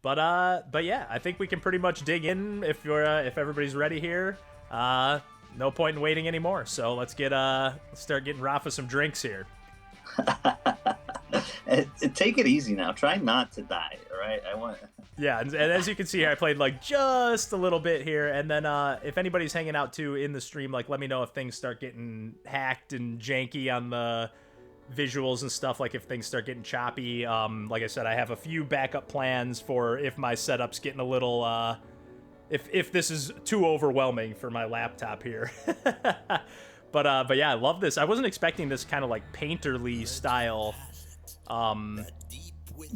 But yeah, I think we can pretty much dig in if everybody's ready here. No point in waiting anymore. So let's start getting Rafa some drinks here. Take it easy now. Try not to die. All right. I want. Yeah, and as you can see here, I played like just a little bit here, and then if anybody's hanging out too in the stream, like let me know if things start getting hacked and janky on the visuals and stuff, like if things start getting choppy. Like I said, I have a few backup plans for if my setup's getting a little if this is too overwhelming for my laptop here. But yeah, I love this. I wasn't expecting this kind of like painterly style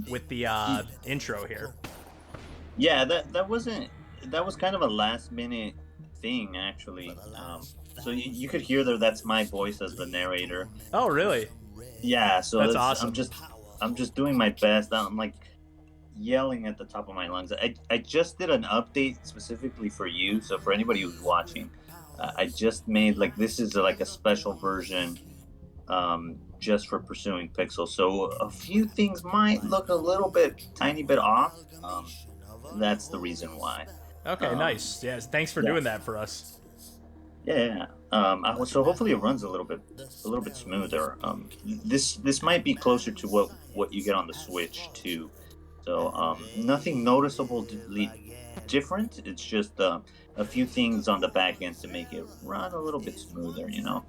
with the intro here. Yeah, that was kind of a last minute thing actually. So you could hear there. That's my voice as the narrator. Oh, really? Yeah. So that's awesome. I'm just doing my best. I'm like yelling at the top of my lungs. I just did an update specifically for you. So for anybody who's watching, I just made like this is like a special version. Just for Pursuing Pixels. So a few things might look a little bit, tiny bit off. That's the reason why. Okay, nice. Yes, thanks for doing that for us. Yeah. So hopefully it runs a little bit smoother. This might be closer to what you get on the Switch too. So nothing noticeably different. It's just a few things on the back end to make it run a little bit smoother. You know.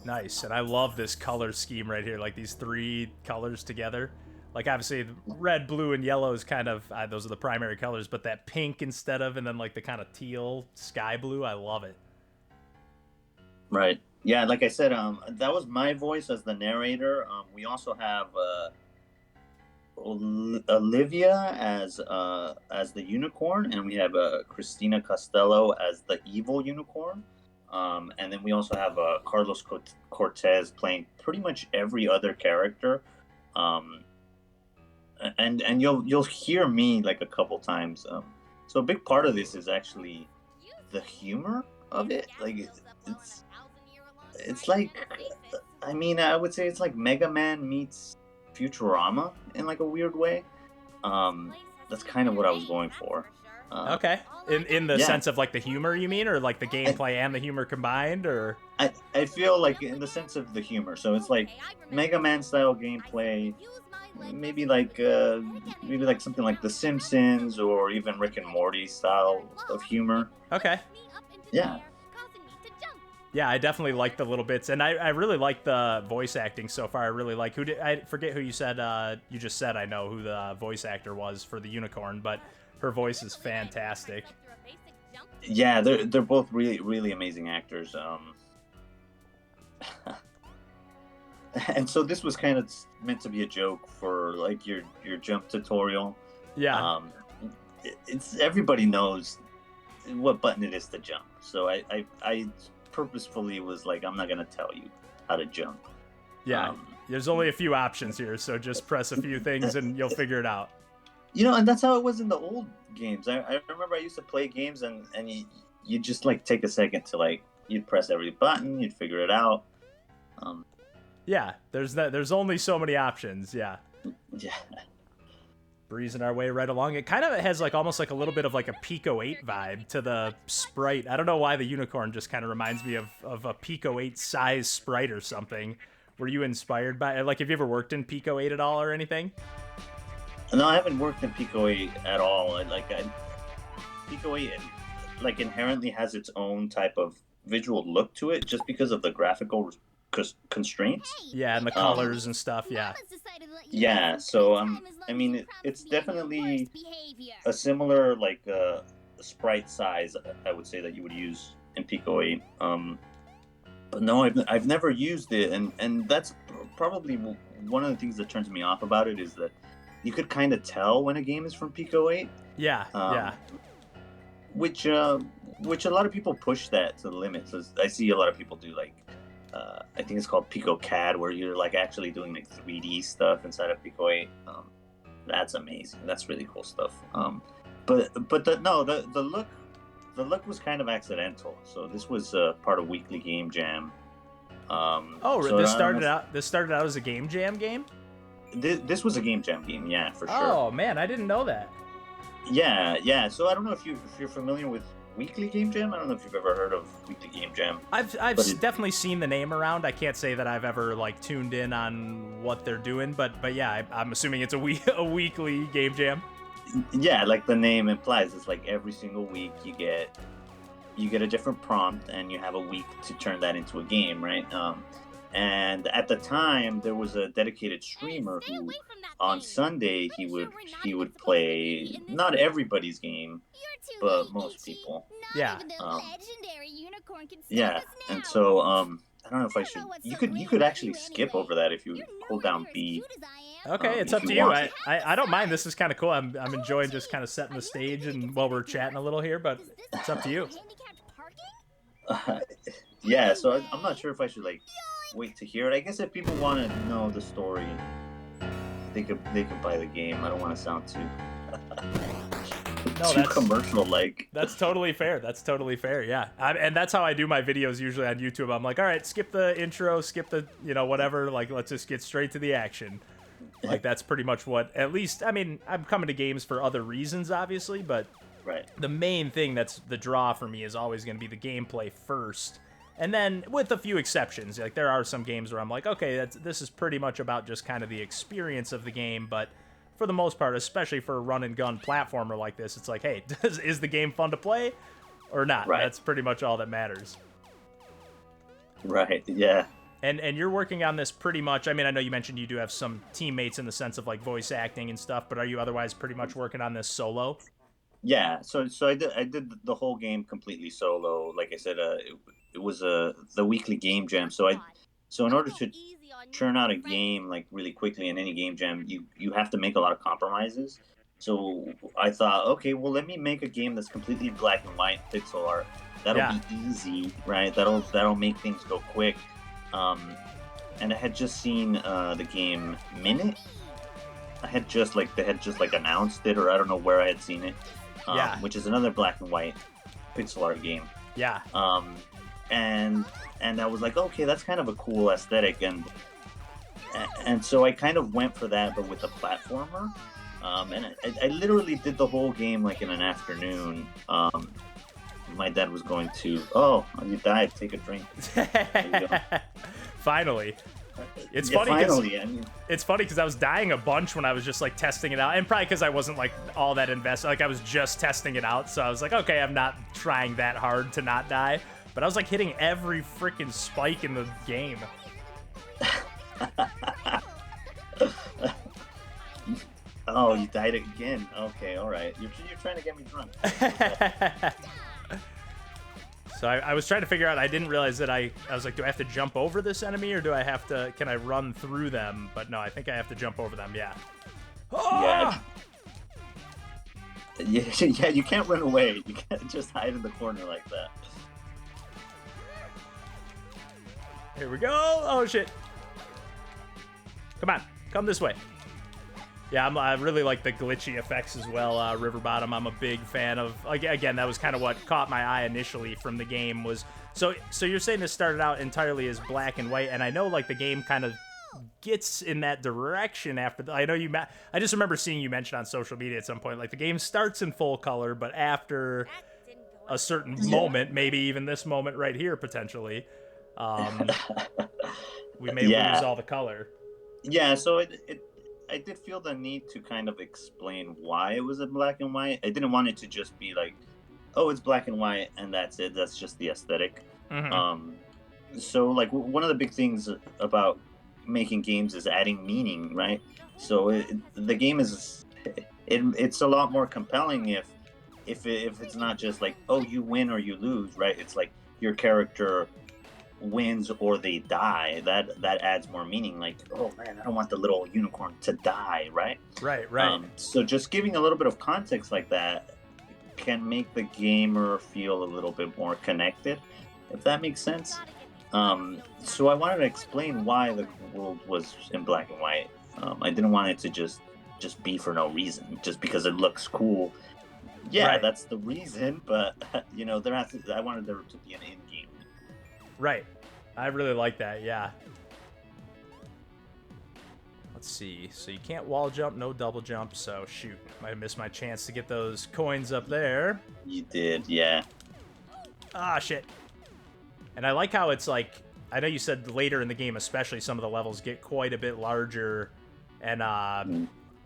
Nice, and I love this color scheme right here, like these three colors together. Like obviously red, blue, and yellow is kind of, those are the primary colors, but that pink instead of, and then like the kind of teal sky blue, I love it. Right. Yeah, like I said, that was my voice as the narrator. We also have Olivia as the unicorn, and we have Christina Costello as the evil unicorn. And then we also have Carlos Cortez playing pretty much every other character. And you'll hear me like a couple times. So a big part of this is actually the humor of it. Like it's like, I mean, I would say it's like Mega Man meets Futurama in like a weird way. That's kind of what I was going for. Okay. In the sense of like the humor, you mean, or like the gameplay and the humor combined, or? I feel like in the sense of the humor. So it's like Mega Man style gameplay, maybe like something like The Simpsons or even Rick and Morty style of humor. Okay. Yeah. Yeah, I definitely like the little bits, and I really like the voice acting so far. I really like I forget who you said. You just said I know who the voice actor was for the unicorn, but her voice is fantastic. Yeah, they're both really amazing actors. And so this was kind of meant to be a joke for like your jump tutorial. Yeah. It's everybody knows what button it is to jump. So I purposefully was like, I'm not gonna tell you how to jump. Yeah. There's only a few options here, so just press a few things and you'll figure it out. You know, and that's how it was in the old games. I remember I used to play games and you just like take a second to like, you'd press every button, you'd figure it out. Yeah, there's only so many options. Yeah. Yeah. Breezing our way right along. It kind of has like almost like a little bit of like a Pico 8 vibe to the sprite. I don't know why the unicorn just kind of reminds me of a Pico 8 size sprite or something. Were you inspired by, like, have you ever worked in Pico 8 at all or anything? No, I haven't worked in Pico 8 at all. Pico 8 like inherently has its own type of visual look to it just because of the graphical constraints. Yeah, and the colors and stuff. Yeah. Yeah. So I mean, it's definitely a similar like sprite size, I would say, that you would use in Pico 8. But no, I've never used it, and that's probably one of the things that turns me off about it is that you could kind of tell when a game is from Pico 8. Yeah. Yeah. Which a lot of people push that to the limits. I see a lot of people do like. I think it's called Pico CAD, where you're like actually doing like 3D stuff inside of Pico 8. That's amazing. That's really cool stuff. But the look was kind of accidental. So this was part of Weekly Game Jam. This started out as a Game Jam game? This was a Game Jam game, yeah, for sure. Oh man, I didn't know that. Yeah. So I don't know if you're familiar with Weekly Game Jam. I don't know if you've ever heard of Weekly Game Jam. I've definitely seen the name around. I can't say that I've ever like tuned in on what they're doing, but yeah, I'm assuming it's a weekly game jam. Yeah, like the name implies, it's like every single week you get a different prompt and you have a week to turn that into a game, right? And at the time there was a dedicated streamer who on Sunday he would play not everybody's game, but most people. Yeah. Yeah, and so I don't know if I should. You could actually skip over that if you hold down B. Okay, it's up to you. I don't mind. This is kind of cool. I'm enjoying just kind of setting the stage and while we're chatting a little here, but it's up to you. Yeah, so I'm not sure if I should like wait to hear it. I guess if people want to know the story, they could buy the game. I don't want to sound too too commercial like. That's totally fair. Yeah, and that's how I do my videos usually on YouTube. I'm like, all right, skip the intro, skip the whatever. Like, let's just get straight to the action. Like that's pretty much what. At least, I mean, I'm coming to games for other reasons, obviously, but right. The main thing that's the draw for me is always going to be the gameplay first. And then, with a few exceptions, like there are some games where I'm like, okay, this is pretty much about just kind of the experience of the game, but for the most part, especially for a run-and-gun platformer like this, it's like, hey, is the game fun to play or not? Right. That's pretty much all that matters. Right, yeah. And you're working on this pretty much, I mean, I know you mentioned you do have some teammates in the sense of, like, voice acting and stuff, but are you otherwise pretty much working on this solo? Yeah, so I did the whole game completely solo. Like I said, it was the weekly game jam. So in order to churn out a game like really quickly in any game jam, you have to make a lot of compromises. So I thought, okay, well, let me make a game that's completely black and white pixel art. That'll be easy, right? That'll make things go quick. And I had just seen the game Minute. They had just announced it, or I don't know where I had seen it. Which is another black and white pixel art game. Yeah. And I was like, okay, that's kind of a cool aesthetic, and so I kind of went for that, but with a platformer. And I literally did the whole game like in an afternoon. My dad was going to, you died, take a drink. There you go. Finally. It's funny because I was dying a bunch when I was just like testing it out, and probably because I wasn't like all that invested. Like I was just testing it out, so I was like, okay, I'm not trying that hard to not die. But I was like hitting every freaking spike in the game. Oh, you died again. Okay, all right. You're trying to get me drunk. So I was trying to figure out, I didn't realize that I was like, do I have to jump over this enemy, or can I run through them? But no, I think I have to jump over them, yeah. Yeah. Yeah, you can't run away. You can't just hide in the corner like that. Here we go. Oh, shit. Come on. Come this way. Yeah, I really like the glitchy effects as well. River Bottom, I'm a big fan of. Again, that was kind of what caught my eye initially from the game. Was so you're saying this started out entirely as black and white, and I know like the game kind of gets in that direction after. I know I just remember seeing you mention on social media at some point, like the game starts in full color, but after a certain moment, maybe even this moment right here potentially, we may lose all the color. Yeah, so I did feel the need to kind of explain why it was in black and white. I didn't want it to just be like, oh, it's black and white and that's it. That's just the aesthetic. Mm-hmm. So like one of the big things about making games is adding meaning, right? So the game is it's a lot more compelling if it's not just like, oh, you win or you lose, right? It's like your character wins or they die. That adds more meaning. Like, oh man, I don't want the little unicorn to die, right? Right. So just giving a little bit of context like that can make the gamer feel a little bit more connected, if that makes sense. So I wanted to explain why the world was in black and white. I didn't want it to just be for no reason, just because it looks cool. Yeah, right. That's the reason, but I wanted there to be an end game. Right. I really like that, yeah. Let's see. So you can't wall jump, no double jump. So shoot, might have missed my chance to get those coins up there. You did, yeah. Ah, shit. And I like how it's like, I know you said later in the game, especially some of the levels get quite a bit larger and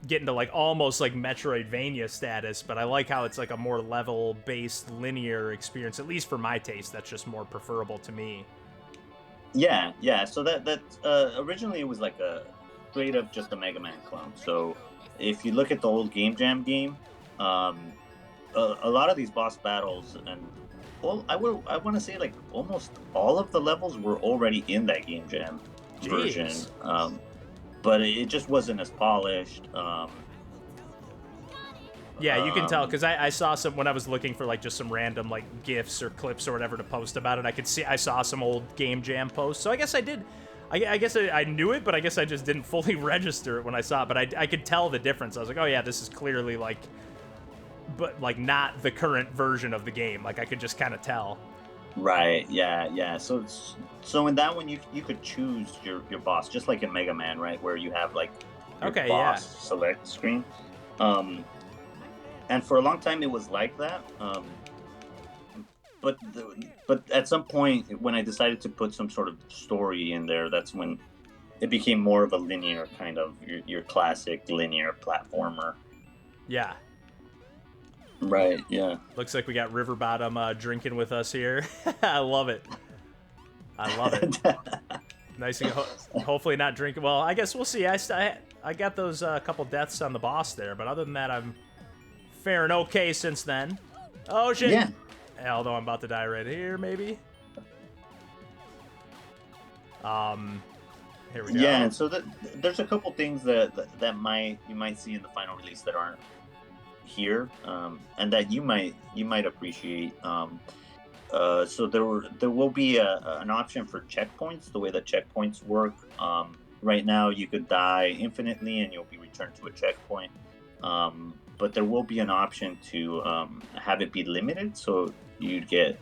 get into like almost like Metroidvania status, but I like how it's like a more level-based linear experience, at least for my taste. That's just more preferable to me. Yeah. So that originally it was like a straight up just a Mega Man clone. So if you look at the old Game Jam game, a lot of these boss battles and I want to say like almost all of the levels were already in that Game Jam version, but it just wasn't as polished. Yeah, you can tell because I saw some when I was looking for like just some random like GIFs or clips or whatever to post about it. I saw some old Game Jam posts, so I guess I did. I guess I knew it, but I guess I just didn't fully register it when I saw it. But I could tell the difference. I was like, oh yeah, this is clearly like, but like not the current version of the game. Like I could just kind of tell. Right. Yeah. So in that one, you could choose your boss, just like in Mega Man, right, where you have like your boss select screen. And for a long time, it was like that. But at some point, when I decided to put some sort of story in there, that's when it became more of a linear kind of your classic linear platformer. Yeah. Right. Yeah. Looks like we got River Bottom drinking with us here. I love it. Nice and hopefully not drinking. Well, I guess we'll see. I got those couple deaths on the boss there, but other than that, I'm faring okay since then. Oh shit. Yeah. Although I'm about to die right here, maybe. Here we go. Yeah, and so there's a couple things that you might see in the final release that aren't here, and that you might appreciate. So there will be an option for checkpoints. The way that checkpoints work, right now you could die infinitely and you'll be returned to a checkpoint. But there will be an option to have it be limited, so you'd get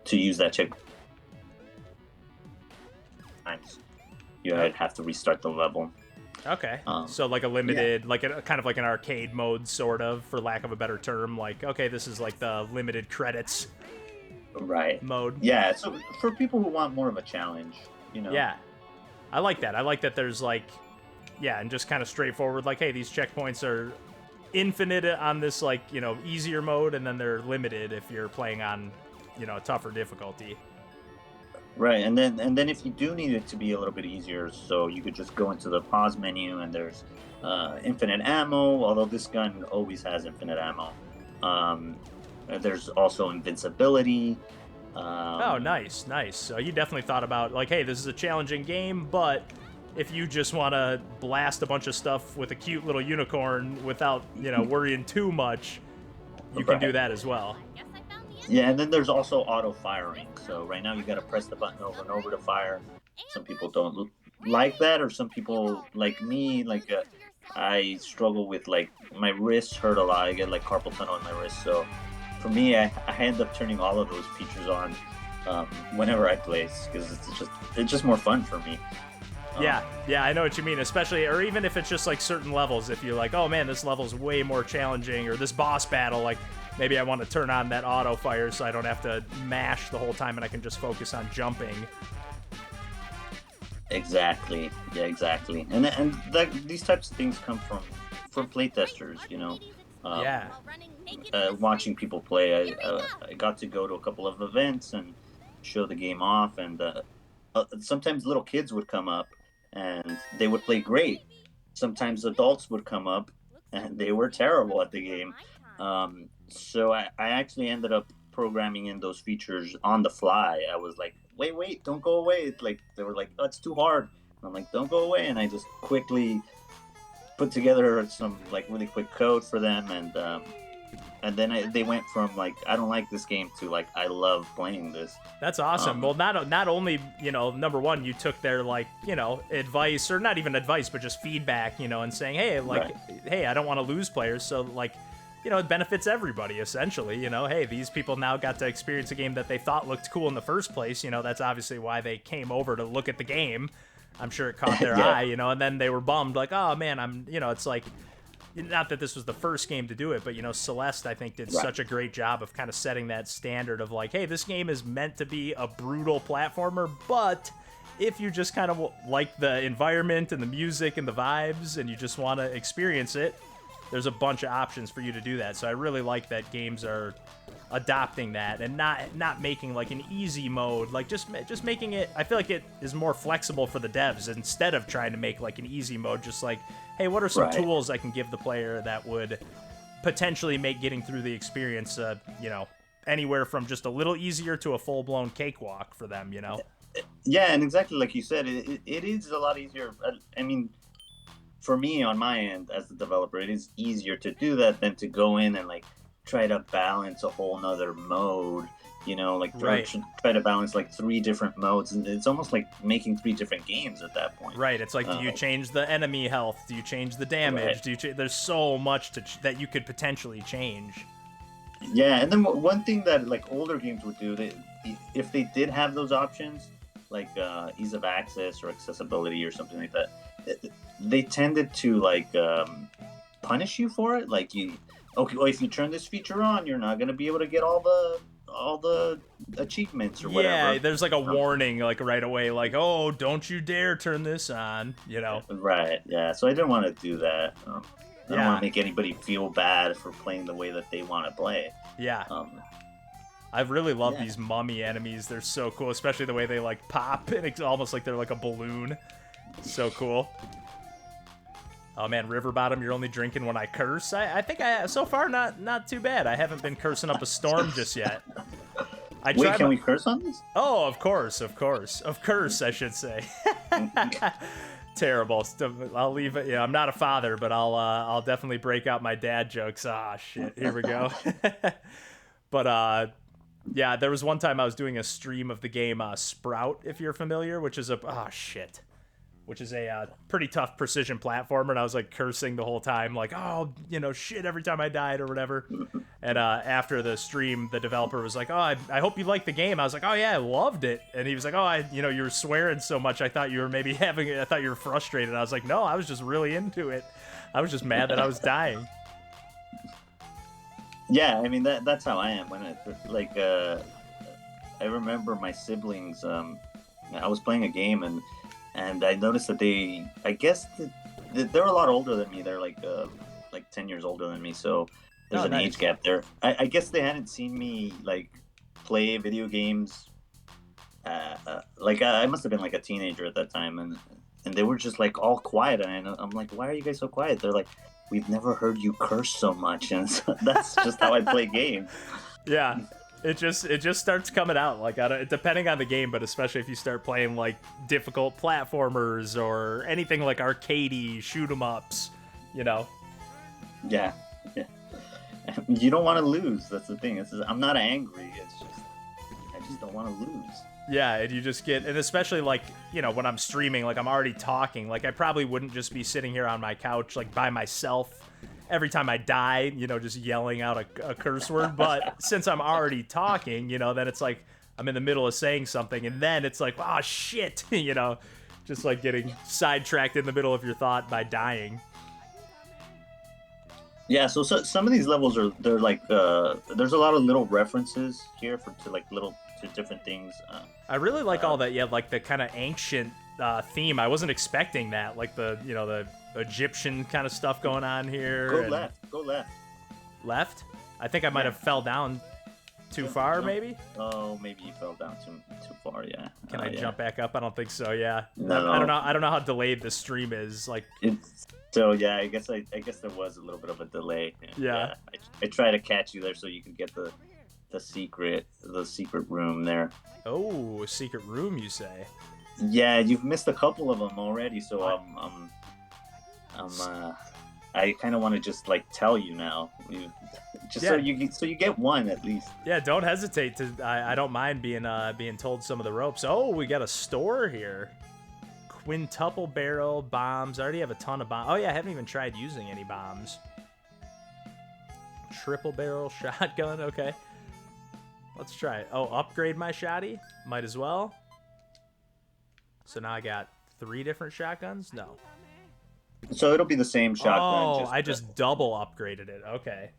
to use that check times. You'd have to restart the level. Okay. So like a limited, like a kind of like an arcade mode, sort of, for lack of a better term. Like, okay, this is like the limited credits mode. Yeah. So for people who want more of a challenge, Yeah. I like that. I like that there's like, and just kind of straightforward. Like, hey, these checkpoints are infinite on this like easier mode, and then they're limited if you're playing on tougher difficulty. Right, and then if you do need it to be a little bit easier, so you could just go into the pause menu and there's infinite ammo, although this gun always has infinite ammo. There's also invincibility. Oh, nice. So you definitely thought about like, hey, this is a challenging game, but if you just want to blast a bunch of stuff with a cute little unicorn without, worrying too much, you can do that as well. Yeah, and then there's also auto firing. So right now you got to press the button over and over to fire. Some people don't like that, or some people like me, like I struggle with like my wrists hurt a lot. I get like carpal tunnel in my wrist. So for me, I end up turning all of those features on whenever I play, because it's just more fun for me. Yeah, I know what you mean, especially, or even if it's just like certain levels, if you're like, oh man, this level's way more challenging, or this boss battle, like maybe I want to turn on that auto fire so I don't have to mash the whole time and I can just focus on jumping. Exactly. Yeah, exactly. And these types of things come from playtesters, watching people play. I got to go to a couple of events and show the game off, and sometimes little kids would come up and they would play great. Sometimes adults would come up and they were terrible at the game. So I actually ended up programming in those features on the fly. I was like, wait, don't go away. It's like, they were like, oh, it's too hard. And I'm like, don't go away. And I just quickly put together some like really quick code for them. And then they went from like, I don't like this game to like, I love playing this. That's awesome. Well, not only, number one, you took their like, advice, or not even advice, but just feedback, and saying, hey, like, hey, I don't want to lose players. So like, it benefits everybody essentially, hey, these people now got to experience a game that they thought looked cool in the first place. That's obviously why they came over to look at the game. I'm sure it caught their Yeah. eye, you know, and then they were bummed, like, oh man, it's like, not that this was the first game to do it, but you know, Celeste, I think, did such a great job of kind of setting that standard of like, hey, this game is meant to be a brutal platformer, but if you just kind of like the environment and the music and the vibes and you just want to experience it, there's a bunch of options for you to do that. So I really like that games are adopting that and not making like an easy mode, like just making it, I feel like it is more flexible for the devs instead of trying to make like an easy mode, just like, hey, what are some tools I can give the player that would potentially make getting through the experience, you know, anywhere from just a little easier to a full-blown cakewalk for them, you know? Yeah, and exactly like you said, it is a lot easier. I mean, for me on my end as the developer, it is easier to do that than to go in and like try to balance a whole nother mode, you know, like try to balance like 3 different modes, and it's almost like making 3 different games at that point. Right. It's like, do you change the enemy health? Do you change the damage? Do you there's so much that you could potentially change. Yeah, and then one thing that like older games would do, if they did have those options, like ease of access or accessibility or something like that, they tended to like punish you for it. Like okay, well, if you turn this feature on, you're not gonna be able to get all the achievements or whatever. Yeah, there's like a warning like right away, like, oh, don't you dare turn this on, you know. Right. Yeah. So I didn't want to do that. I don't want to make anybody feel bad for playing the way that they want to play. Yeah. I really love these mummy enemies. They're so cool, especially the way they like pop and it's almost like they're like a balloon. So cool. Oh man, River Bottom, you're only drinking when I curse. I think so far not too bad. I haven't been cursing up a storm just yet. Wait, can we curse on this? Oh, of course. Of curse, I should say. Terrible. I'll leave it. Yeah, I'm not a father, but I'll definitely break out my dad jokes. Ah, shit. Here we go. But yeah, there was one time I was doing a stream of the game Sprout, if you're familiar, which is a pretty tough precision platformer, and I was like cursing the whole time, like, oh, you know, shit, every time I died or whatever. And after the stream, the developer was like, oh, I hope you like the game. I was like, oh yeah, I loved it. And he was like, oh, you were swearing so much, I thought you were I thought you were frustrated. I was like, no, I was just really into it. I was just mad that I was dying. Yeah, I mean that's how I am when I remember my siblings. I was playing a game and I noticed that I guess they're a lot older than me. They're like 10 years older than me, so there's an age gap there. I guess they hadn't seen me like play video games. I must have been like a teenager at that time, and they were just like all quiet, and I'm like, why are you guys so quiet? They're like, we've never heard you curse so much, and so that's just how I play games. Yeah. It just starts coming out, like, depending on the game, but especially if you start playing like difficult platformers or anything like arcadey shoot 'em ups, you know. Yeah. You don't want to lose. That's the thing. I'm not angry. I just don't want to lose. Yeah, and you just get, and especially like, you know, when I'm streaming, like I'm already talking, like I probably wouldn't just be sitting here on my couch like by myself every time I die, you know, just yelling out a curse word. But since I'm already talking, you know, then it's like I'm in the middle of saying something, and then it's like, oh shit, you know, just like getting sidetracked in the middle of your thought by dying. Yeah, so some of these levels they're like there's a lot of little references here to different things. I really like all that. Yeah, like the kind of ancient theme. I wasn't expecting that, like the Egyptian kind of stuff going on here. Go left. Left? I think I might have fell down too far, maybe. Oh, maybe you fell down too far. Yeah. Can I jump back up? I don't think so. Yeah. No. I don't know how delayed the stream is. Like. So yeah, I guess there was a little bit of a delay. Yeah. I try to catch you there so you can get the secret room there. Oh, secret room, you say? Yeah, you've missed a couple of them already, so I kind of want to just like tell you now, so you get one at least. Yeah, don't hesitate to. I don't mind being told some of the ropes. Oh, we got a store here. Quintuple barrel bombs. I already have a ton of bombs. Oh yeah, I haven't even tried using any bombs. Triple barrel shotgun. Okay, let's try it. Oh, upgrade my shotty. Might as well. So now I got 3 different shotguns? No. So it'll be the same shotgun. Oh, I just double upgraded it. Okay.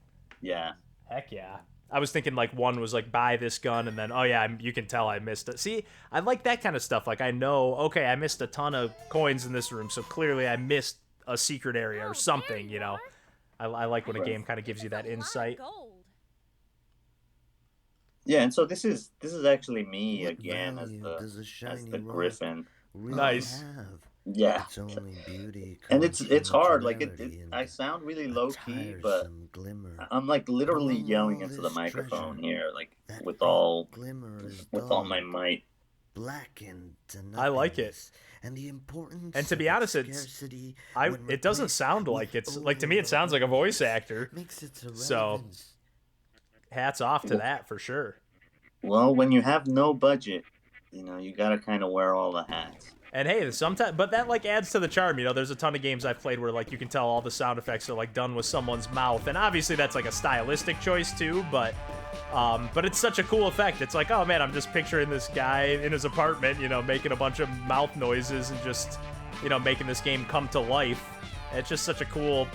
Yeah. Heck yeah. I was thinking like one was like buy this gun and then oh yeah, you can tell I missed it. See, I like that kind of stuff. Like I know, okay, I missed a ton of coins in this room, so clearly I missed a secret area or something, you know. I like when a game kind of gives you that insight. Yeah, and so this is actually me again as the Griffin. Nice. Yeah, Its only beauty and comes it's from hard. Like clarity I and sound really a low key, but tiresome glimmer. I'm like literally But among yelling all into the this microphone treasure, here, like that with faint all glimmer is my dulled, might. blackened to I like it. nothingness, and the importance And to be of honest, scarcity it doesn't when sound like replaced it's with like to me it sounds like a voice overabundance actor. makes its So irrelevance. hats off to that for sure. Well, when you have no budget, you know, you gotta kind of wear all the hats. And hey, sometimes, but that like adds to the charm. You know, there's a ton of games I've played where like you can tell all the sound effects are like done with someone's mouth, and obviously that's like a stylistic choice too. But it's such a cool effect. It's like, oh man, I'm just picturing this guy in his apartment, you know, making a bunch of mouth noises and just, you know, making this game come to life. It's just such a cool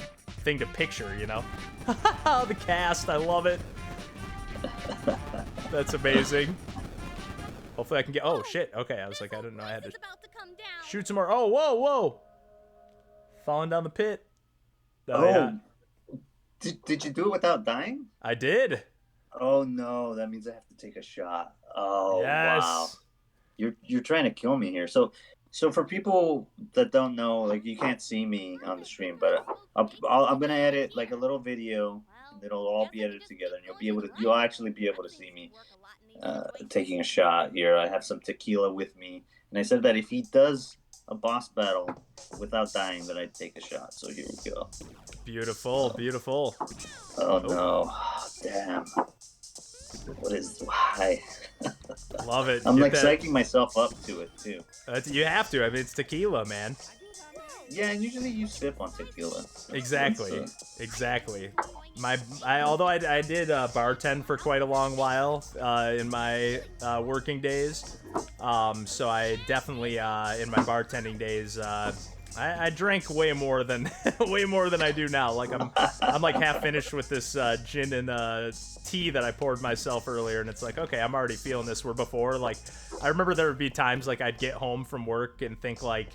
thing to picture, you know. The cast, I love it. That's amazing. Hopefully I can get... Oh, shit. Okay, I was like, I didn't know I had to shoot some more. Oh, whoa, whoa. Falling down the pit. Oh, yeah. Did you do it without dying? I did. Oh, no. That means I have to take a shot. Oh, yes. Wow. You're trying to kill me here. So for people that don't know, like, you can't see me on the stream, but I'm going to edit, like, a little video. And it'll all be edited together, and you'll actually be able to see me taking a shot here. I have some tequila with me, and I said that if he does a boss battle without dying, that I'd take a shot. So here we go. Beautiful, beautiful. Oh no, damn! Why? Love it. I'm Get like that. psyching myself up to it too. You have to. I mean, it's tequila, man. Yeah, and usually you sip on tequila. Exactly. Exactly. Although I did bartend for quite a long while in my working days, so I definitely in my bartending days I drank way more than I do now. Like I'm like half finished with this gin and tea that I poured myself earlier, and it's like, okay, I'm already feeling this. Where before, like I remember there would be times like I'd get home from work and think like.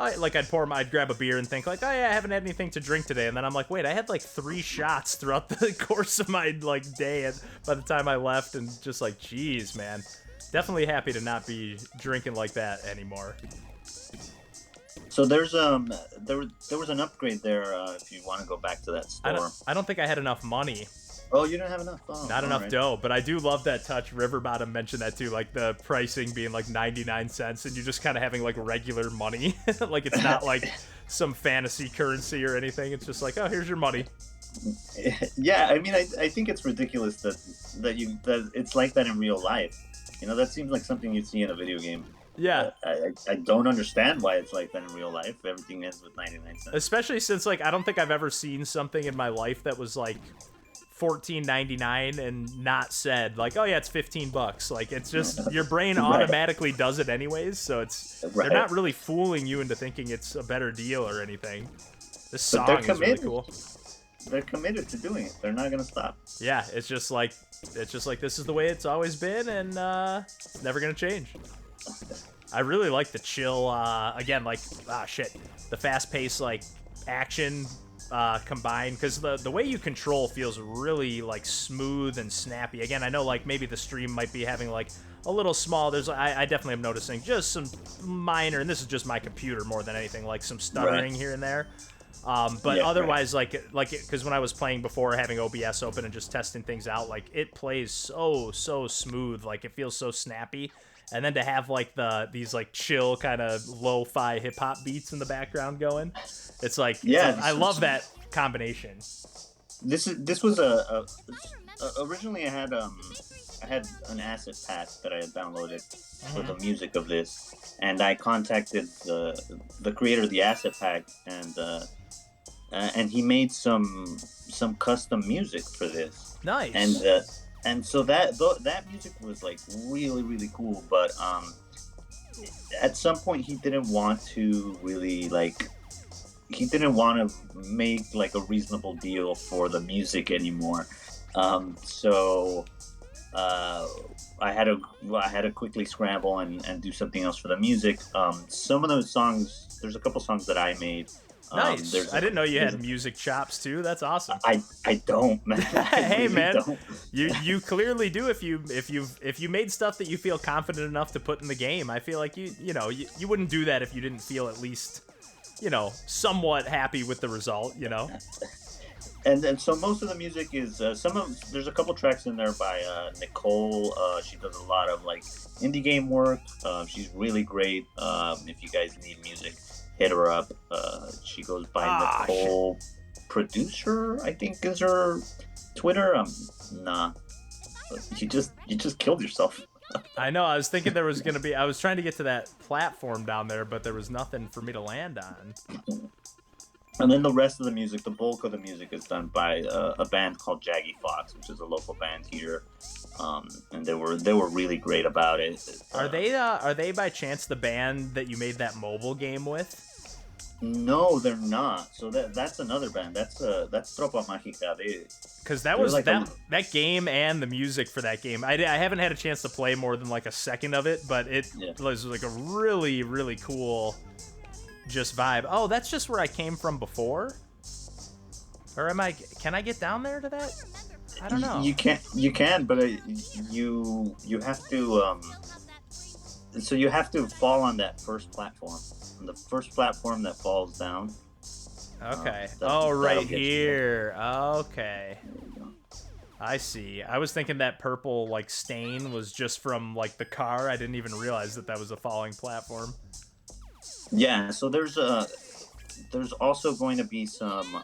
I'd grab a beer and think like, oh yeah, I haven't had anything to drink today, and then I'm like, wait, I had like 3 shots throughout the course of my like day, and by the time I left, and just like, geez, man, definitely happy to not be drinking like that anymore. So there's there was an upgrade there if you want to go back to that store. I don't think I had enough money. Oh, you didn't have enough. Oh, Not enough right. dough, but I do love that touch. Riverbottom mentioned that too, like the pricing being like 99 cents, and you just kind of having like regular money. Like it's not like some fantasy currency or anything. It's just like, oh, here's your money. Yeah, I mean, I think it's ridiculous that it's like that in real life. You know, that seems like something you'd see in a video game. Yeah. I don't understand why it's like that in real life. Everything ends with 99 cents. Especially since like I don't think I've ever seen something in my life that was like $14.99 and not said like, oh yeah, it's $15. Like it's just your brain automatically does it anyways, so it's they're not really fooling you into thinking it's a better deal or anything. This song is really cool. They're committed to doing it. They're not gonna stop. Yeah, it's just like this is the way it's always been, and it's never gonna change. I really like the chill again, like the fast-paced like action combined, because the way you control feels really like smooth and snappy. Again, I know like maybe the stream might be having like a little small. I definitely am noticing just some minor, and this is just my computer more than anything, like some stuttering here and there. But otherwise, like because when I was playing before, having OBS open and just testing things out, like it plays so smooth, like it feels so snappy. And then to have like these like chill kind of lo-fi hip hop beats in the background going, it's like I love that combination. This was originally I had an asset pack that I had downloaded for the music of this, and I contacted the creator of the asset pack, and he made some custom music for this. Nice. And so that music was like really cool, but at some point he didn't want to really like he didn't want to make like a reasonable deal for the music anymore. So I had to quickly scramble and do something else for the music. Some of those songs, there's a couple songs that I made. Nice. I didn't know you had music chops too. That's awesome. I don't, man. Hey, really man, don't. you clearly do. If you made stuff that you feel confident enough to put in the game, I feel like you wouldn't do that if you didn't feel at least somewhat happy with the result. And so most of the music is there's a couple tracks in there by Nicole. She does a lot of like indie game work. She's really great. If you guys need music, hit her up. She goes by Nicole Producer, I think is her Twitter. Nah, you just killed yourself. I know. I was thinking there was gonna be. I was trying to get to that platform down there, but there was nothing for me to land on. And then the rest of the music, the bulk of the music, is done by a band called Jaggy Fox, which is a local band here, and they were really great about it. Are they by chance the band that you made that mobile game with? No, they're not. So that's another band. That's Tropa Mágica. Because that was like that game and the music for that game. I haven't had a chance to play more than like a second of it, but it was like a really, really cool just vibe. Oh, that's just where I came from before? Or can I get down there to that? I don't know. You can, but you have to so you have to fall on that first platform. On the first platform that falls down. Okay. Right here. Okay. I see. I was thinking that purple like stain was just from like the car. I didn't even realize that was a falling platform. Yeah, so there's also going to be some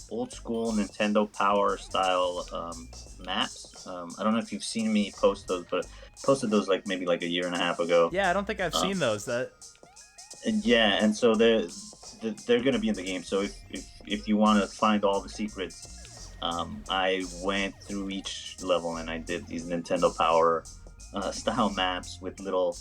old school Nintendo Power style maps. I don't know if you've seen me post those, but I posted those like maybe like a year and a half ago. Yeah, I don't think I've seen those. And so they're going to be in the game. So if you want to find all the secrets, I went through each level and I did these Nintendo Power style maps with little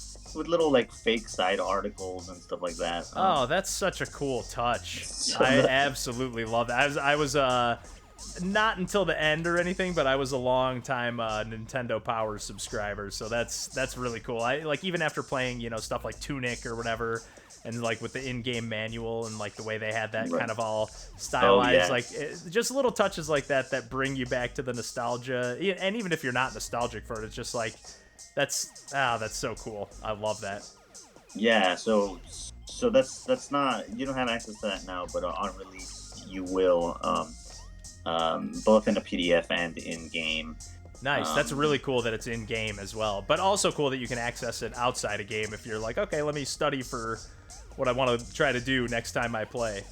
like fake side articles and stuff like that. Oh, that's such a cool touch. I absolutely love that. I was not until the end or anything, but I was a long time Nintendo Power subscriber, so that's really cool. I like even after playing stuff like Tunic or whatever, and like with the in-game manual and like the way they had that kind of all stylized, like just little touches like that bring you back to the nostalgia. And even if you're not nostalgic for it, it's just like that's so cool. I love that. Yeah, so that's not, you don't have access to that now, but on release you will, both in a PDF and in game. Nice. That's really cool that it's in game as well, but also cool that you can access it outside a game if you're like, okay, let me study for what I want to try to do next time I play.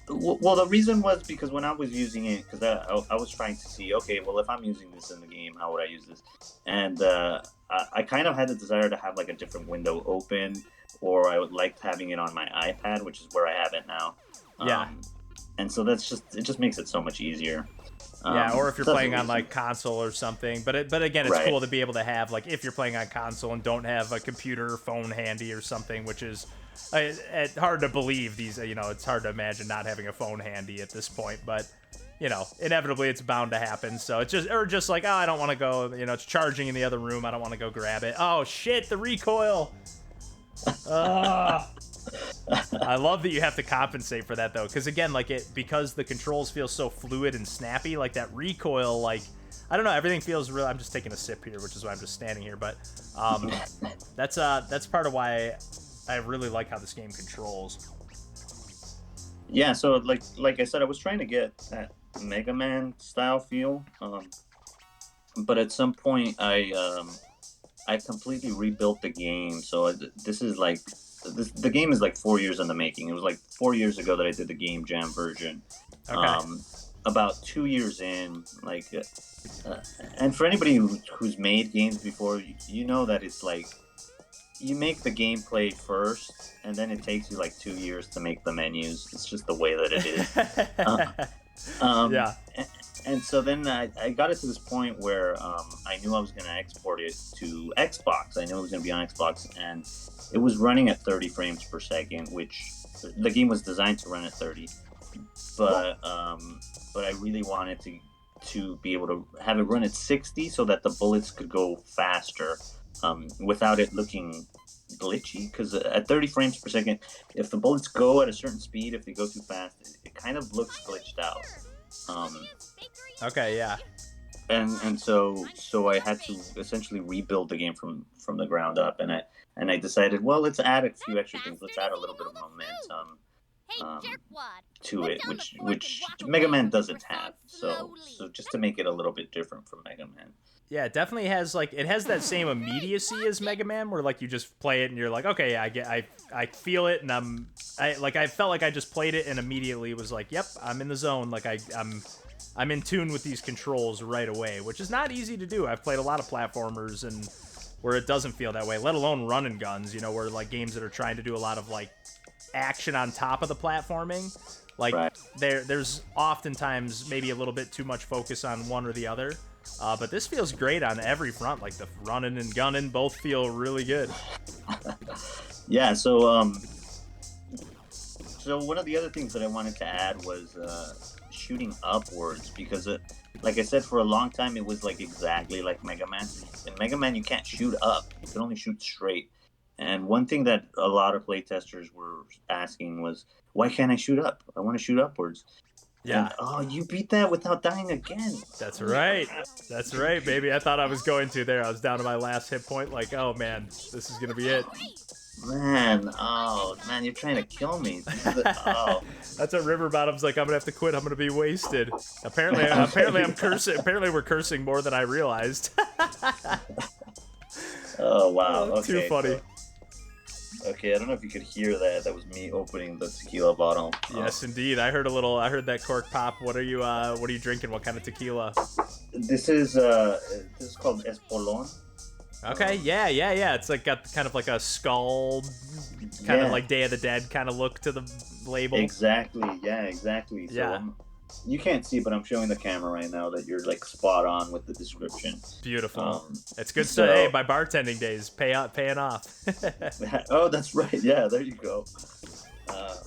Well, the reason was because when I was using it, because I was trying to see, okay, well, if I'm using this in the game, how would I use this? And I kind of had the desire to have like a different window open, or I would like having it on my iPad, which is where I have it now. Yeah. And so it just makes it so much easier. Yeah, or if you're playing on like console or something. But again, it's cool to be able to have like if you're playing on console and don't have a computer or phone handy or something, which is hard to believe these. It's hard to imagine not having a phone handy at this point, but inevitably it's bound to happen. So it's just like, oh, I don't want to go. It's charging in the other room. I don't want to go grab it. Oh shit, the recoil. I love that you have to compensate for that though, because again, because the controls feel so fluid and snappy, like that recoil, like I don't know, everything feels real. I'm just taking a sip here, which is why I'm just standing here, but that's part of why I really like how this game controls. Yeah, so like I said, I was trying to get that Mega Man style feel, but at some point I completely rebuilt the game. So the game is like 4 years in the making. It was like 4 years ago that I did the Game Jam version. Okay. About 2 years in, and for anybody who's made games before, you know that it's like you make the gameplay first, and then it takes you like 2 years to make the menus. It's just the way that it is. Yeah. and so then I got it to this point where I knew I was going to export it to Xbox. I knew it was going to be on Xbox, and it was running at 30 frames per second, which the game was designed to run at 30. But I really wanted to be able to have it run at 60 so that the bullets could go faster without it looking glitchy. Because at 30 frames per second, if the bullets go at a certain speed, if they go too fast, it kind of looks glitched out. Okay, yeah. And so I had to essentially rebuild the game from the ground up, and I decided, well, let's add a few extra things. Let's add a little bit of momentum to it, which Mega Man doesn't have. So just to make it a little bit different from Mega Man. Yeah, it definitely has it has that same immediacy as Mega Man, where like you just play it and you're like, okay, I feel it, and I felt like I just played it and immediately was like, yep, I'm in the zone. Like I'm in tune with these controls right away, which is not easy to do. I've played a lot of platformers and where it doesn't feel that way, let alone run and guns, where like games that are trying to do a lot of like action on top of the platforming. Like right. there's oftentimes maybe a little bit too much focus on one or the other. But this feels great on every front. Like the running and gunning both feel really good. Yeah, so one of the other things that I wanted to add was shooting upwards, because like I said, for a long time it was like exactly like Mega Man. In Mega Man you can't shoot up, you can only shoot straight. And one thing that a lot of playtesters were asking was, why can't I shoot up? I want to shoot upwards. Yeah. And, oh, you beat that without dying again. That's right. That's right, baby. I thought I was going to there. I was down to my last hit point. Like, oh man, this is gonna be it. Man, you're trying to kill me. That's what River Bottom's like. I'm gonna have to quit. I'm gonna be wasted. Apparently I'm cursing. Apparently we're cursing more than I realized. Oh wow. Okay. Too funny. Okay, I don't know if you could hear that. That was me opening the tequila bottle. Yes, indeed. I heard that cork pop. What are you drinking? What kind of tequila? This is called Espolón. Okay, yeah. It's like got kind of like a skull, kind of like Day of the Dead kind of look to the label. Exactly. Yeah, exactly. So yeah. You can't see, but I'm showing the camera right now that you're like spot on with the description. Beautiful. It's good stuff. Hey, my bartending days paying off. Oh, that's right. Yeah, there you go.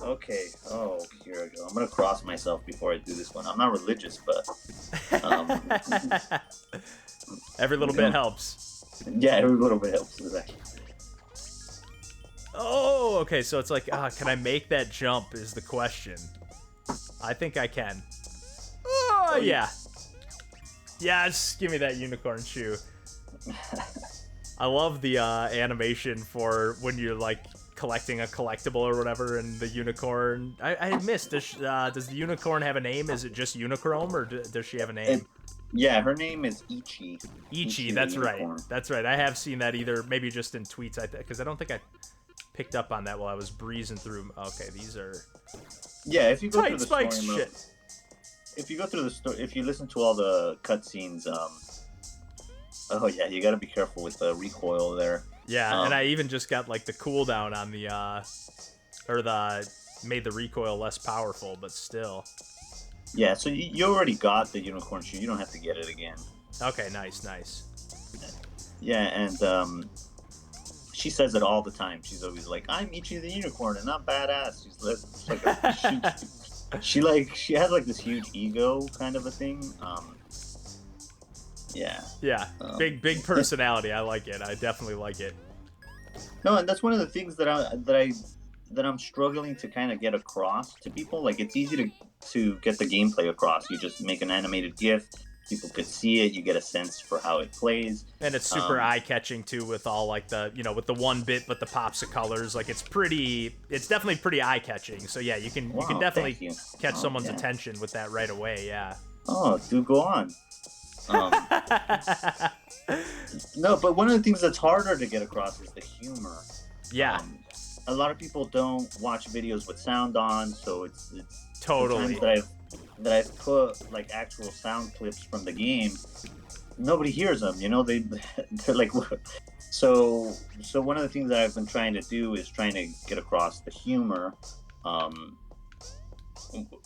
Okay. Oh, here I go. I'm gonna cross myself before I do this one. I'm not religious, but every little bit helps. Yeah, every little bit helps. Exactly. Oh, okay. So it's like, can I make that jump? Is the question. I think I can. Oh, yeah. Yes, give me that unicorn shoe. I love the animation for when you're like collecting a collectible or whatever, and the unicorn. I missed. Does the unicorn have a name? Is it just Unichrome, or does she have a name? Yeah, her name is Ichi. Ichi, that's right. That's right. I have seen that either maybe just in tweets, because I don't think I picked up on that while I was breezing through. Okay, these are. Yeah, if you go through the story mode, if you go through the story, if you listen to all the cutscenes, oh yeah, you got to be careful with the recoil there. Yeah, and I even just got like the cooldown on the made the recoil less powerful, but still. Yeah, so you already got the unicorn shoe. You don't have to get it again. Okay, nice. Yeah, and she says it all the time. She's always like, "I'm Ichi the unicorn, and I'm badass." She's like, she has like this huge ego kind of a thing. Yeah. Yeah. Big personality. I like it. I definitely like it. No, and that's one of the things that I'm struggling to kind of get across to people. Like, it's easy to get the gameplay across. You just make an animated GIF. People could see it. You get a sense for how it plays. And it's super eye-catching, too, with all, like, with the 1-bit, but the pops of colors. Like, it's definitely pretty eye-catching. So, yeah, you can definitely catch someone's attention with that right away, yeah. Oh, do go on. No, but one of the things that's harder to get across is the humor. Yeah. A lot of people don't watch videos with sound on, so it's totally. That I've put like actual sound clips from the game, nobody hears them. They're like, so one of the things that I've been trying to do is trying to get across the humor,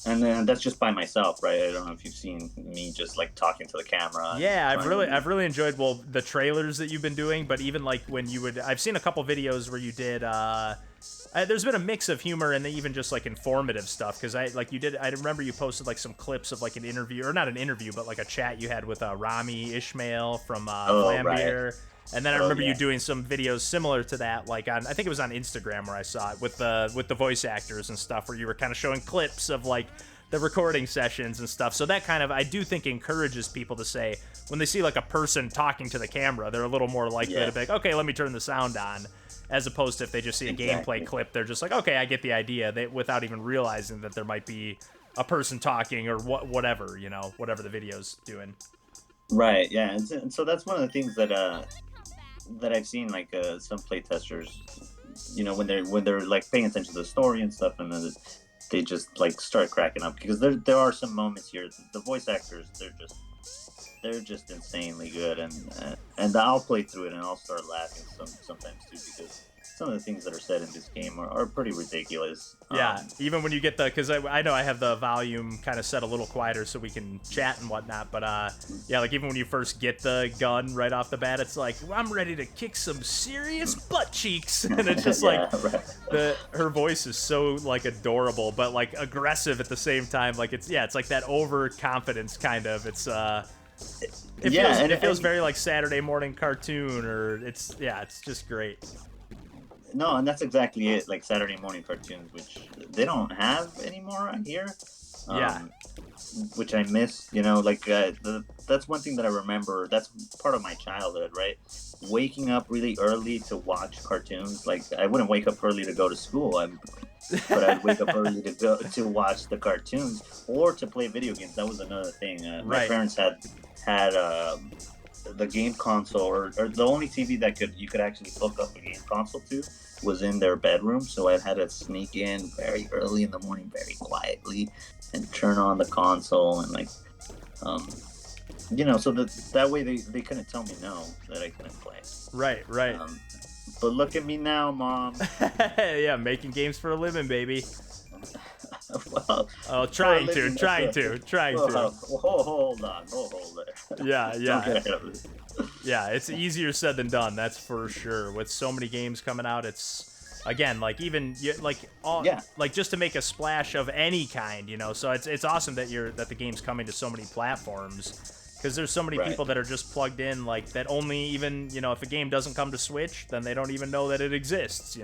and then that's just by myself, right? I don't know if you've seen me just like talking to the camera. Yeah, and trying to- I've really enjoyed the trailers that you've been doing, but even like when you would, I've seen a couple videos where you did. There's been a mix of humor and even just like informative stuff because I remember you posted like some clips of like an interview, or not an interview, but like a chat you had with Rami Ishmael from Flambeer. Right. And then I remember yeah. you doing some videos similar to that, like I think it was on Instagram where I saw it with the voice actors and stuff, where you were kind of showing clips of like the recording sessions and stuff. So that kind of, I do think, encourages people to say, when they see like a person talking to the camera, they're a little more likely to be like, okay, let me turn the sound on, as opposed to if they just see a gameplay clip, they're just like, okay, I get the idea, without even realizing that there might be a person talking or whatever, whatever the video's doing. Right. Yeah. And so that's one of the things that I've seen, like some playtesters, when they're like paying attention to the story and stuff, and then they just like start cracking up because there are some moments here. The voice actors, they're just insanely good, and I'll play through it and I'll start laughing sometimes too, because some of the things that are said in this game are pretty ridiculous. Yeah, even when you get because I know I have the volume kind of set a little quieter so we can chat and whatnot, but yeah, like even when you first get the gun right off the bat, it's like, I'm ready to kick some serious butt cheeks, and it's just Yeah, like right. her voice is so like adorable, but like aggressive at the same time. Like it's like that overconfidence kind of. It feels very like Saturday morning cartoon, or it's just great. No, and that's exactly it. Like Saturday morning cartoons, which they don't have anymore here. Yeah. Which I miss. That's one thing that I remember. That's part of my childhood, right? Waking up really early to watch cartoons. Like I wouldn't wake up early to go to school, but I'd wake up early to watch the cartoons or to play video games. That was another thing. My parents had the game console, or the only TV that you could actually hook up a game console to was in their bedroom. So I had to sneak in very early in the morning, very quietly, and turn on the console and so that way they couldn't tell me no, that I couldn't play. Right. But look at me now, Mom. Yeah, making games for a living, baby. Well, trying to. Hold on. Yeah. Don't get ahead of it. Yeah, it's easier said than done, that's for sure. With so many games coming out, it's, again, like even like just to make a splash of any kind, So it's awesome that the game's coming to so many platforms, because there's so many people that are just plugged in, like that only even if a game doesn't come to Switch, then they don't even know that it exists,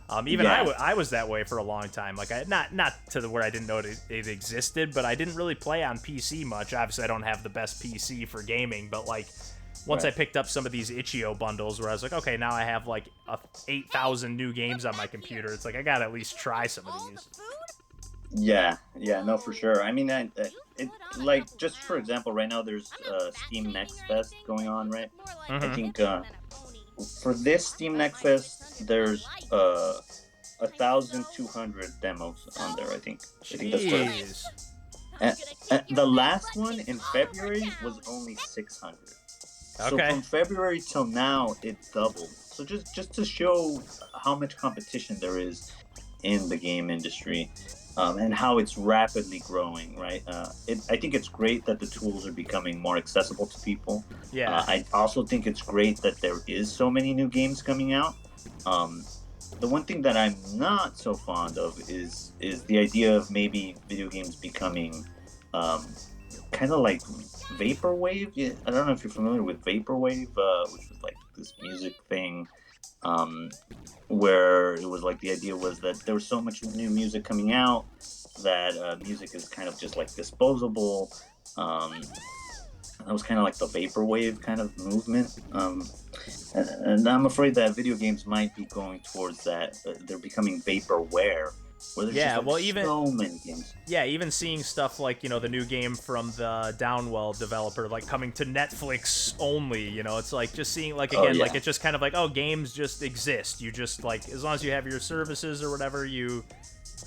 I was that way for a long time. Like not to where I didn't know it existed, but I didn't really play on PC much. Obviously, I don't have the best PC for gaming, but like once I picked up some of these itch.io bundles, where I was like, okay, now I have like 8,000 new games on my computer. It's like I gotta at least try some of these. Yeah, no, for sure. I mean, like just for example, right now there's Steam Next Fest going on, right? Mm-hmm. I think for this Steam Next Fest, there's 1,200 demos on there. I think that's what it is. And the last one in February was only 600. Okay. So from February till now, it doubled. So just to show how much competition there is in the game industry, and how it's rapidly growing, right? I think it's great that the tools are becoming more accessible to people. Yeah. I also think it's great that there is so many new games coming out. The one thing that I'm not so fond of is the idea of maybe video games becoming kind of like vaporwave. Yeah, I don't know if you're familiar with vaporwave, which was like this music thing, where it was like the idea was that there was so much new music coming out that music is kind of just like disposable. That was kind of like the vaporwave kind of movement, and I'm afraid that video games might be going towards that. They're becoming vaporware. Where there's just like so many games. Yeah, even seeing stuff like, the new game from the Downwell developer, like coming to Netflix only, it's like just seeing, like, again, like it's just kind of like, games just exist. You just, like, as long as you have your services or whatever, you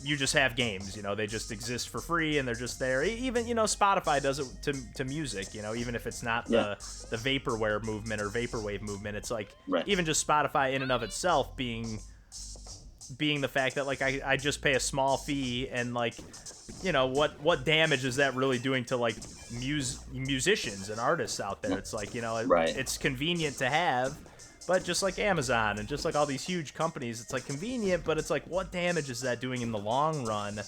just have games, they just exist for free and they're just there. Even, Spotify does it to music, even if it's not the vaporware movement or vaporwave movement. It's like, even just Spotify in and of itself being being the fact that like I just pay a small fee, and like, you know, what damage is that really doing to like musicians and artists out there? It's like, you know, Right. it's convenient to have, but just like Amazon and just like all these huge companies, it's like convenient, but it's like, what damage is that doing in the long run?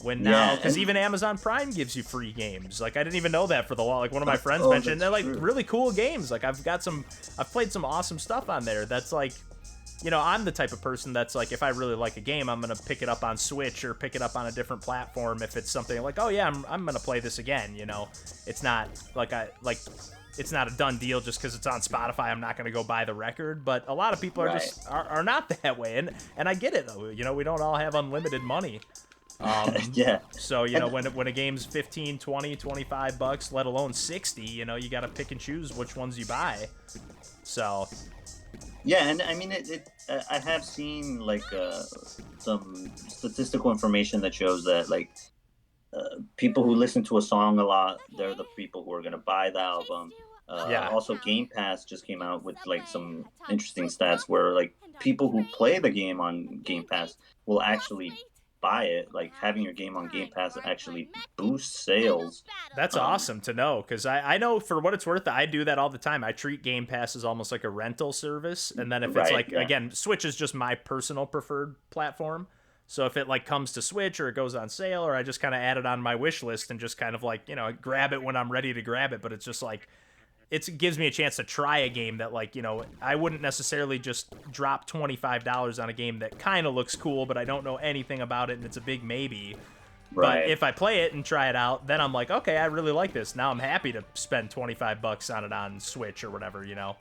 When now, Yeah, because and- even Amazon Prime gives you free games. Like, I didn't even know that for the law. Like, one of my friends Oh, mentioned, they're that's like true. really cool games. Like, I've played some awesome stuff on there. That's like, you know, I'm the type of person that's like, if I really like a game, I'm gonna pick it up on Switch or pick it up on a different platform if it's something like, oh yeah, I'm gonna play this again. You know, it's not like it's not a done deal just because it's on Spotify. I'm not gonna go buy the record. But a lot of people are Right. just are not that way, and I get it though. You know, we don't all have unlimited money. Yeah. So, you know, when a game's 15, 20, 25 bucks, let alone 60, you know, you got to pick and choose which ones you buy. So, Yeah, and I mean, I have seen like some statistical information that shows that like people who listen to a song a lot, they're the people who are going to buy the album. Yeah. Also, Game Pass just came out with like some interesting stats where like people who play the game on Game Pass will actually buy it. Like having your game on Game Pass actually boosts sales. that's awesome to know, because I know for what it's worth, I do that all the time. I treat Game Pass as almost like a rental service. And then if it's Right, like, yeah. again, Switch is just my personal preferred platform. So if it like comes to Switch or it goes on sale, or I just kind of add it on my wish list and just kind of like, you know, grab it when I'm ready to grab it. But it's just like, it gives me a chance to try a game that, like, you know, I wouldn't necessarily just drop $25 on a game that kind of looks cool, but I don't know anything about it and it's a big maybe. Right. But if I play it and try it out, then I'm like, okay, I really like this. Now I'm happy to spend 25 bucks on it on Switch or whatever, you know.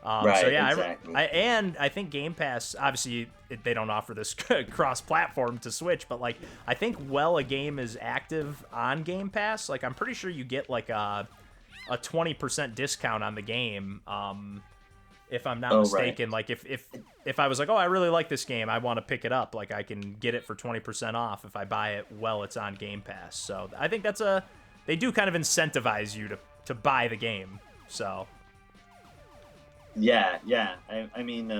Right, So yeah, exactly. I think Game Pass, obviously they don't offer this cross-platform to Switch, but like I think a game is active on Game Pass, like I'm pretty sure you get like a 20% discount on the game, if I'm not Oh, mistaken. Like if I was like, oh, I really like this game, I want to pick it up, like I can get it for 20% off if I buy it while it's on Game Pass. So I think they do kind of incentivize you to buy the game. So Yeah. I mean,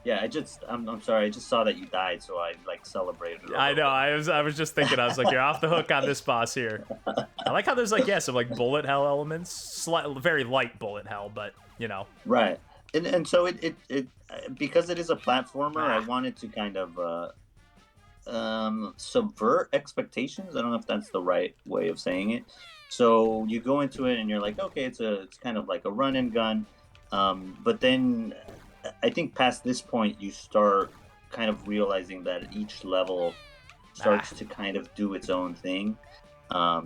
yeah. I'm sorry. I just saw that you died, so I like celebrated. I know, I was just thinking, I was like, you're off the hook on this boss here. I like how there's like, yeah, some like bullet hell elements, very light bullet hell, but you know. Right, and so it because it is a platformer, I Ah. wanted to kind of subvert expectations. I don't know if that's the right way of saying it. So you go into it and you're like, okay, it's kind of like a run and gun, but then I think past this point you start kind of realizing that each level starts to kind of do its own thing.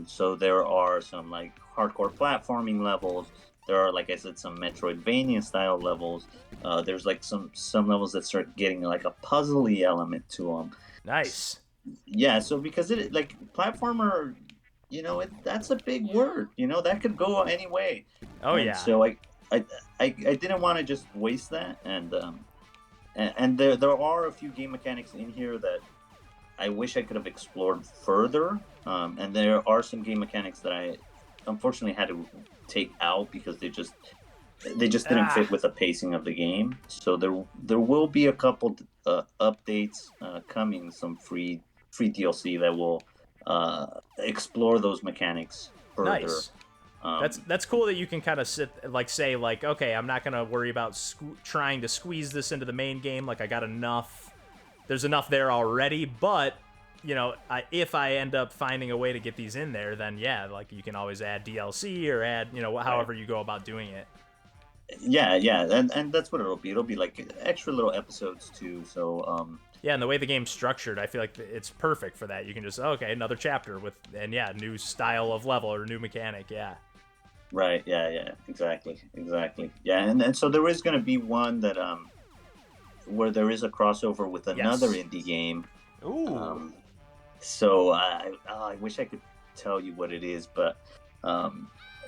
So there are some like hardcore platforming levels. There are, like I said, some Metroidvania style levels. There's like some levels that start getting like a puzzly element to them. Nice. Yeah, so because it like platformer, you know, that's a big word. You know, that could go any way. Oh And yeah. So I didn't want to just waste that, and there are a few game mechanics in here that I wish I could have explored further. And there are some game mechanics that I unfortunately had to take out because they just didn't fit with the pacing of the game. So there will be a couple updates coming, some free DLC that will explore those mechanics further. Nice. That's cool that you can kind of say like, okay, I'm not gonna worry about trying to squeeze this into the main game. Like I got enough. There's enough there already, but you know, if I end up finding a way to get these in there, then yeah, like you can always add DLC or add, you know, however you go about doing it. Yeah, and that's what it'll be. It'll be like extra little episodes too. So Yeah, and the way the game's structured, I feel like it's perfect for that. You can just, okay, another chapter and yeah, new style of level or new mechanic, yeah. right, yeah, exactly. Yeah, and so there is going to be one that where there is a crossover with another Yes. indie game. Ooh. So I wish I could tell you what it is, but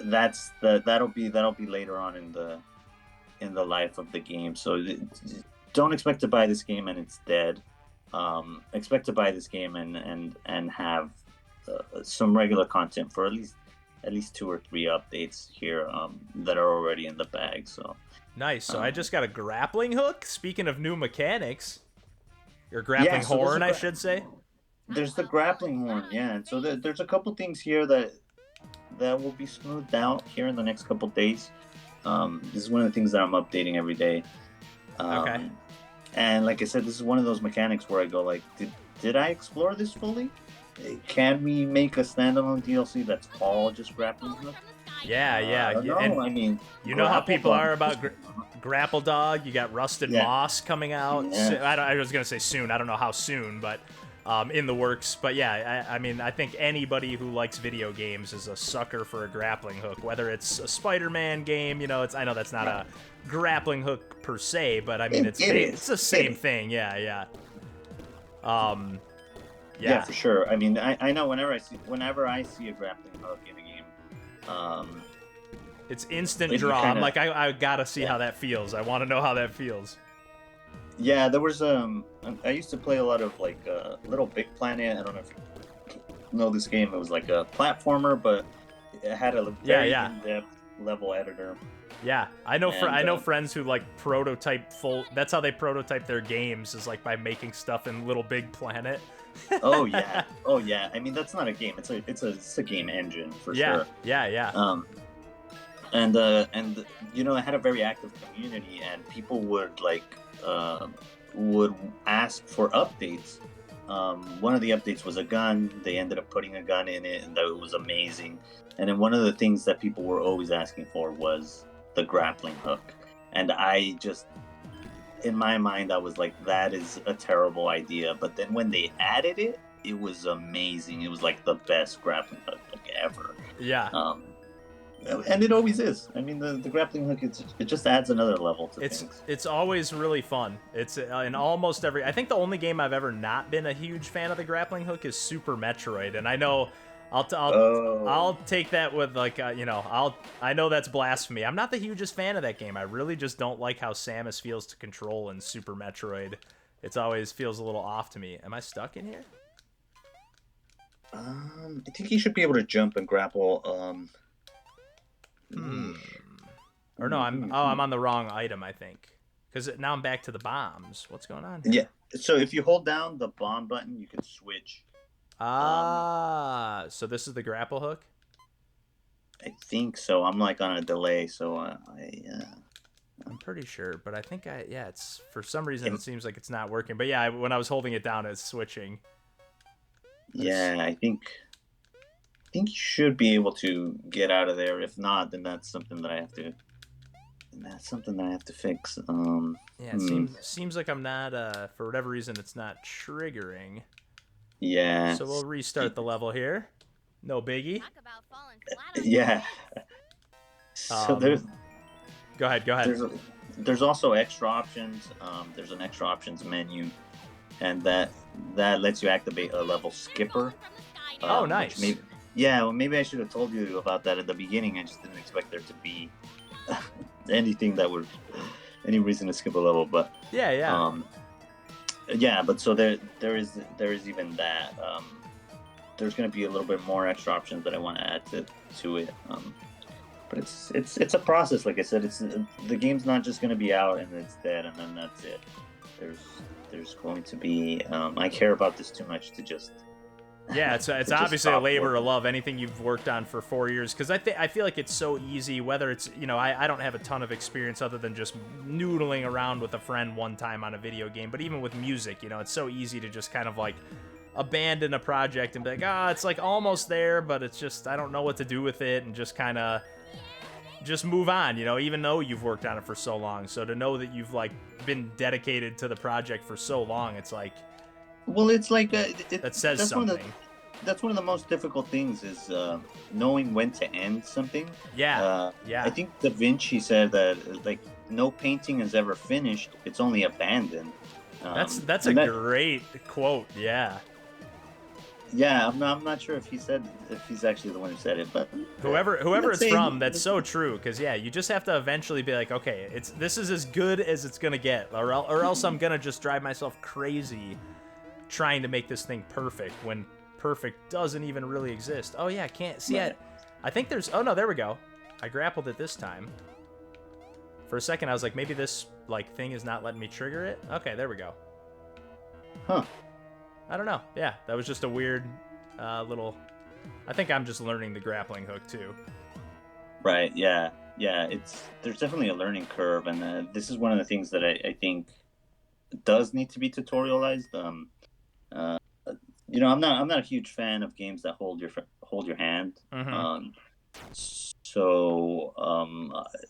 that'll be later on in the life of the game. So don't expect to buy this game and it's dead. Expect to buy this game and have some regular content for at least 2 or 3 updates here that are already in the bag. So Nice. So I just got a grappling hook. Speaking of new mechanics. Or grappling so horn, I should say. there's the grappling horn, yeah. And so there's a couple things here that will be smoothed out here in the next couple days. This is one of the things that I'm updating every day. Okay. And like I said, this is one of those mechanics where I go like, did I explore this fully? Can we make a standalone DLC that's all just grappling hook? Yeah, yeah. No, And I mean, you know how grapple people dog. are about Grapple Dog. You got Rusted Yeah. Moss coming out. Yeah. I was gonna say soon. I don't know how soon, but in the works. But yeah, I mean, I think anybody who likes video games is a sucker for a grappling hook. Whether it's a Spider-Man game, you know, I know that's not a grappling hook per se, but I mean, it's the same thing. Yeah, yeah. Yeah, for sure. I mean, I know whenever I see a grappling hook in a game, it's instant you draw. kinda- I'm like, I gotta see how that feels. I want to know how that feels. yeah, there was I used to play a lot of like Little Big Planet. I don't know if you know this game. It was like a platformer, but it had a very in-depth level editor. Yeah, I know. I know And, friends who like prototype full. That's how they prototype their games, is like by making stuff in Little Big Planet. Oh yeah, oh yeah. I mean, that's not a game. It's a game engine for sure. Yeah. And you know, I had a very active community, and people would would ask for updates. One of the updates was a gun. They ended up putting a gun in it, and that was amazing. And then one of the things that people were always asking for was the grappling hook. And I just, in my mind, I was like, that is a terrible idea. But then when they added it, it was amazing. It was like the best grappling hook ever. Yeah. And it always is. I mean, the grappling hook, it just adds another level to things. It's always really fun. It's in almost every. I think the only game I've ever not been a huge fan of the grappling hook is Super Metroid, and I know I'll take that with like I know that's blasphemy. I'm not the hugest fan of that game. I really just don't like how Samus feels to control in Super Metroid. It's always feels a little off to me. Am I stuck in here? I think you should be able to jump and grapple. Or no, I'm on the wrong item, I think. Because now I'm back to the bombs. What's going on here? Yeah. So if you hold down the bomb button, you can switch. So this is the grapple hook? I think so. I'm like on a delay, so I'm pretty sure, but I think it's for some reason it seems like it's not working. But yeah, when I was holding it down, it's switching. Yeah, I think you should be able to get out of there. If not, then that's something that I have to. Fix. Yeah, it seems like I'm not. For whatever reason, it's not triggering. Yeah. So we'll restart the level here. No biggie. Yeah. So Go ahead. There's also extra options. There's an extra options menu, and that lets you activate a level skipper. Oh, nice. Maybe I should have told you about that at the beginning. I just didn't expect there to be anything that would any reason to skip a level. But but so there is even that. There's going to be a little bit more extra options that I want to add to it. But it's a process. Like I said, the game's not just going to be out and it's dead and then that's it. There's going to be. I care about this too much to just. Yeah, it's obviously a labor of love. Anything you've worked on for 4 years, because I feel like it's so easy. Whether it's I don't have a ton of experience other than just noodling around with a friend one time on a video game. But even with music, it's so easy to just kind of like abandon a project and be like, it's like almost there, but it's just I don't know what to do with it, and just kind of just move on. Even though you've worked on it for so long. So to know that you've like been dedicated to the project for so long, it's like. Well, it's like that says something. That's one of the most difficult things is knowing when to end something. Yeah. I think Da Vinci said that like no painting is ever finished; it's only abandoned. That's a great quote. Yeah. Yeah, I'm not sure if he's actually the one who said it, but whoever it's from, that's so true. Because you just have to eventually be like, okay, this is as good as it's gonna get, or else I'm gonna just drive myself crazy trying to make this thing perfect when perfect doesn't even really exist. Oh yeah, can't see it. I think there's. Oh no, there we go. I grappled it this time. For a second, I was like, maybe this like thing is not letting me trigger it. Okay, there we go. Huh. I don't know. Yeah, that was just a weird little. I think I'm just learning the grappling hook too. Right. Yeah. Yeah. There's definitely a learning curve, and this is one of the things that I think does need to be tutorialized. Uh, I'm not a huge fan of games that hold your hand. Mm-hmm.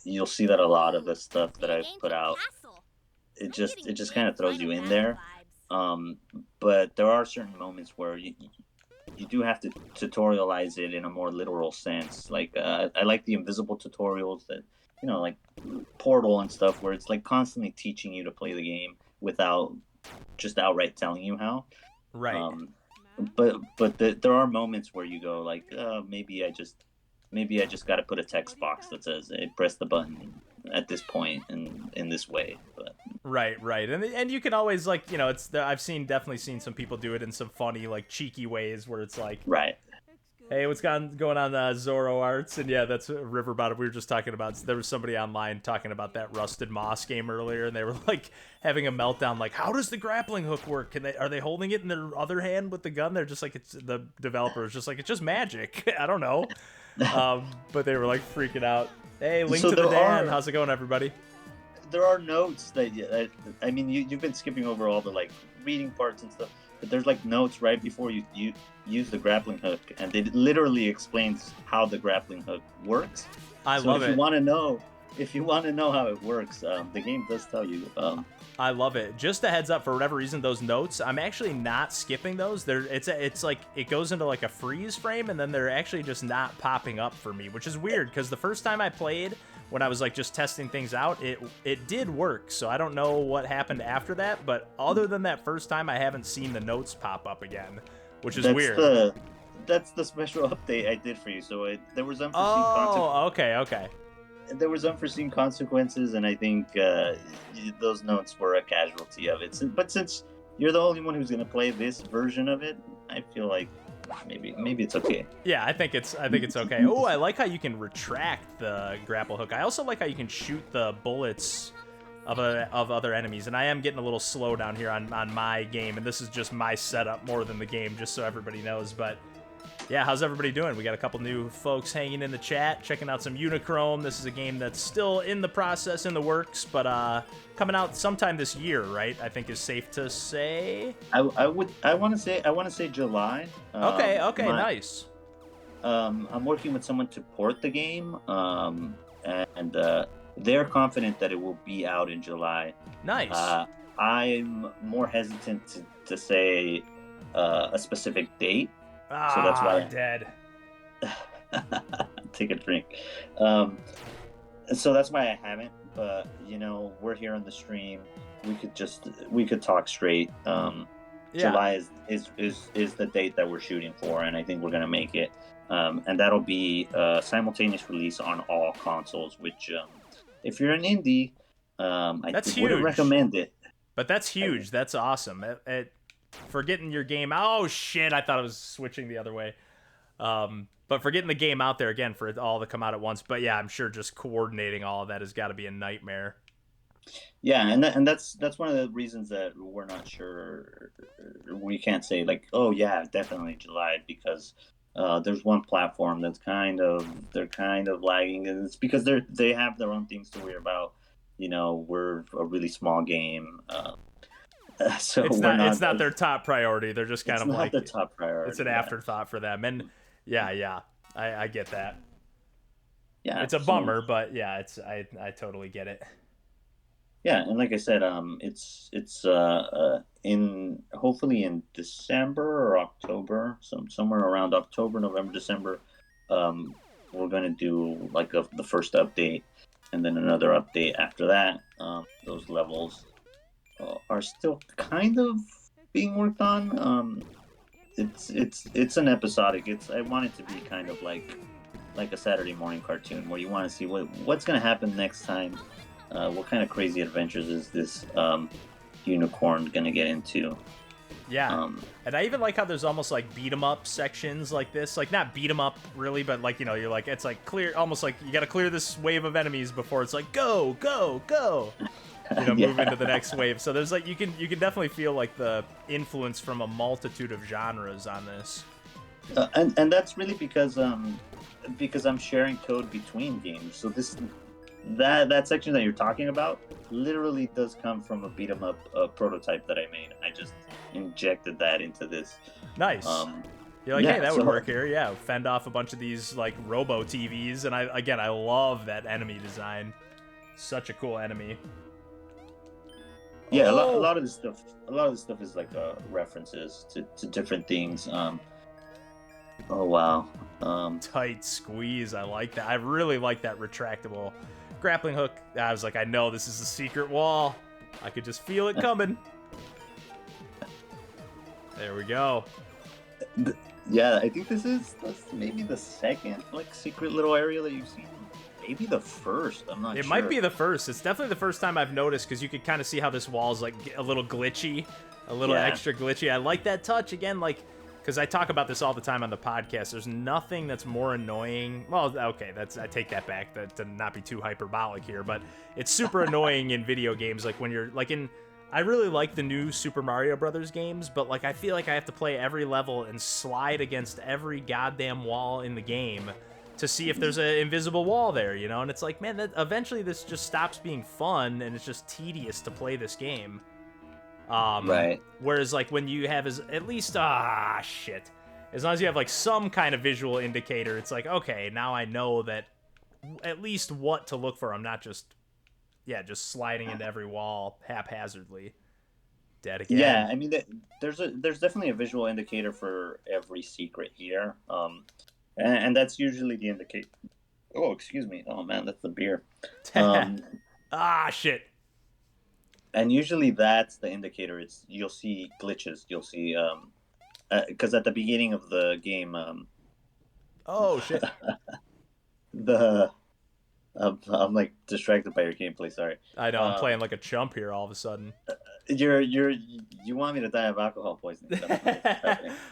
You'll see that a lot of the stuff that I've put out, it just kind of throws you in there. Um, but there are certain moments where you do have to tutorialize it in a more literal sense. Like I like the invisible tutorials that like Portal and stuff, where it's like constantly teaching you to play the game without just outright telling you how. Right. But there are moments where you go like, maybe I just got to put a text box that says, hey, press the button at this point and in this way. But Right, and you can always like I've definitely seen some people do it in some funny like cheeky ways where it's like, right. hey, what's going on Zorro Arts? And yeah, that's River Bottom. We were just talking about. There was somebody online talking about that Rusted Moss game earlier, and they were like having a meltdown. Like, how does the grappling hook work? Are they holding it in their other hand with the gun? They're just like, it's the developer is just like, it's just magic. I don't know. But they were like freaking out. Hey, Link to the Dan. How's it going, everybody? There are notes that I mean, you've been skipping over all the like reading parts and stuff. But there's like notes right before you use the grappling hook, and it literally explains how the grappling hook works. I love it. If you want to know how it works, the game does tell you. I love it. Just a heads up, for whatever reason, those notes, I'm actually not skipping those. It's like it goes into like a freeze frame, and then they're actually just not popping up for me, which is weird because the first time I played, when I was like just testing things out, it did work. So I don't know what happened after that, but other than that first time, I haven't seen the notes pop up again, which is weird. That's the special update I did for you. So there was unforeseen okay. There was unforeseen consequences, and I think those notes were a casualty of it. But since you're the only one who's going to play this version of it, I feel like maybe it's okay. Yeah, I think it's okay. Oh, I like how you can retract the grapple hook. I also like how you can shoot the bullets of other enemies. And I am getting a little slow down here on my game, and this is just my setup more than the game, just so everybody knows. But yeah, how's everybody doing? We got a couple new folks hanging in the chat, checking out some Unichrome. This is a game that's still in the process, in the works, but coming out sometime this year, right? I think is safe to say. I want to say July. Okay, nice. I'm working with someone to port the game, and they're confident that it will be out in July. Nice. I'm more hesitant to say a specific date. So that's why I'm dead. Take a drink. So that's why I haven't. But we're here on the stream. We could talk straight. July is the date that we're shooting for, and I think we're gonna make it. And that'll be a simultaneous release on all consoles. Which, if you're an indie, I wouldn't recommend it. But that's huge. That's awesome. For getting your game, oh shit, I thought I was switching the other way. But for getting the game out there again, for it all to come out at once. But yeah, I'm sure just coordinating all of that has got to be a nightmare. Yeah, and that's one of the reasons that we're not sure. We can't say like, oh yeah, definitely July, because there's one platform that's they're kind of lagging, and it's because they have their own things to worry about. We're a really small game. So it's not their top priority. They're just kind of like the top priority. It's an afterthought for them, and yeah, I get that. Yeah, it's a bummer, but yeah, I totally get it. Yeah, and like I said, it's in hopefully in December or October, somewhere around October, November, December. We're gonna do like the first update, and then another update after that. Those levels are still kind of being worked on. It's an episodic. I want it to be kind of like a Saturday morning cartoon where you want to see what's going to happen next time. What kind of crazy adventures is this unicorn going to get into? Yeah, and I even like how there's almost like beat 'em up sections like this, like not beat 'em up really, but like you're like, it's like clear, almost like you got to clear this wave of enemies before it's like go. move into the next wave. So there's like you can definitely feel like the influence from a multitude of genres on this. And that's really because I'm sharing code between games. So that section that you're talking about literally does come from a beat 'em up prototype that I made. I just injected that into this. Nice. You're like, yeah, hey, that so- would work here. Yeah, fend off a bunch of these like robo TVs, and I love that enemy design. Such a cool enemy. Yeah, Oh! a lot of this stuff is like references to different things. Oh wow. Tight squeeze. I like that. I really like that retractable grappling hook. I was like, I know this is a secret wall. I could just feel it coming. There we go. Yeah, I think that's maybe the second like secret little area that you've seen. Maybe the first. I'm not sure. It might be the first. It's definitely the first time I've noticed because you could kind of see how this wall is like a little glitchy, a little extra glitchy. I like that touch again, like because I talk about this all the time on the podcast. There's nothing that's more annoying. Well, okay, I take that back to not be too hyperbolic here, but it's super annoying in video games. Like when you're like I really like the new Super Mario Brothers games, but like I feel like I have to play every level and slide against every goddamn wall in the game to see if there's an invisible wall there, you know? And it's like, man, eventually this just stops being fun and it's just tedious to play this game. Right. Whereas like when you have at least shit. As long as you have like some kind of visual indicator, it's like, okay, now I know that at least what to look for. I'm not just sliding into every wall haphazardly. Dead again. Yeah, I mean, there's definitely a visual indicator for every secret here, and that's usually the indicator. Oh, excuse me. Oh man, that's the beer. Shit. And usually that's the indicator. You'll see glitches. You'll see because at the beginning of the game, oh shit. I'm like distracted by your gameplay. Sorry. I know. I'm playing like a chump here all of a sudden. You want me to die of alcohol poisoning?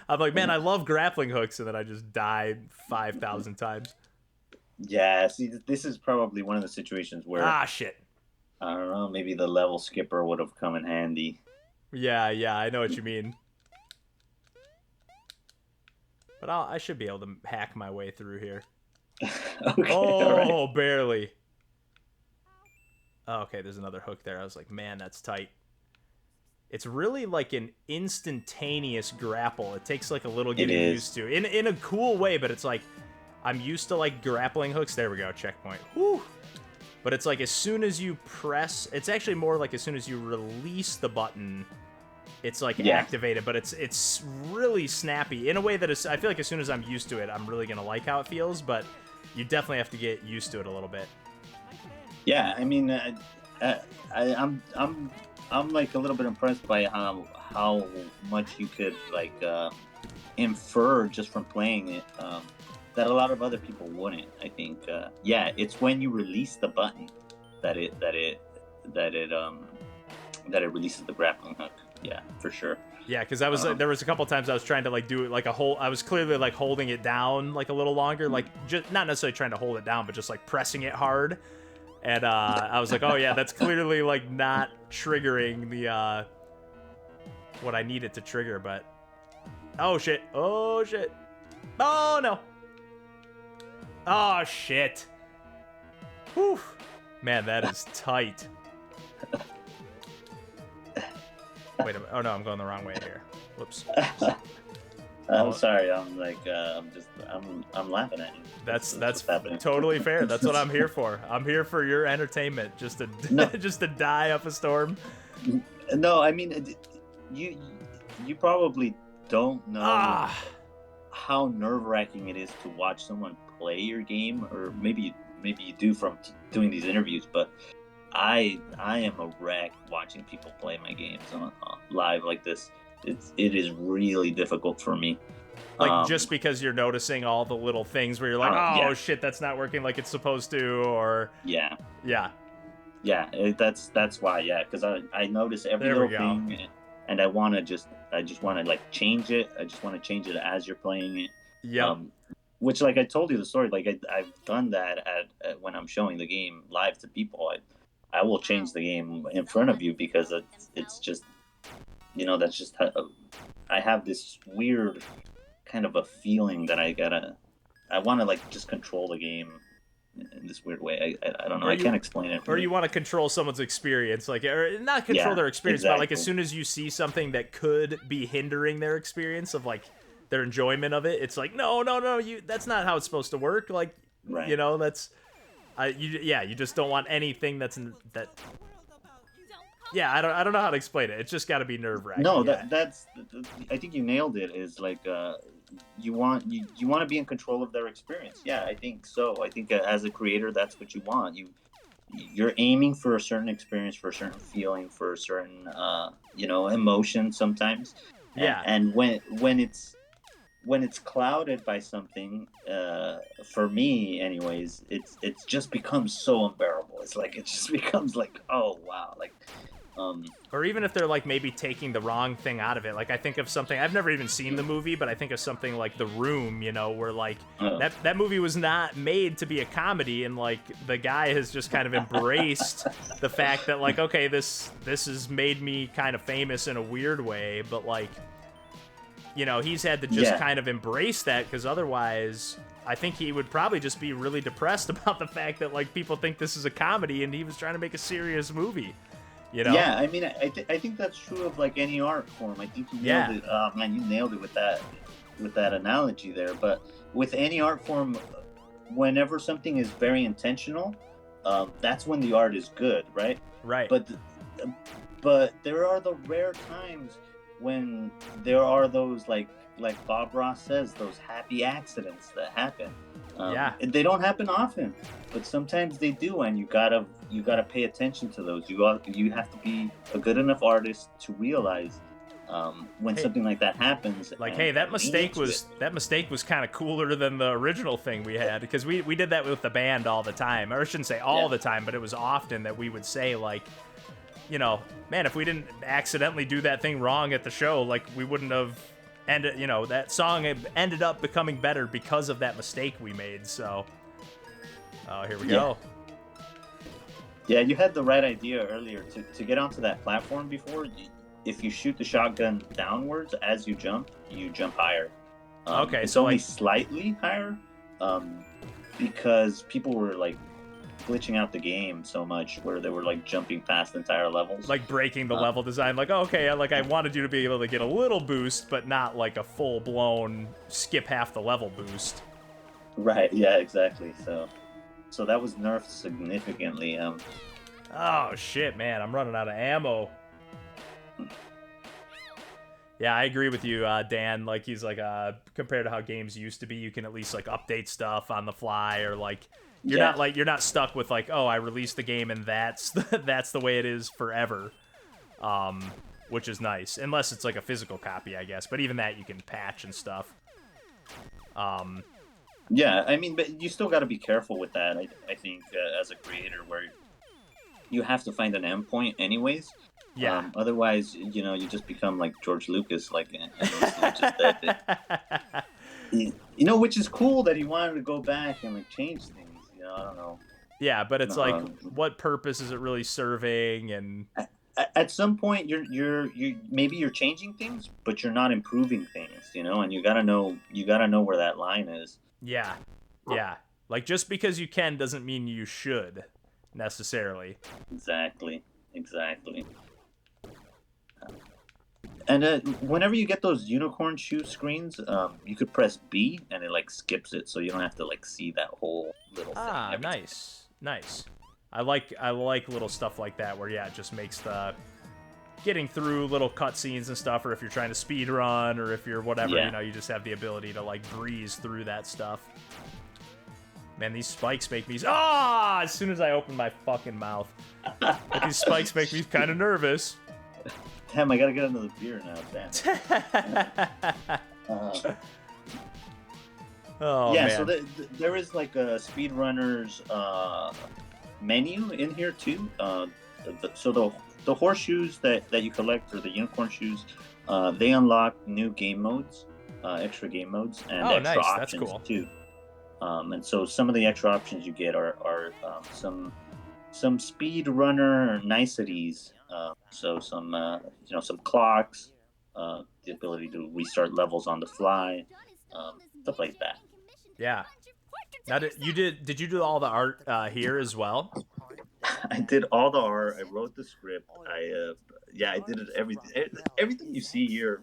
I'm like, man, I love grappling hooks, and then I just die 5,000 times. Yeah. See, this is probably one of the situations where shit. I don't know. Maybe the level skipper would have come in handy. Yeah, I know what you mean. But I should be able to hack my way through here. Okay, oh, right. barely. Oh, okay, there's another hook there. I was like, man, that's tight. It's really like an instantaneous grapple. It takes like a little getting used to. In a cool way, but it's like, I'm used to like grappling hooks. There we go, checkpoint. Woo! But it's like as soon as you press, it's actually more like as soon as you release the button, it's like activated, but it's really snappy in a way that I feel like as soon as I'm used to it, I'm really gonna like how it feels, but you definitely have to get used to it a little bit. Yeah, I mean, I'm like a little bit impressed by how much you could like infer just from playing it that a lot of other people wouldn't. I think it's when you release the button that it releases the grappling hook. Yeah, for sure. Yeah, because there was a couple times I was trying to like do it like I was clearly like holding it down like a little longer, like just not necessarily trying to hold it down, but just like pressing it hard. And I was like, oh yeah, that's clearly like not triggering the what I need it to trigger, but oh shit, oh no, oh shit, whew, man, that is tight. Wait a minute. Oh no, I'm going the wrong way here. Whoops. I'm sorry. I'm like, I'm laughing at you. That's totally fair. That's what I'm here for. I'm here for your entertainment. Just to die up a storm. No, I mean, you probably don't know how nerve-wracking it is to watch someone play your game, or maybe you do from doing these interviews, but I am a wreck watching people play my games on live like this. It is really difficult for me. Like just because you're noticing all the little things where you're like, shit, that's not working like it's supposed to, or yeah, that's why, because I notice every little thing, and I just want to like change it. I just want to change it as you're playing it. Yeah. Which, like I told you the story, like I've done that at when I'm showing the game live to people. I will change the game in front of you because it's just, that's just how, I have this weird kind of a feeling that I want to like just control the game in this weird way. I don't know. I can't explain it. Or you want to control someone's experience, like, or not control their experience, but like as soon as you see something that could be hindering their experience of like their enjoyment of it, it's like, no, that's not how it's supposed to work. Like, right. That's, you just don't want anything that. Yeah, I don't know how to explain it. It's just got to be nerve-wracking. No, that's. I think you nailed it. Is like you want to be in control of their experience. Yeah, I think so. I think as a creator, that's what you want. You're aiming for a certain experience, for a certain feeling, for a certain emotion sometimes. Yeah. And when it's clouded by something, for me anyways, it's just becomes so unbearable. It's like it just becomes like, oh wow, like. Or even if they're like maybe taking the wrong thing out of it. Like I think of something, I've never even seen the movie, but I think of something like The Room, where like that movie was not made to be a comedy, and like the guy has just kind of embraced the fact that like, okay, this has made me kind of famous in a weird way, but like, he's had to just kind of embrace that, because otherwise I think he would probably just be really depressed about the fact that like people think this is a comedy and he was trying to make a serious movie. Yeah, I mean, I think that's true of like any art form. I think you nailed it. Man, you nailed it with that analogy there. But with any art form, whenever something is very intentional, that's when the art is good, right? Right. But there are the rare times when there are those like Bob Ross says, those happy accidents that happen. They don't happen often, but sometimes they do, and you gotta pay attention to those. You have to be a good enough artist to realize when something like that happens. Like, hey, that mistake was kind of cooler than the original thing we had, because we did that with the band all the time. Or I shouldn't say all the time, but it was often that we would say like, man, if we didn't accidentally do that thing wrong at the show, like we wouldn't have. And, that song ended up becoming better because of that mistake we made, so... Oh, here we go. Yeah, you had the right idea earlier. To get onto that platform before, if you shoot the shotgun downwards as you jump higher. Okay, it's so only like... slightly higher, because people were, like, glitching out the game so much where they were like jumping past entire levels, like breaking the level design. Like, okay, like I wanted you to be able to get a little boost, but not like a full-blown skip half the level boost. Right. Yeah, exactly. So that was nerfed significantly. Oh shit, man, I'm running out of ammo. Yeah, I agree with you, Dan. Like, he's like, compared to how games used to be, you can at least like update stuff on the fly, or like you're not stuck with like, oh, I released the game and that's the way it is forever, which is nice, unless it's like a physical copy, I guess. But even that you can patch and stuff. Yeah, I mean, but you still got to be careful with that. I think as a creator, where you have to find an endpoint anyways. Yeah. Otherwise, you just become like George Lucas, like, just that. Which is cool that he wanted to go back and like change things. I don't know. Yeah, but it's like, what purpose is it really serving? And at some point, you're maybe you're changing things, but you're not improving things. And you gotta know where that line is. Yeah. Like, just because you can doesn't mean you should necessarily. Exactly. And whenever you get those unicorn shoe screens, you could press B and it like skips it, so you don't have to like see that whole little thing. Ah, nice. I like little stuff like that where it just makes the getting through little cutscenes and stuff, or if you're trying to speed run, or if you're whatever, you just have the ability to like breeze through that stuff. Man, these spikes make me as soon as I open my fucking mouth. But these spikes make me kind of nervous. Damn, I gotta get another beer now. Damn. Oh, yeah, man. so there is like a speedrunner's menu in here too. So the horseshoes that you collect, or the unicorn shoes, they unlock new game modes, extra game modes, and extra nice. options That's cool. too. And so some of the extra options you get are some some speed runner niceties. So some some clocks, the ability to restart levels on the fly, stuff like that. Yeah. Now, did you do all the art here as well? I did all the art. I wrote the script. I did it. Everything you see here,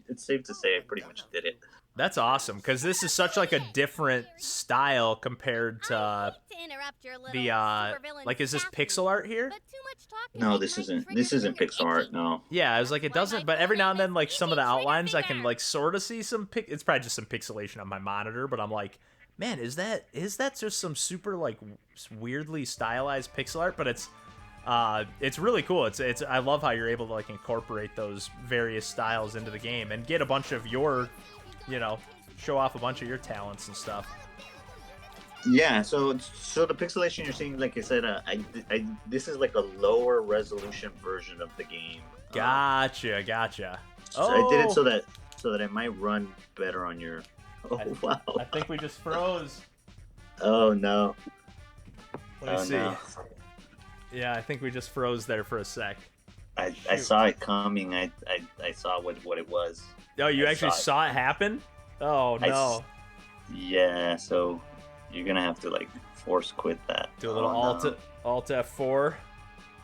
it's safe to say I pretty much did it. That's awesome, because this is such like a different style compared to the like, is this pixel art here? No, this isn't. This isn't pixel art. No. Yeah, I was like, it doesn't, but every now and then, like, some of the outlines I can like sort of see some it's probably just some pixelation on my monitor, but I'm like, man, is that just some super like weirdly stylized pixel art? But it's really cool. It's I love how you're able to like incorporate those various styles into the game and get a bunch of your, show off a bunch of your talents and stuff. Yeah, so the pixelation you're seeing, like I said, this is like a lower resolution version of the game. Gotcha. So I did it so that it might run better on your. Oh wow! I think we just froze. Oh no! Let me see. No. Yeah, I think we just froze there for a sec. I saw it coming. I saw what it was. Oh, you actually saw it happen? Oh no! Yeah, so you're gonna have to like force quit that. Do a little Alt F4.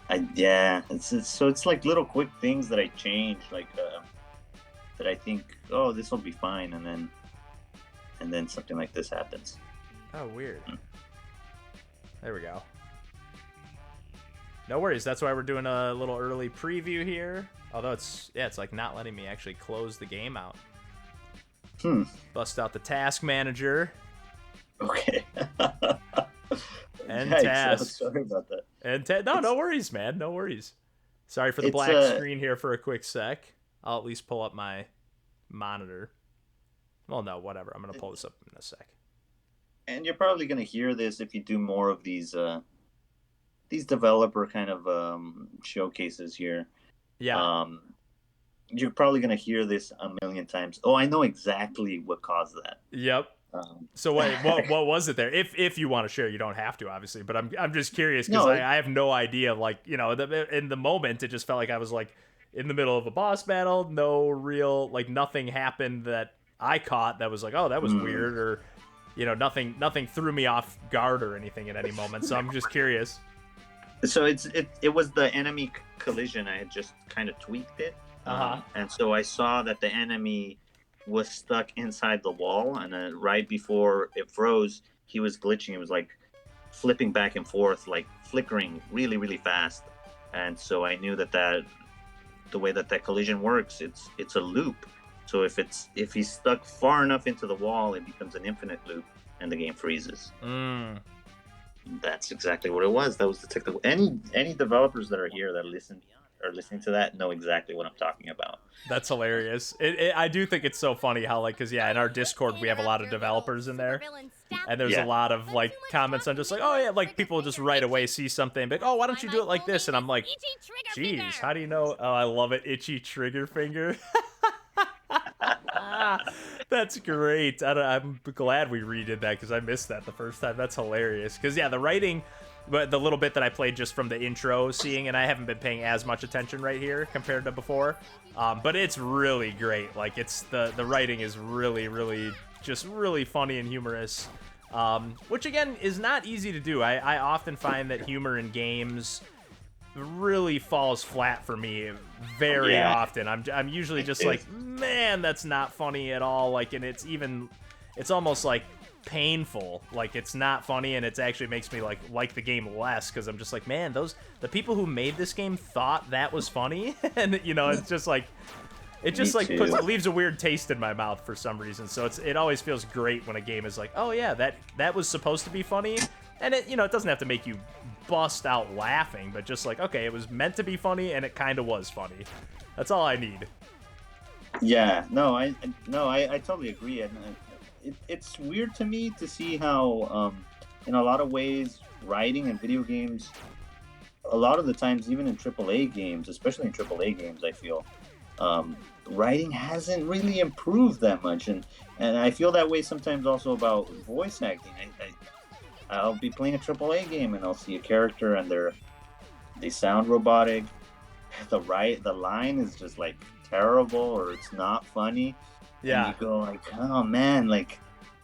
It's like little quick things that I change, like that I think, oh, this will be fine, and then something like this happens. Oh, weird. There we go. No worries. That's why we're doing a little early preview here. Although it's like not letting me actually close the game out. Bust out the task manager. Okay. And Yikes, task. Sorry about that. And no worries, man. No worries. Sorry for the black screen here for a quick sec. I'll at least pull up my monitor. Well, no, whatever. I'm gonna pull this up in a sec. And you're probably gonna hear this if you do more of these developer kind of showcases here. Yeah. You're probably gonna hear this a million times. Oh, I know exactly what caused that. Yep. So what was it there? If you want to share, you don't have to, obviously. But I'm just curious because I have no idea. Like, in the moment, it just felt like I was like in the middle of a boss battle. No real, like, nothing happened that I caught that was like, oh, that was weird, or nothing threw me off guard or anything at any moment. So I'm just curious. So it was the enemy collision. I had just kind of tweaked it. And so I saw that the enemy was stuck inside the wall, and then right before it froze, he was glitching. It was like flipping back and forth, like flickering really, really fast. And so I knew that the way that collision works, it's a loop. So if he's stuck far enough into the wall, it becomes an infinite loop, and the game freezes. That's exactly what it was. That was the technical. Any developers that are here that are listening to that know exactly what I'm talking about. That's hilarious. I do think it's so funny how, like, because in our Discord we have a lot of developers in there, and there's a lot of like comments on just like, oh yeah, like people just right away see something, like, oh, why don't you do it like this? And I'm like, geez, how do you know? Oh, I love it, itchy trigger finger. That's great. I'm glad we redid that because I missed that the first time. That's hilarious. Because the writing, but the little bit that I played just from the intro, seeing, and I haven't been paying as much attention right here compared to before. But it's really great. Like, it's the writing is really, really just really funny and humorous. Which again is not easy to do. I often find that humor in games really falls flat for me very often. I'm usually just like, man, that's not funny at all. Like, and it's almost like painful. Like, it's not funny, and it actually makes me like the game less because I'm just like, man, the people who made this game thought that was funny, and it's just like leaves a weird taste in my mouth for some reason. So it always feels great when a game is like, oh yeah, that was supposed to be funny, and it doesn't have to make you bust out laughing, but just like, okay, it was meant to be funny, and it kind of was funny. That's all I need. Yeah, no, I totally agree. And it's weird to me to see how, in a lot of ways, writing in video games, a lot of the times, even in AAA games, especially in AAA games, I feel, writing hasn't really improved that much, and I feel that way sometimes also about voice acting. I'll be playing a AAA game and I'll see a character and they sound robotic. The line is just like terrible or it's not funny. And you Yeah. go like, oh man, like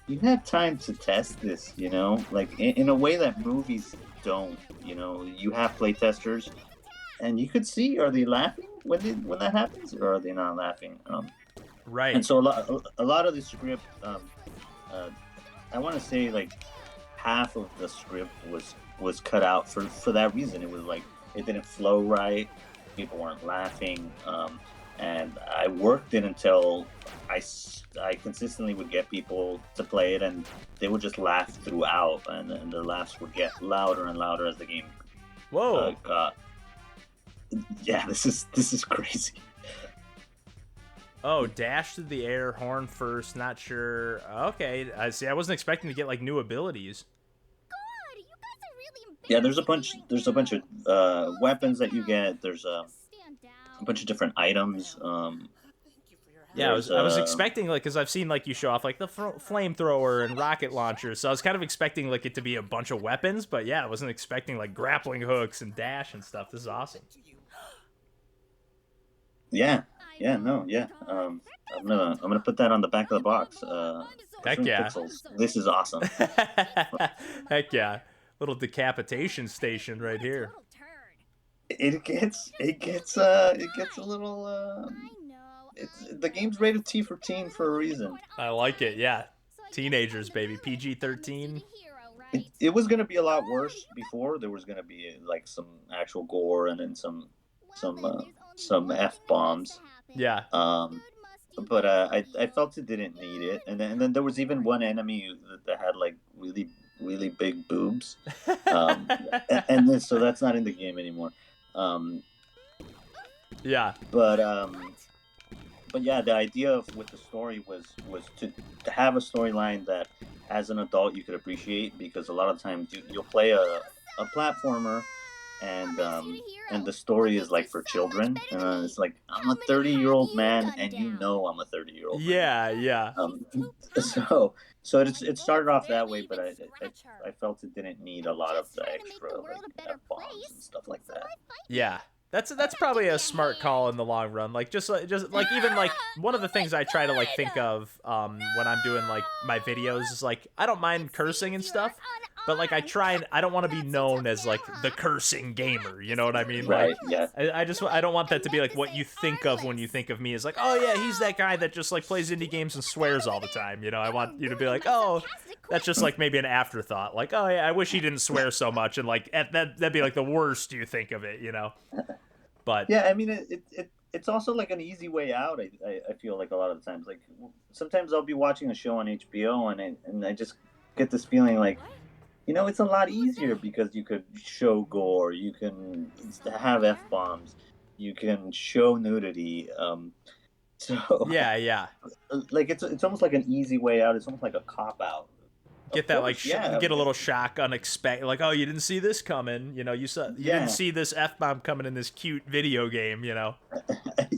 you had time to test this, you know, like in a way that movies don't. You know, you have playtesters, and you could see, are they laughing when that happens, or are they not laughing? And Right. so a lot of the script, uh, I want to say like half of the script was cut out for that reason. It was like it didn't flow right. People weren't laughing, and I worked it until I consistently would get people to play it, and they would just laugh throughout, and their laughs would get louder and louder as the game Whoa. got. Yeah, this is crazy. Oh, dash through the air, horn first, not sure. Okay, I see. I wasn't expecting to get like new abilities. God, you guys are really Yeah, there's a bunch of weapons that you get. There's a Stand down. bunch of different items. Yeah, There's, I was expecting like, cause I've seen like you show off like the flamethrower and rocket launcher, so I was kind of expecting like it to be a bunch of weapons, but yeah, I wasn't expecting like grappling hooks and dash and stuff. This is awesome. Yeah, no, yeah. I'm gonna put that on the back of the box. Heck Shrimp yeah. Pixels. This is awesome. Heck yeah, little decapitation station right here. It gets a little. I know. The game's rated T for teen for a reason. I like it. Yeah, teenagers, baby. PG-13. It was gonna be a lot worse before. There was gonna be like some actual gore and then some F bombs. Yeah. But I felt it didn't need it, and then there was even one enemy that had like really big boobs, and then so that's not in the game anymore. Yeah. But yeah, the idea with the story was to have a storyline that as an adult you could appreciate, because a lot of times you'll play a platformer and the story is like for children, and it's like, I'm a 30-year-old man and you know I'm a 30-year-old man. Yeah. So it started off that way, but I felt it didn't need a lot of the extra like F-bombs and stuff like that. Yeah. That's probably a smart call in the long run. Like just like even like one of the things I try to like think of when I'm doing like my videos is like, I don't mind cursing and stuff, but like I don't want to be known as like the cursing gamer, you know what I mean? Right, Like, yeah. I don't want that to be like what you think of when you think of me, is like, oh yeah, he's that guy that just like plays indie games and swears all the time, you know? I want you to be like, oh, that's just like maybe an afterthought, like, oh yeah, I wish he didn't swear so much, and like that'd be like the worst you think of it, you know? But yeah, I mean, it's also like an easy way out. I feel like a lot of the times, like sometimes I'll be watching a show on HBO and I just get this feeling like, you know, it's a lot easier because you could show gore, you can have F-bombs, you can show nudity. So yeah. like it's almost like an easy way out. It's almost like a cop out. Get that like yeah. get a little shock unexpected, like, oh, you didn't see this coming, you know, you didn't see this F-bomb coming in this cute video game, you know.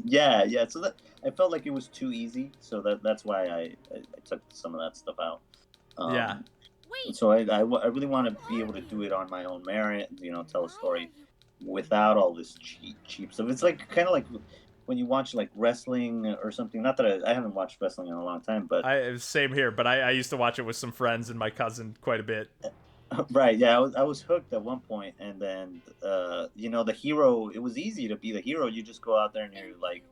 yeah so that I felt like it was too easy, so that's why I took some of that stuff out. Yeah. So I really want to be able to do it on my own merit, you know, tell a story without all this cheap stuff. It's like kind of like when you watch like wrestling or something. Not that I haven't watched wrestling in a long time, but Same here, but I used to watch it with some friends and my cousin quite a bit. right, yeah, I was hooked at one point, and then you know, the hero, it was easy to be the hero. You just go out there and you're like,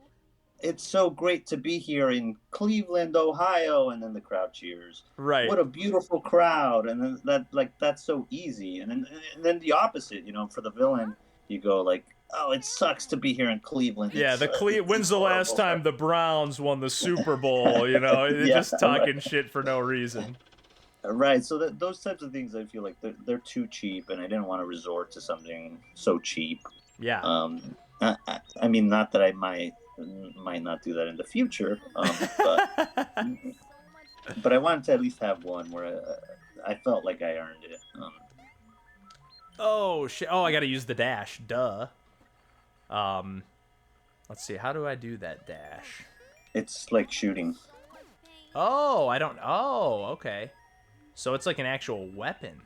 it's so great to be here in Cleveland, Ohio, and then the crowd cheers. Right. What a beautiful crowd, and then that's so easy. And then the opposite, you know, for the villain, you go like, oh, it sucks to be here in Cleveland. Yeah, when's the horrible. last time the Browns won the Super Bowl? You know, they're just talking shit for no reason. Right. So those types of things, I feel like they're too cheap, and I didn't want to resort to something so cheap. Yeah. I mean, not that I might not do that in the future, but I wanted to at least have one where I felt like I earned it. Oh shit! Oh, I gotta use the dash. Duh. Let's see. How do I do that dash? It's like shooting. Oh, I don't. Oh, okay. So it's like an actual weapon.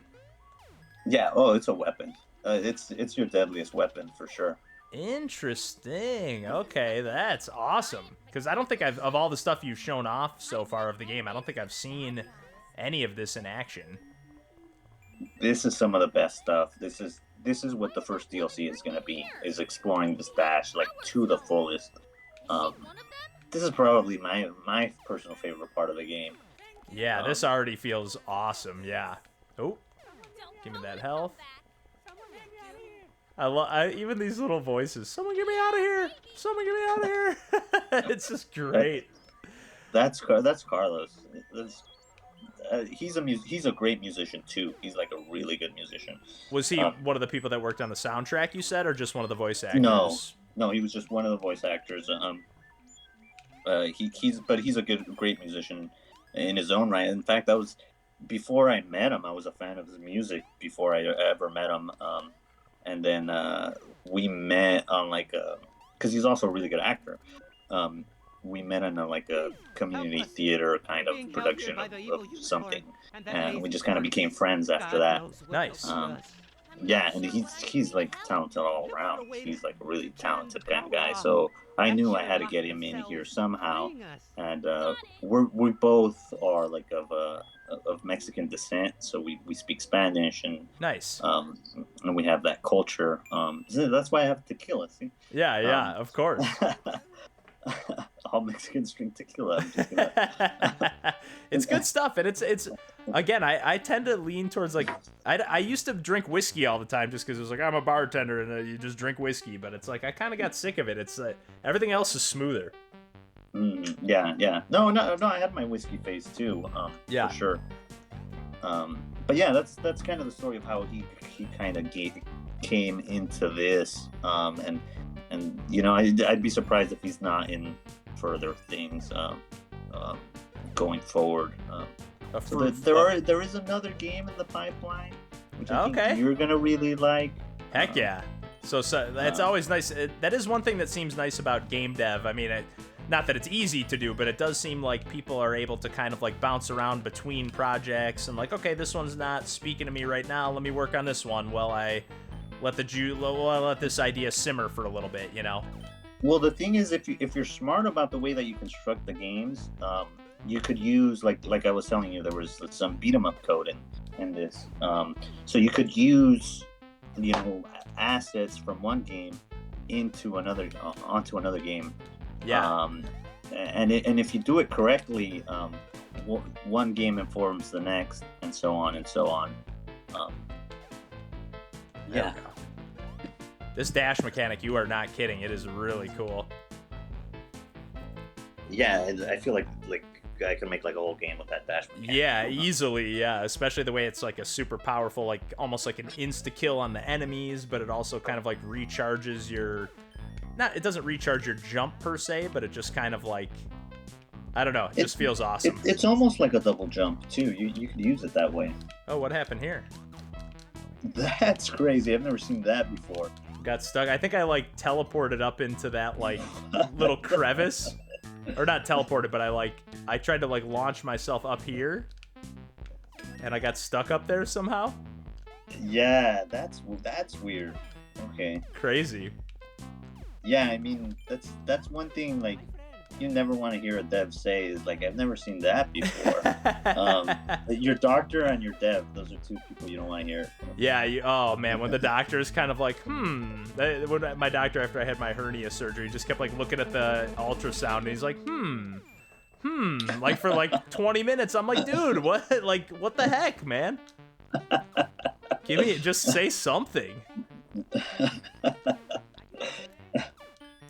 Yeah. Oh, it's a weapon. It's your deadliest weapon for sure. Interesting. Okay, that's awesome. Because I don't think I've, of all the stuff you've shown off so far of the game, I don't think I've seen any of this in action. This is some of the best stuff. This is what the first DLC is going to be, is exploring this dash like to the fullest. Um, this is probably my personal favorite part of the game. Yeah, this already feels awesome. Yeah. Oh, give me that health. Even these little voices. Someone get me out of here! Someone get me out of here! It's just great. That's Carlos. He's a great musician too. He's like a really good musician. Was he one of the people that worked on the soundtrack, you said, or just one of the voice actors? No, he was just one of the voice actors. He's a great musician in his own right. In fact, before I met him, I was a fan of his music before I ever met him. And then we met on because he's also a really good actor. We met in a community theater kind of production of something, and we just kind of became friends after that. Nice. Yeah, and he's like talented all around. He's like a really talented kind of guy. So I knew I had to get him in here somehow, and we both are like of Mexican descent, so we speak Spanish, and nice. And we have that culture. That's why I have tequila. See? Yeah, of course. All Mexicans drink tequila. It's good stuff, and it's again, I tend to lean towards like I used to drink whiskey all the time just because it was like I'm a bartender and you just drink whiskey, but it's like I kind of got sick of it. It's everything else is smoother. Yeah. No. I had my whiskey phase too. Yeah, for sure. But yeah, that's kind of the story of how he kind of came into this. And I'd be surprised if he's not in further things going forward. So there is another game in the pipeline, which I think you're gonna really like. Heck yeah! So it's always nice. That is one thing that seems nice about game dev. I mean, not that it's easy to do, but it does seem like people are able to kind of like bounce around between projects and like, okay, this one's not speaking to me right now. Let me work on this one while I let this idea simmer for a little bit, you know. Well, the thing is, if you're smart about the way that you construct the games, you could use like I was telling you, there was some beat 'em up code in this, so you could use assets from one game onto another game. Yeah. And if you do it correctly, one game informs the next, and so on and so on. Yeah. This dash mechanic, you are not kidding. It is really cool. Yeah, I feel like I could make like a whole game with that dash mechanic. Yeah, easily. Yeah, especially the way it's like a super powerful, like almost like an insta kill on the enemies, but it also kind of like recharges your. It doesn't recharge your jump per se, but it just kind of like, I don't know, it just feels awesome. It's almost like a double jump too. You could use it that way. Oh, what happened here? That's crazy. I've never seen that before. Got stuck. I think I like teleported up into that like little crevice, or not teleported, but I tried to like launch myself up here, and I got stuck up there somehow. Yeah, that's weird. Okay. Crazy. Yeah, I mean that's one thing like you never want to hear a dev say is like I've never seen that before. Your doctor and your dev, those are two people you don't want to hear. Yeah. Oh man, when the doctor's kind of like, when my doctor after I had my hernia surgery just kept like looking at the ultrasound and he's like, like for like 20 minutes. I'm like, dude, what the heck, man? Just say something.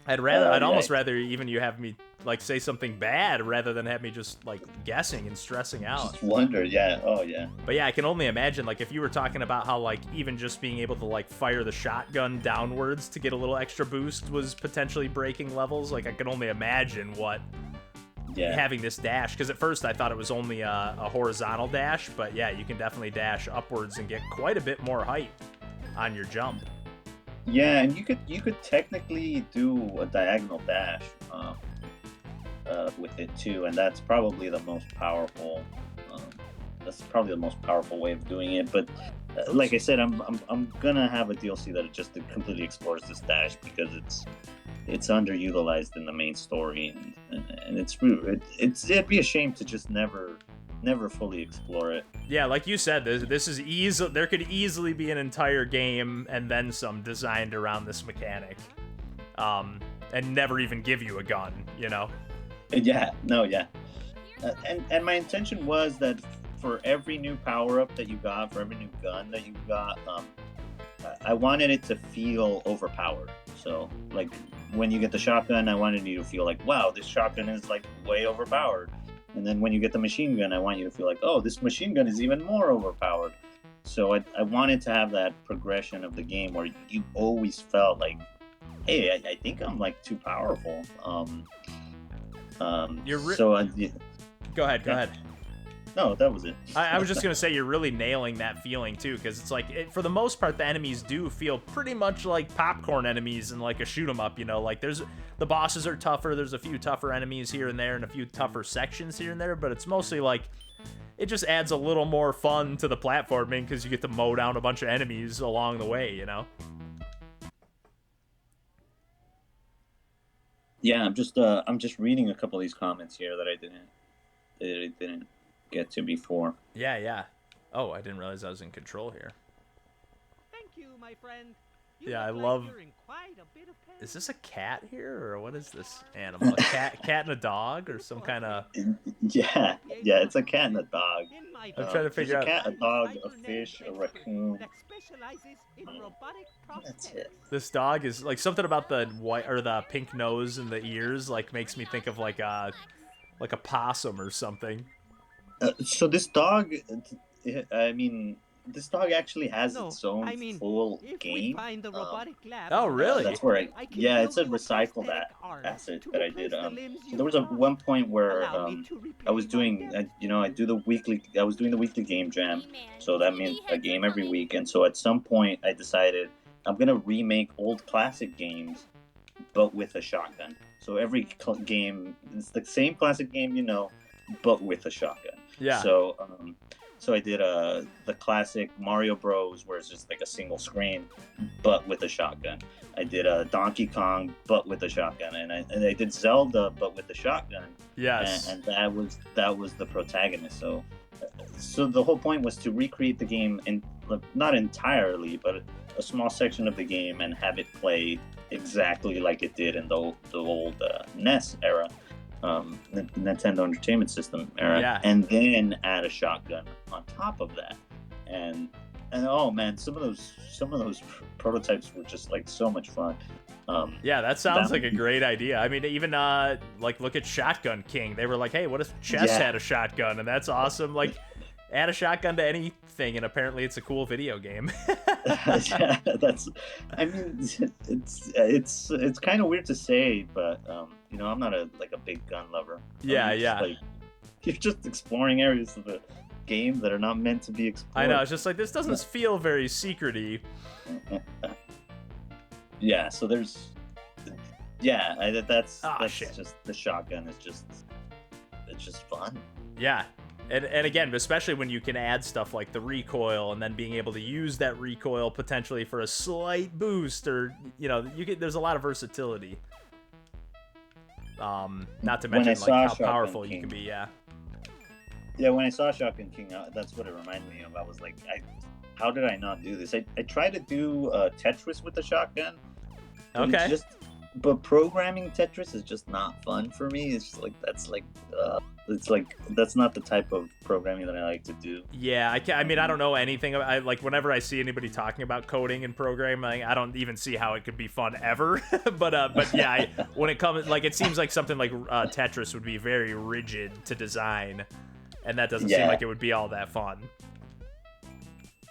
I'd almost rather even you have me like say something bad rather than have me just like guessing and stressing out. Just wonder, yeah. Oh yeah. But yeah, I can only imagine like if you were talking about how like even just being able to like fire the shotgun downwards to get a little extra boost was potentially breaking levels. Like I can only imagine what having this dash, because at first I thought it was only a horizontal dash, but yeah, you can definitely dash upwards and get quite a bit more height on your jump. Yeah, and you could technically do a diagonal dash with it too, and that's probably the most powerful. That's probably the most powerful way of doing it. But like I said, I'm gonna have a DLC that just completely explores this dash because it's underutilized in the main story, and it'd be a shame to just never fully explore it. Yeah, like you said, this is easy. There could easily be an entire game and then some designed around this mechanic, and never even give you a gun. You know? Yeah, no, yeah, and my intention was that for every new power up that you got, for every new gun that you got, I wanted it to feel overpowered. So like when you get the shotgun, I wanted you to feel like, wow, this shotgun is like way overpowered. And then when you get the machine gun, I want you to feel like, oh, this machine gun is even more overpowered. So I wanted to have that progression of the game where you always felt like, hey, I think I'm like too powerful. Go ahead. No, that was it. I was just gonna say you're really nailing that feeling too, because it's like for the most part the enemies do feel pretty much like popcorn enemies in like a shoot 'em up. You know, like the bosses are tougher. There's a few tougher enemies here and there, and a few tougher sections here and there, but it's mostly like it just adds a little more fun to the platforming because you get to mow down a bunch of enemies along the way. You know. Yeah, I'm just reading a couple of these comments here that I didn't get to before. Yeah. Oh, I didn't realize I was in control here. Thank you, my friend. Yeah, I love. Is this a cat here, or what is this animal? A cat and a dog, or some kind of? Yeah, it's a cat and a dog. I'm trying to figure out. A cat, a dog, a fish, a raccoon. That's it. This dog is like something about the white or the pink nose and the ears, like makes me think of like a possum or something. So this dog, I mean, this dog actually has its own full game. Oh, really? That's where it's a recycled asset that I did. So there was one point where I was doing, I was doing the weekly game jam. So that means a game every week. And so at some point I decided I'm going to remake old classic games, but with a shotgun. So every game, it's the same classic game, but with a shotgun. Yeah. So I did the classic Mario Bros, where it's just like a single screen, but with a shotgun. I did Donkey Kong, but with a shotgun, and I did Zelda, but with the shotgun. Yes. And that was the protagonist. So the whole point was to recreate the game, and not entirely, but a small section of the game, and have it play exactly like it did in the old NES era. Nintendo Entertainment System era, yeah. And then add a shotgun on top of that, and oh man, some of those prototypes were just like so much fun. Yeah, that sounds like a great idea. I mean, even like look at Shotgun King. They were like, hey, what if Chess had a shotgun? And that's awesome. Like, add a shotgun to anything, and apparently it's a cool video game. Yeah, I mean, it's kind of weird to say, but I'm not a big gun lover. Yeah. You're just exploring areas of the game that are not meant to be explored. I know, it's just like, this doesn't feel very secrety. Yeah, so there's that's shit. Just the shotgun is just, it's just fun. Yeah. And again, especially when you can add stuff like the recoil, and then being able to use that recoil potentially for a slight boost, or there's a lot of versatility. Not to mention like how powerful you can be. Yeah, when I saw Shotgun King, that's what it reminded me of. I was like, how did I not do this? I tried to do Tetris with the shotgun. Okay. But programming Tetris is just not fun for me. It's just like that's not the type of programming that I like to do. Yeah, I mean, I don't know anything. Like whenever I see anybody talking about coding and programming, I don't even see how it could be fun ever. but yeah, when it comes, like, it seems like something like Tetris would be very rigid to design, and that doesn't seem like it would be all that fun.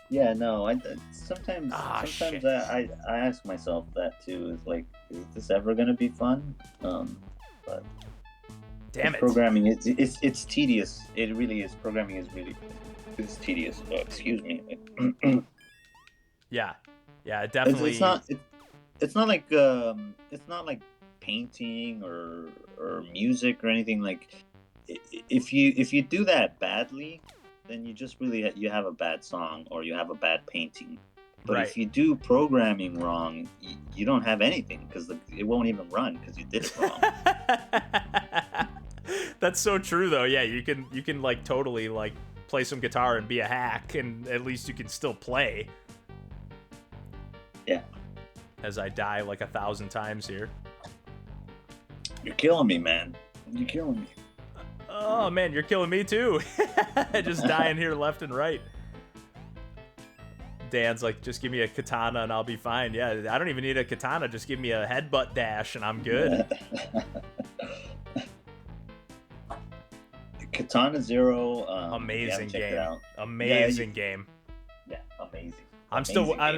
Yeah, no. Sometimes I ask myself that too. Is like, is this ever gonna be fun? But damn it, programming it's tedious. It really is. Programming is really tedious. Excuse me. Yeah, definitely. It's not like painting or music or anything. Like, if you do that badly, then you just really you have a bad song or you have a bad painting. But Right. if you do programming wrong, you don't have anything because it won't even run because you did it wrong. That's so true though. Yeah, you can like totally like play some guitar and be a hack, and at least you can still play. Yeah. As I die like 1,000 times here. You're killing me, man. You're killing me. Oh man, you're killing me too. Just dying here left and right. Dan's like, just give me a katana and I'll be fine. Yeah, I don't even need a katana. Just give me a headbutt dash and I'm good. Katana Zero. Amazing check it game. out. Amazing game. Yeah, amazing. I'm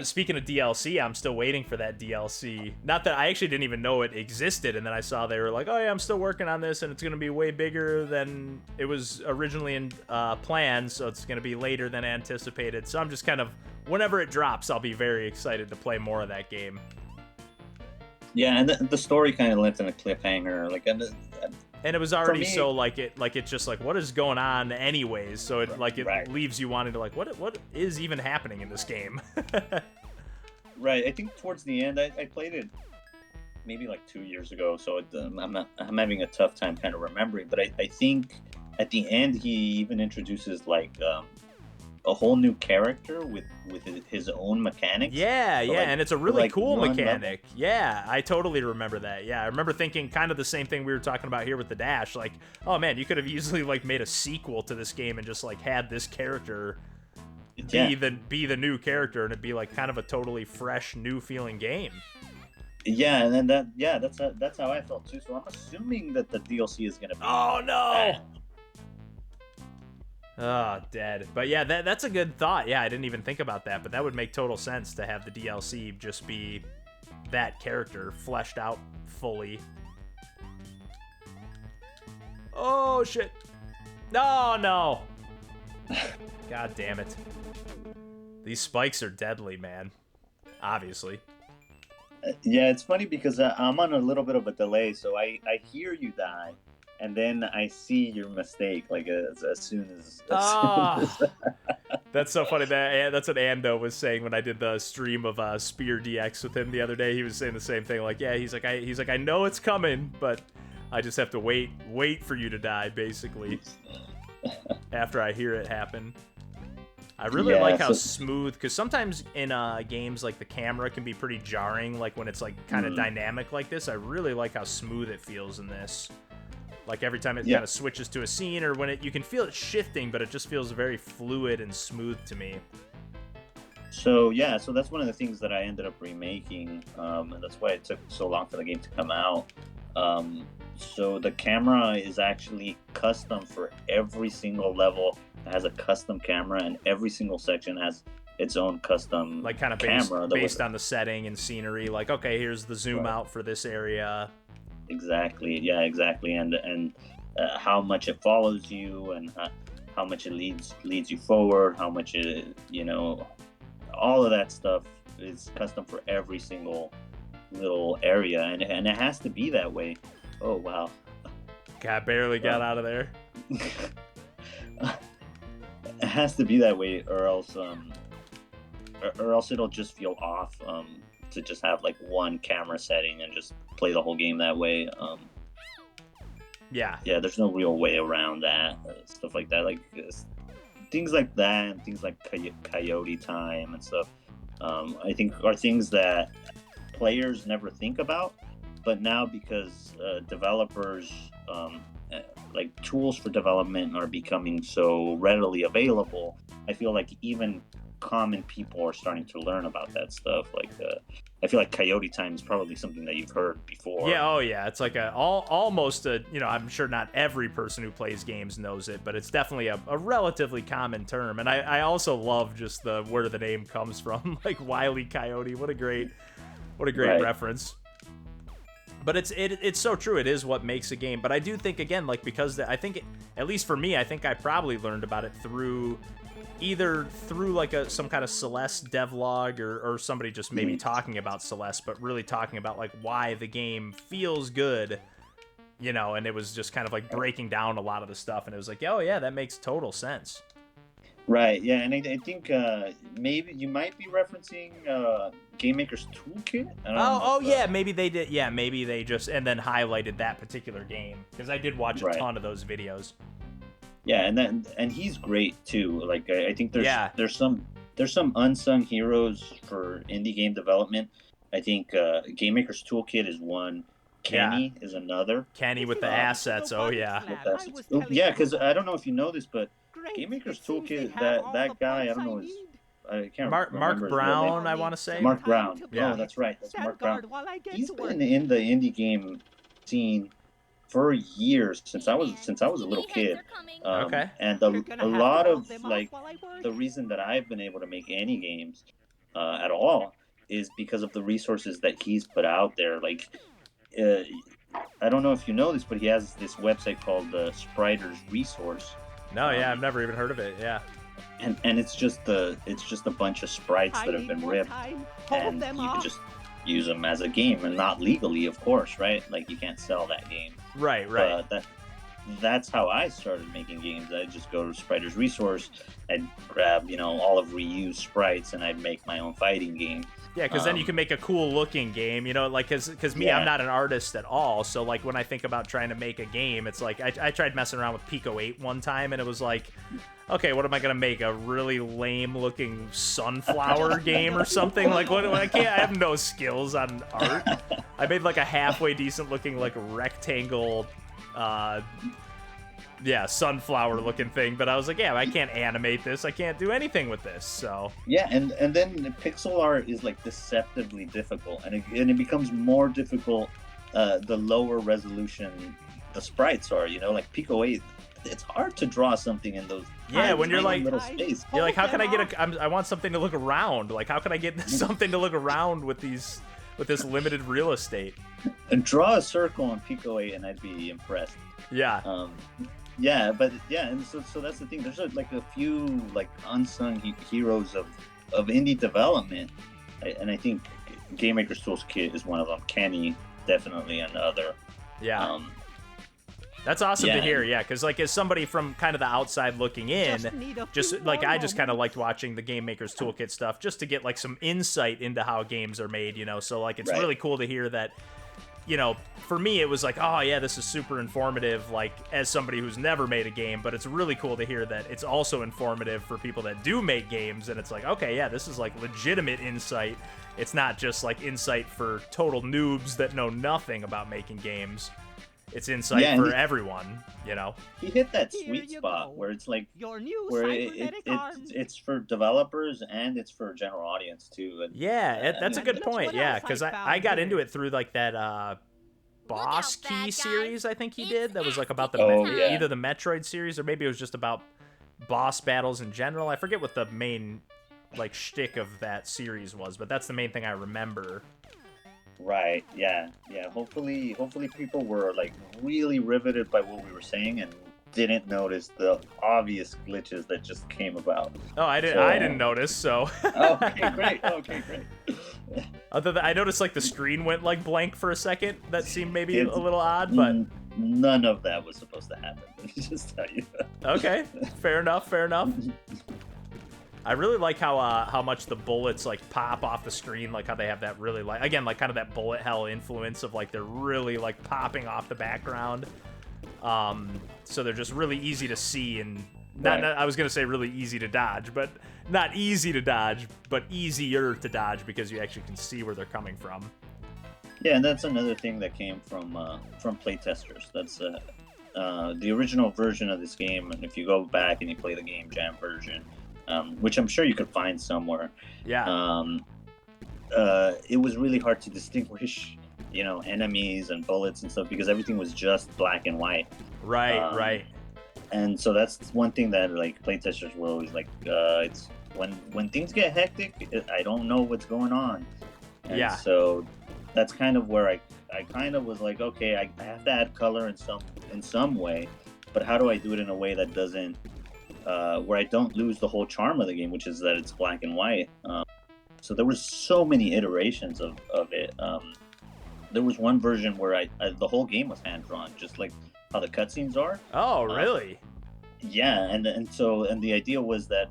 speaking of DLC, I'm still waiting for that DLC. Not that I actually didn't even know it existed, and then I saw they were like, oh yeah, I'm still working on this, and it's going to be way bigger than it was originally in planned, so it's going to be later than anticipated. So I'm just kind of, whenever it drops, I'll be very excited to play more of that game. Yeah, and the story kind of left in a cliffhanger. Like, And it was already me- so it's just like, what is going on anyways? So it Right. leaves you wanting to like, what is even happening in this game? right, I think towards the end, I played it maybe like 2 years ago, so I'm having a tough time kind of remembering. But I think at the end he even introduces like a whole new character with his own mechanics. Yeah, So, yeah, like, and it's a for, really like, cool one mechanic. Yeah, I totally remember that. Yeah, I remember thinking kind of the same thing we were talking about here with the dash. Like, oh man, you could have easily like made a sequel to this game and just like had this character Yeah. be the new character, and it'd be like kind of a totally fresh, new feeling game. Yeah, and then that's how I felt too. So I'm assuming that the DLC is gonna be. Oh no! bad. Oh, dead. But yeah, that's a good thought. Yeah, I didn't even think about that, but that would make total sense to have the DLC just be that character fleshed out fully. Oh, shit. No. God damn it. These spikes are deadly, man. Obviously. Yeah, it's funny because I'm on a little bit of a delay, so I hear you die, and then I see your mistake like as soon as. That's so funny. That's what Ando was saying when I did the stream of Spear DX with him the other day. He was saying the same thing. Like, yeah, he's like, I know it's coming, but I just have to wait for you to die, basically. After I hear it happen. I really like how smooth, because sometimes in games like the camera can be pretty jarring, like when it's like kind of dynamic like this. I really like how smooth it feels in this. Like every time it kind of switches to a scene, or when you can feel it shifting, but it just feels very fluid and smooth to me. So that's one of the things that I ended up remaking, and that's why it took so long for the game to come out. So the camera is actually custom for every single level. It has a custom camera, and every single section has its own custom like kind of camera based on the setting and scenery. Like, okay, here's the zoom out for this area. Exactly. Yeah, exactly. And how much it follows you, and how much it leads you forward, how much it, all of that stuff is custom for every single little area, and it has to be that way. Oh wow. God, barely got out of there. It has to be that way, or else it'll just feel off. To just have like one camera setting and just play the whole game that way. Yeah, there's no real way around that. Stuff like that, like things like that, and things like coyote time and stuff. I think are things that players never think about, but now because developers, like tools for development are becoming so readily available, I feel like even common people are starting to learn about that stuff. Like I feel like coyote time is probably something that you've heard before. Yeah, oh yeah, it's like almost I'm sure not every person who plays games knows it, but it's definitely a relatively common term. And I also love just where the name comes from, like Wile E. Coyote. What a great reference. But it's so true. It is what makes a game. But I do think, again, like, because I think, at least for me, I think I probably learned about it either through like some kind of Celeste devlog, or somebody just maybe talking about Celeste, but really talking about like why the game feels good, and it was just kind of like breaking down a lot of the stuff, and it was like, oh yeah, that makes total sense. Right. Yeah, and I think maybe you might be referencing Game Maker's Toolkit. I don't know Oh if, yeah, maybe they did. Yeah, maybe they just and then highlighted that particular game because I did watch a Right. ton of those videos. Yeah, and he's great too. Like I think Yeah. there's some unsung heroes for indie game development. I think Game Maker's Toolkit is one. Kenny is another. Kenny with the This is assets. the Oh robotics yeah. lab. That's- I was oh, telling yeah, you because about. I don't know if you know this, but Great. Game Maker's It seems they Toolkit, have all that the guy, I parts don't know I his, need. I can't Mark remember his real Brown, name. I want to say. Mark Brown. Yeah. Oh, that's right. That's Stand Mark Brown. guard while I get He's to work. been in the indie game scene for years since I was a little kid. Okay. And You're a gonna have lot to hold of them off like while I work. the reason that I've been able to make any games at all is because of the resources that he's put out there. Like, I don't know if you know this, but he has this website called the Spriters Resource, No, yeah, I've never even heard of it. Yeah. and it's just a bunch of sprites I that have need been more ripped, time. Hold and them you off. can just use them as a game, and not legally, of course, right? Like you can't sell that game. Right. But that's how I started making games. I'd just go to Spriters Resource, I'd grab all of reused sprites, and I'd make my own fighting game. Yeah, because then you can make a cool looking game, like, because me, Yeah. I'm not an artist at all. So, like, when I think about trying to make a game, it's like, I tried messing around with Pico 8 one time, and it was like, okay, what am I going to make? A really lame looking sunflower game or something? Like, what I have no skills on art. I made, like, a halfway decent looking, like, rectangle, sunflower looking thing, but I was like, yeah, I can't animate this. I can't do anything with this, so. Yeah, and then the pixel art is like deceptively difficult, and it becomes more difficult the lower resolution the sprites are. Like Pico 8, it's hard to draw something in those. Yeah, when you're tiny like, little space. you're like, how can I get I want something to look around. Like, how can I get something to look around with this limited real estate? And draw a circle on Pico 8, and I'd be impressed. Yeah. Yeah, but yeah, and so that's the thing. There's like a few like unsung heroes of indie development, and I think Game Maker's Toolkit is one of them. Kenny, definitely another. Yeah. That's awesome to yeah. hear, yeah, because like as somebody from kind of the outside looking in, just like I just kind of liked watching the Game Maker's Toolkit stuff just to get like some insight into how games are made, so like it's Right. really cool to hear that, for me it was like, oh yeah, this is super informative, like as somebody who's never made a game, but it's really cool to hear that it's also informative for people that do make games, and it's like, okay, yeah, this is like legitimate insight. It's not just like insight for total noobs that know nothing about making games. It's insight for everyone, He hit that Here sweet you spot go. where it's like Your new where cybernetic arm. it's for developers and it's for general audience too. And, Yeah, that's a good Look point. what Yeah, else because I I found got here. into it through like that Boss out, Key bad guys. series I think he It's did. That was like about the Oh, yeah. either the Metroid series or maybe it was just about boss battles in general. I forget what the main like shtick of that series was, but that's the main thing I remember. Right. Yeah. Hopefully people were like really riveted by what we were saying and didn't notice the obvious glitches that just came about. Oh, I didn't notice. So. Okay, great. Other than I noticed like the screen went like blank for a second. That seemed maybe a little odd, but None of that was supposed to happen. Let me just tell you. okay, fair enough. I really like how much the bullets like pop off the screen, like how they have that really like again like kind of that bullet hell influence of like they're really like popping off the background. So they're just really easy to see and not I was gonna say really easy to dodge, but not easy to dodge, but easier to dodge because you actually can see where they're coming from. Yeah, and that's another thing that came from playtesters. That's the original version of this game, and if you go back and you play the Game Jam version, which I'm sure you could find somewhere. Yeah. It was really hard to distinguish, enemies and bullets and stuff because everything was just black and white. Right. And so that's one thing that like playtesters were always like, it's when things get hectic, I don't know what's going on. And Yeah. So that's kind of where I kind of was like, okay, I have to add color in some way, but how do I do it in a way that doesn't where I don't lose the whole charm of the game, which is that it's black and white. So there was so many iterations of it. There was one version where the whole game was hand drawn, just like how the cutscenes are. Oh, really? Yeah, and the idea was that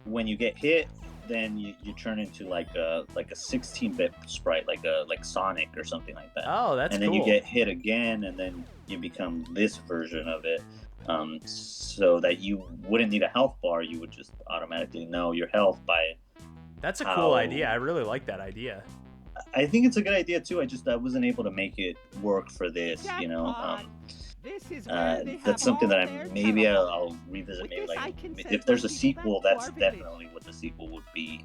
when you get hit, then you turn into like a 16-bit sprite, like Sonic or something like that. Oh, that's and then cool. you get hit again, and then you become this version of it, so that you wouldn't need a health bar. You would just automatically know your health by. That's a cool idea. I really like that idea. I think it's a good idea too. I wasn't able to make it work for this, Jackpot. This is where they have that's something all that their maybe terrible- I'll revisit. With Maybe this, I like can send if there's a those people sequel, back to that's our village. definitely what the sequel would be.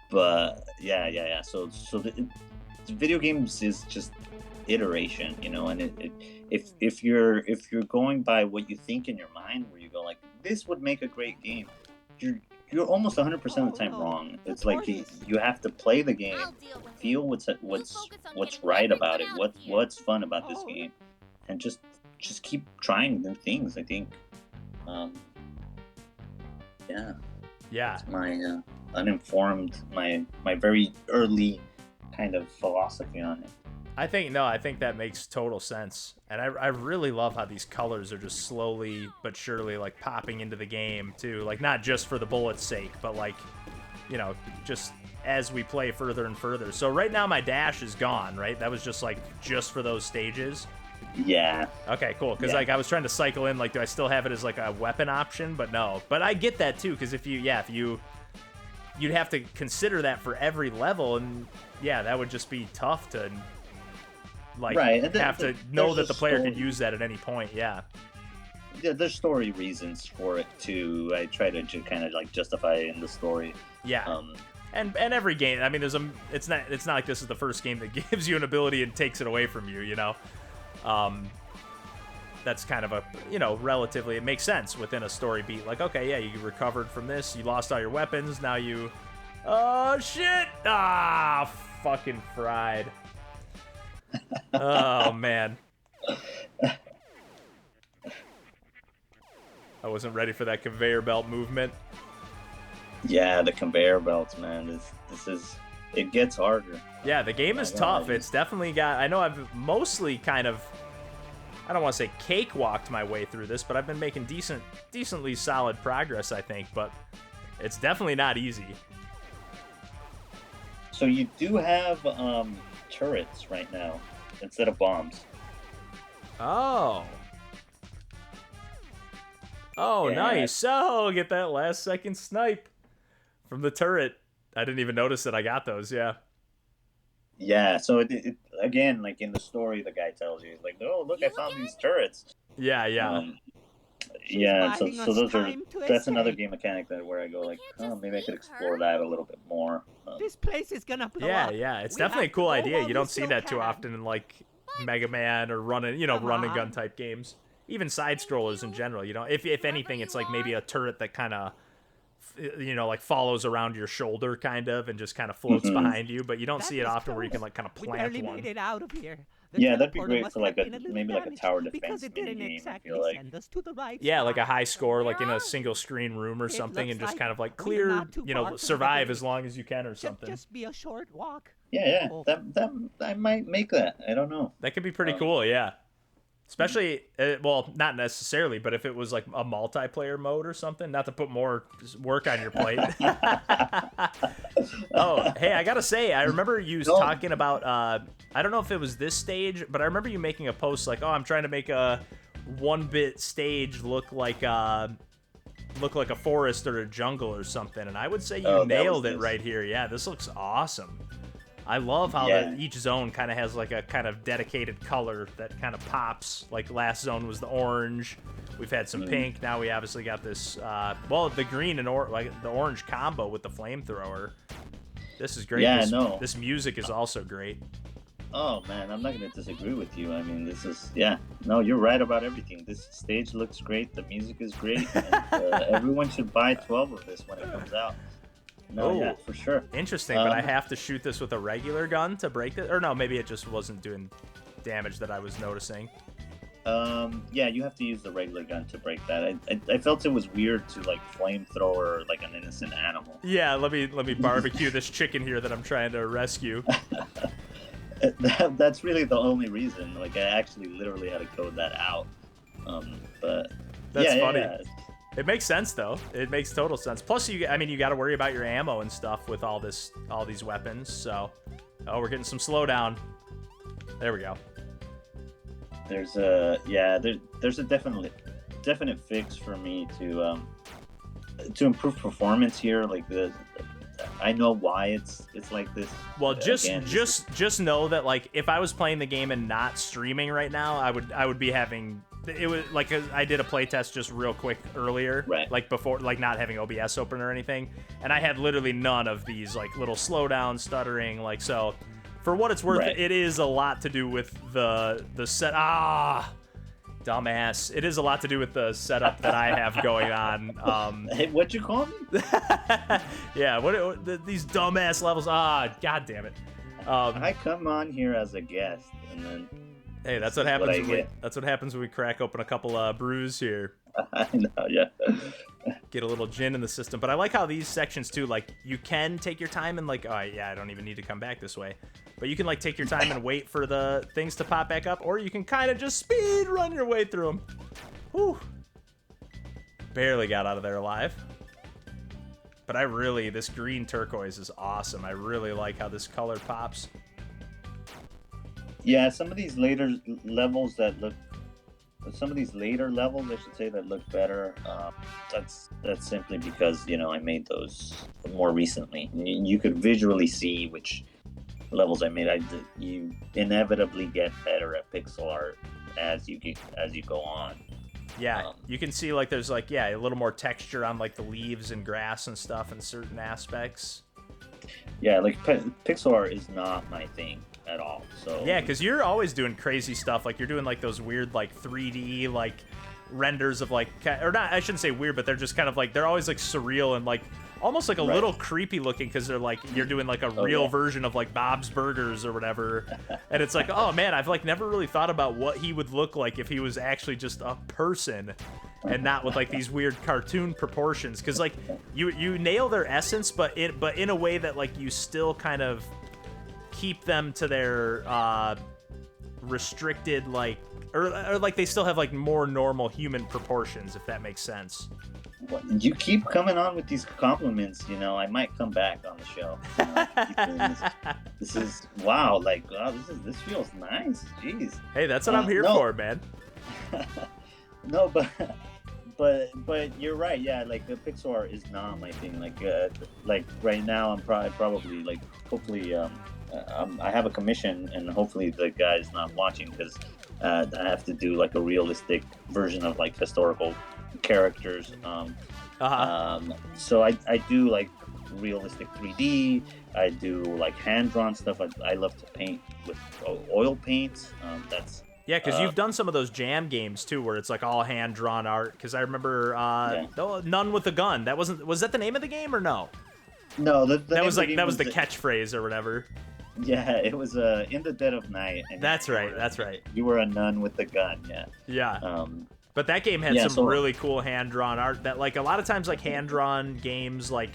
But yeah. So the video games is just iteration, and if you're going by what you think in your mind, where you go like this would make a great game, you're almost 100% of the time Oh, no. wrong. The It's like tortoise. you have to play the game, I'll deal with feel it. what's focus on getting right about it, everyone out of here. what's fun about this Oh. game, and just keep trying new things. I think, yeah, Yeah. my uninformed, my very early kind of philosophy on it. I think that makes total sense. And I really love how these colors are just slowly but surely like popping into the game too. Like not just for the bullet's sake, but like, just as we play further and further. So right now my dash is gone, right? That was just for those stages. Yeah, Okay, cool. Because Yeah. like I was trying to cycle in, like, do I still have it as like a weapon option? But no. But I get that too, because if you'd have to consider that for every level, and yeah, that would just be tough to like Right, and have to know there's that a the player could story. use that at any point. Yeah. There's story reasons for it too. I try to kind of like justify it in the story. Yeah. And every game, I mean, it's not like this is the first game that gives you an ability and takes it away from you, That's kind of a, relatively, it makes sense within a story beat. Like, okay, yeah, you recovered from this, you lost all your weapons, now you, oh shit, fucking fried. Oh man. I wasn't ready for that conveyor belt movement. Yeah, the conveyor belts, man. This is it gets harder. Yeah, the game is tough. It's definitely got, I know I've mostly kind of, I don't want to say cakewalked my way through this, but I've been making decently solid progress, I think, but it's definitely not easy. So you do have turrets right now instead of bombs. Oh. Oh, Yeah. nice. Oh, get that last second snipe from the turret. I didn't even notice that I got those, yeah. Yeah, so it again, like in the story, the guy tells you, he's like, "Oh, look, I found these turrets." Yeah. She's Yeah, so buying us those are time to that's another escape. game mechanic where I go like, can't oh, just maybe I could leave explore her. that a little bit more. This place is gonna blow Yeah, up. yeah. It's We definitely a have to cool go idea. while You don't we see still that too can. often in like Mega Man or run and gun type games. Even side scrollers in general, if anything, it's like maybe a turret that kind of like follows around your shoulder kind of and just kind of floats Mhm. behind you, but you don't That see it is often where you can close. like kind of We plant barely one. made it out of here. The Yeah, that'd be teleporter great must for have like a been little maybe like a damaged tower because defense it didn't minigame. I exactly feel like. send us to the right Yeah, like a spot. high score, like in Where a are single screen room or It something, looks and just like kind of like we're clear, not too far from the survive village. as long as you can or Should something. just be a short walk. Yeah, Oh. that I might make that. I don't know. That could be pretty cool, yeah. Especially, well, not necessarily, but if it was like a multiplayer mode or something, not to put more work on your plate. Oh, hey, I gotta say, I remember you No. talking about, I don't know if it was this stage, but I remember you making a post like, oh, I'm trying to make a 1-bit stage look like a forest or a jungle or something, and I would say you Oh, that nailed was it this. right here. Yeah, this looks awesome. I love how Yeah. each zone kind of has like a kind of dedicated color that kind of pops. Like last zone was the orange. We've had some pink. Now we obviously got this, the green and like the orange combo with the flamethrower. This is great. Yeah, this, no. This music is also great. Oh man, I'm not gonna disagree with you. I mean, this is no, you're right about everything. This stage looks great. The music is great. And, everyone should buy 12 of this when it comes out. No, Oh. yeah, for sure. Interesting, but I have to shoot this with a regular gun to break it? Or no, maybe it just wasn't doing damage that I was noticing. Yeah, you have to use the regular gun to break that. I felt it was weird to like flamethrower like an innocent animal. Yeah, let me barbecue this chicken here that I'm trying to rescue. That's really the only reason. Like I actually literally had to code that out. But That's yeah, funny. Yeah. It makes sense though. It makes total sense. Plus, you got to worry about your ammo and stuff with all these weapons. So, oh, we're getting some slowdown. There we go. There's a definite fix for me to improve performance here. Like I know why it's like this. Well, Again, just know that like if I was playing the game and not streaming right now, I would be having it was like I did a playtest just real quick earlier, right? Like before, like not having OBS open or anything, and I had literally none of these like little slowdown, stuttering, like so. For what it's worth, right. It is a lot to do with the set. Dumbass. It is a lot to do with the setup that I have going on. Hey, what you call me? Yeah. These dumbass levels? God damn it. I come on here as a guest, and then. Hey, that's what happens. That's what happens when we crack open a couple brews here. I know, yeah. Get a little gin in the system. But I like how these sections too, like you can take your time and like, I don't even need to come back this way. But you can like take your time and wait for the things to pop back up, or you can kind of just speed run your way through them. Whew. Barely got out of there alive. But this green turquoise is awesome. I really like how this color pops. Yeah, some of these later levels, I should say, that look better. That's simply because I made those more recently. You could visually see which levels I made. You inevitably get better at pixel art as you go on. Yeah, you can see like there's like a little more texture on like the leaves and grass and stuff in certain aspects. Yeah, like pixel art is not my thing at all. So yeah, because you're always doing crazy stuff. Like you're doing like those weird like 3D like renders of like, or not, I shouldn't say weird, but they're just kind of like, they're always like surreal and like almost like a little creepy looking, because they're like, you're doing like a real version of like Bob's Burgers or whatever. And it's like, oh man, I've like never really thought about what he would look like if he was actually just a person and not with like these weird cartoon proportions. Because like you nail their essence, but in a way that like you still kind of keep them to their restricted like, or like they still have like more normal human proportions, if that makes sense. You keep coming on with these compliments, I might come back on the show. This is wow, like wow, this feels nice. Jeez. Hey, that's what I'm here for, man. No, but you're right. Yeah, like the pixel art is not my thing. Like right now, I'm probably like hopefully I have a commission, and hopefully the guy's not watching, because I have to do like a realistic version of like historical characters. So I do like realistic 3D. I do like hand-drawn stuff. I love to paint with oil paints. That's yeah, because you've done some of those jam games too, where it's like all hand-drawn art. Because I remember None with a Gun. Was that the name of the game or no? No, that was the catchphrase or whatever. Yeah, it was In the Dead of Night. And that's right. You were a nun with a gun. Yeah. But that game had some really cool hand-drawn art that, like, a lot of times, like, hand-drawn games, like,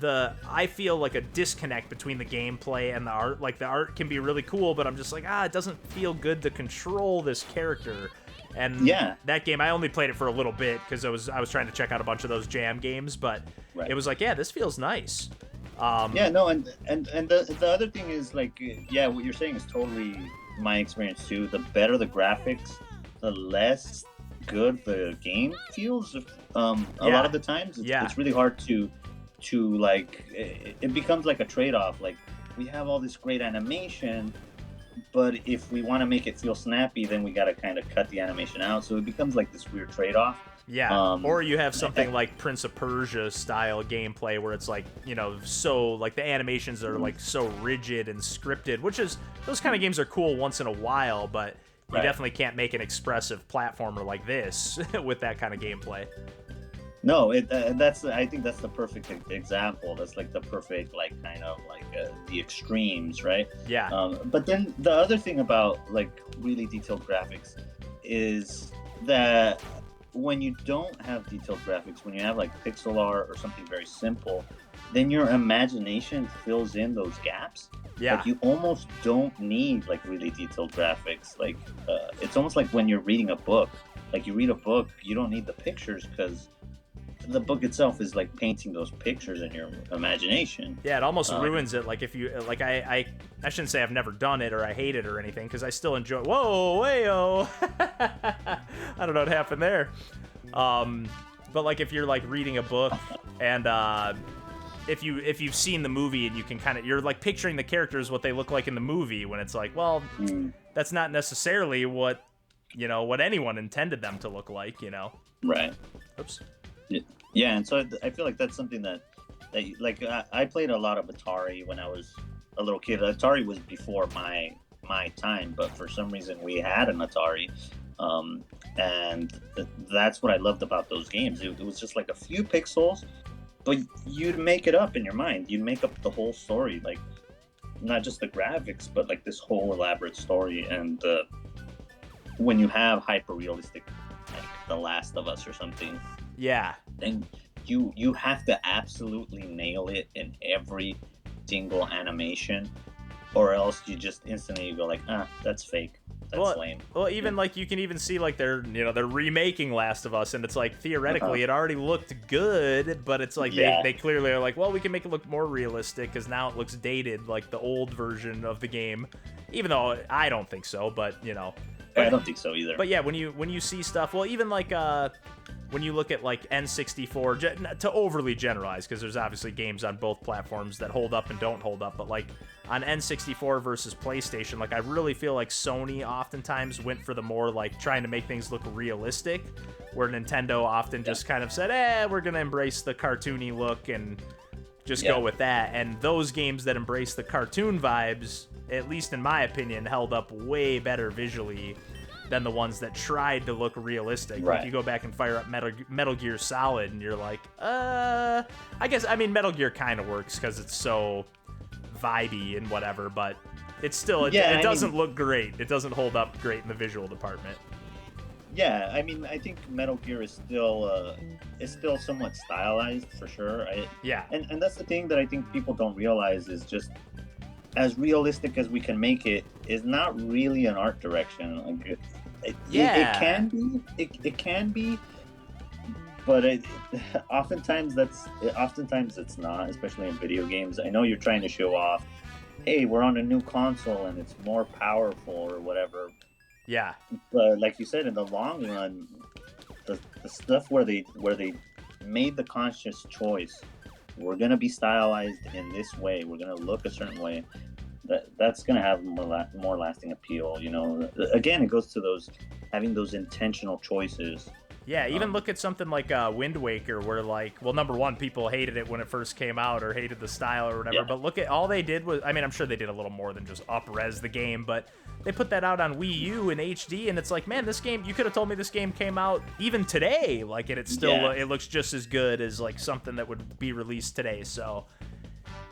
I feel like a disconnect between the gameplay and the art. Like, the art can be really cool, but I'm just like, it doesn't feel good to control this character. And that game, I only played it for a little bit because I was trying to check out a bunch of those jam games, but it was like, this feels nice. And the other thing is, like, what you're saying is totally my experience, too. The better the graphics, the less good the game feels a lot of the times. It's really hard to like, it becomes like a trade-off. Like, we have all this great animation, but if we want to make it feel snappy, then we got to kind of cut the animation out, so it becomes like this weird trade-off. Or you have something like Prince of Persia style gameplay where it's like, so like the animations are like so rigid and scripted, which is, those kind of games are cool once in a while, but you definitely can't make an expressive platformer like this with that kind of gameplay. No, I think that's the perfect example. That's like the perfect, like, kind of like the extremes, right? Yeah. But then the other thing about like really detailed graphics is that when you don't have detailed graphics, when you have like pixel art or something very simple, then your imagination fills in those gaps. Yeah. Like you almost don't need like really detailed graphics. Like it's almost like when you're reading a book. Like you read a book, you don't need the pictures because the book itself is like painting those pictures in your imagination. Yeah, it almost ruins it. Like if you like, I shouldn't say I've never done it or I hate it or anything because I still enjoy. Whoa, wayo! I don't know what happened there. But like if you're like reading a book and if you've seen the movie and you can kind of you're like picturing the characters what they look like in the movie when it's like, well, that's not necessarily what what anyone intended them to look like. Right. Oops. Yeah, and so I feel like that's something that like I played a lot of Atari when I was a little kid. Atari was before my time, but for some reason we had an Atari, and that's what I loved about those games. It was just like a few pixels, but you'd make it up in your mind. You'd make up the whole story, like not just the graphics, but like this whole elaborate story. And when you have hyper realistic, like The Last of Us or something. Yeah. Then you have to absolutely nail it in every single animation, or else you just instantly go like, that's fake. That's lame. Well, even like you can even see like they're remaking Last of Us, and it's like theoretically it already looked good, but it's like they clearly are like, well, we can make it look more realistic because now it looks dated like the old version of the game, even though I don't think so, but I don't think so either. But yeah, when you see stuff, well, even like when you look at like N64, to overly generalize, because there's obviously games on both platforms that hold up and don't hold up, but like on N64 versus PlayStation, like I really feel like Sony oftentimes went for the more like trying to make things look realistic, where Nintendo often just kind of said, we're gonna embrace the cartoony look and just go with that. And those games that embrace the cartoon vibes, at least in my opinion, held up way better visually than the ones that tried to look realistic. Right. Like you go back and fire up Metal Gear Solid and you're like, I mean, Metal Gear kind of works because it's so vibey and whatever, but it's still, it doesn't look great. It doesn't hold up great in the visual department. Yeah, I mean, I think Metal Gear is still somewhat stylized for sure. And that's the thing that I think people don't realize is just as realistic as we can make it is not really an art direction. Like it can be, but oftentimes it's not, especially in video games. I know you're trying to show off, hey, we're on a new console and it's more powerful or whatever. Yeah. But like you said, in the long run, the stuff where they made the conscious choice, we're gonna be stylized in this way, we're gonna look a certain way, that's gonna have more lasting appeal. Again, it goes to having those intentional choices. Yeah, even look at something like Wind Waker, where like, well, number one, people hated it when it first came out or hated the style or whatever, but look at all they did was, I mean, I'm sure they did a little more than just up-res the game, but they put that out on Wii U in HD, and it's like, man, this game, you could have told me this game came out even today, like, and it's still, it looks just as good as like something that would be released today. So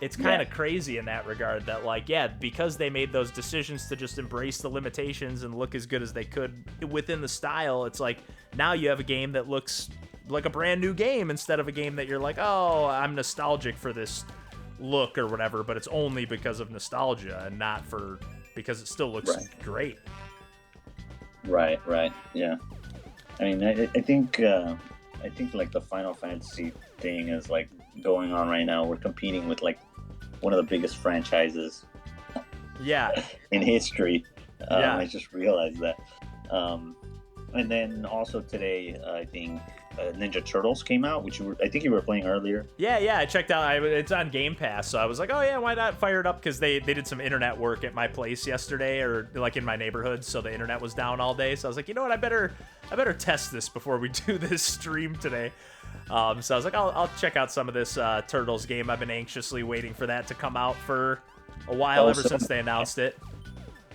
it's kind of crazy in that regard that like, because they made those decisions to just embrace the limitations and look as good as they could within the style, it's like now you have a game that looks like a brand new game instead of a game that you're like, oh, I'm nostalgic for this look or whatever, but it's only because of nostalgia and not because it still looks great. Right, yeah. I mean, I think like the Final Fantasy thing is like going on right now. We're competing with like one of the biggest franchises in history. I just realized that. And then also today, I think Ninja Turtles came out, which I think you were playing earlier. Yeah, I checked out. It's on Game Pass, so I was like, oh yeah, why not fire it up? Because they did some internet work at my place yesterday, or like in my neighborhood, so the internet was down all day. So I was like, you know what, I better test this before we do this stream today. So I was like, I'll check out some of this Turtles game. I've been anxiously waiting for that to come out for a while, ever since they announced it.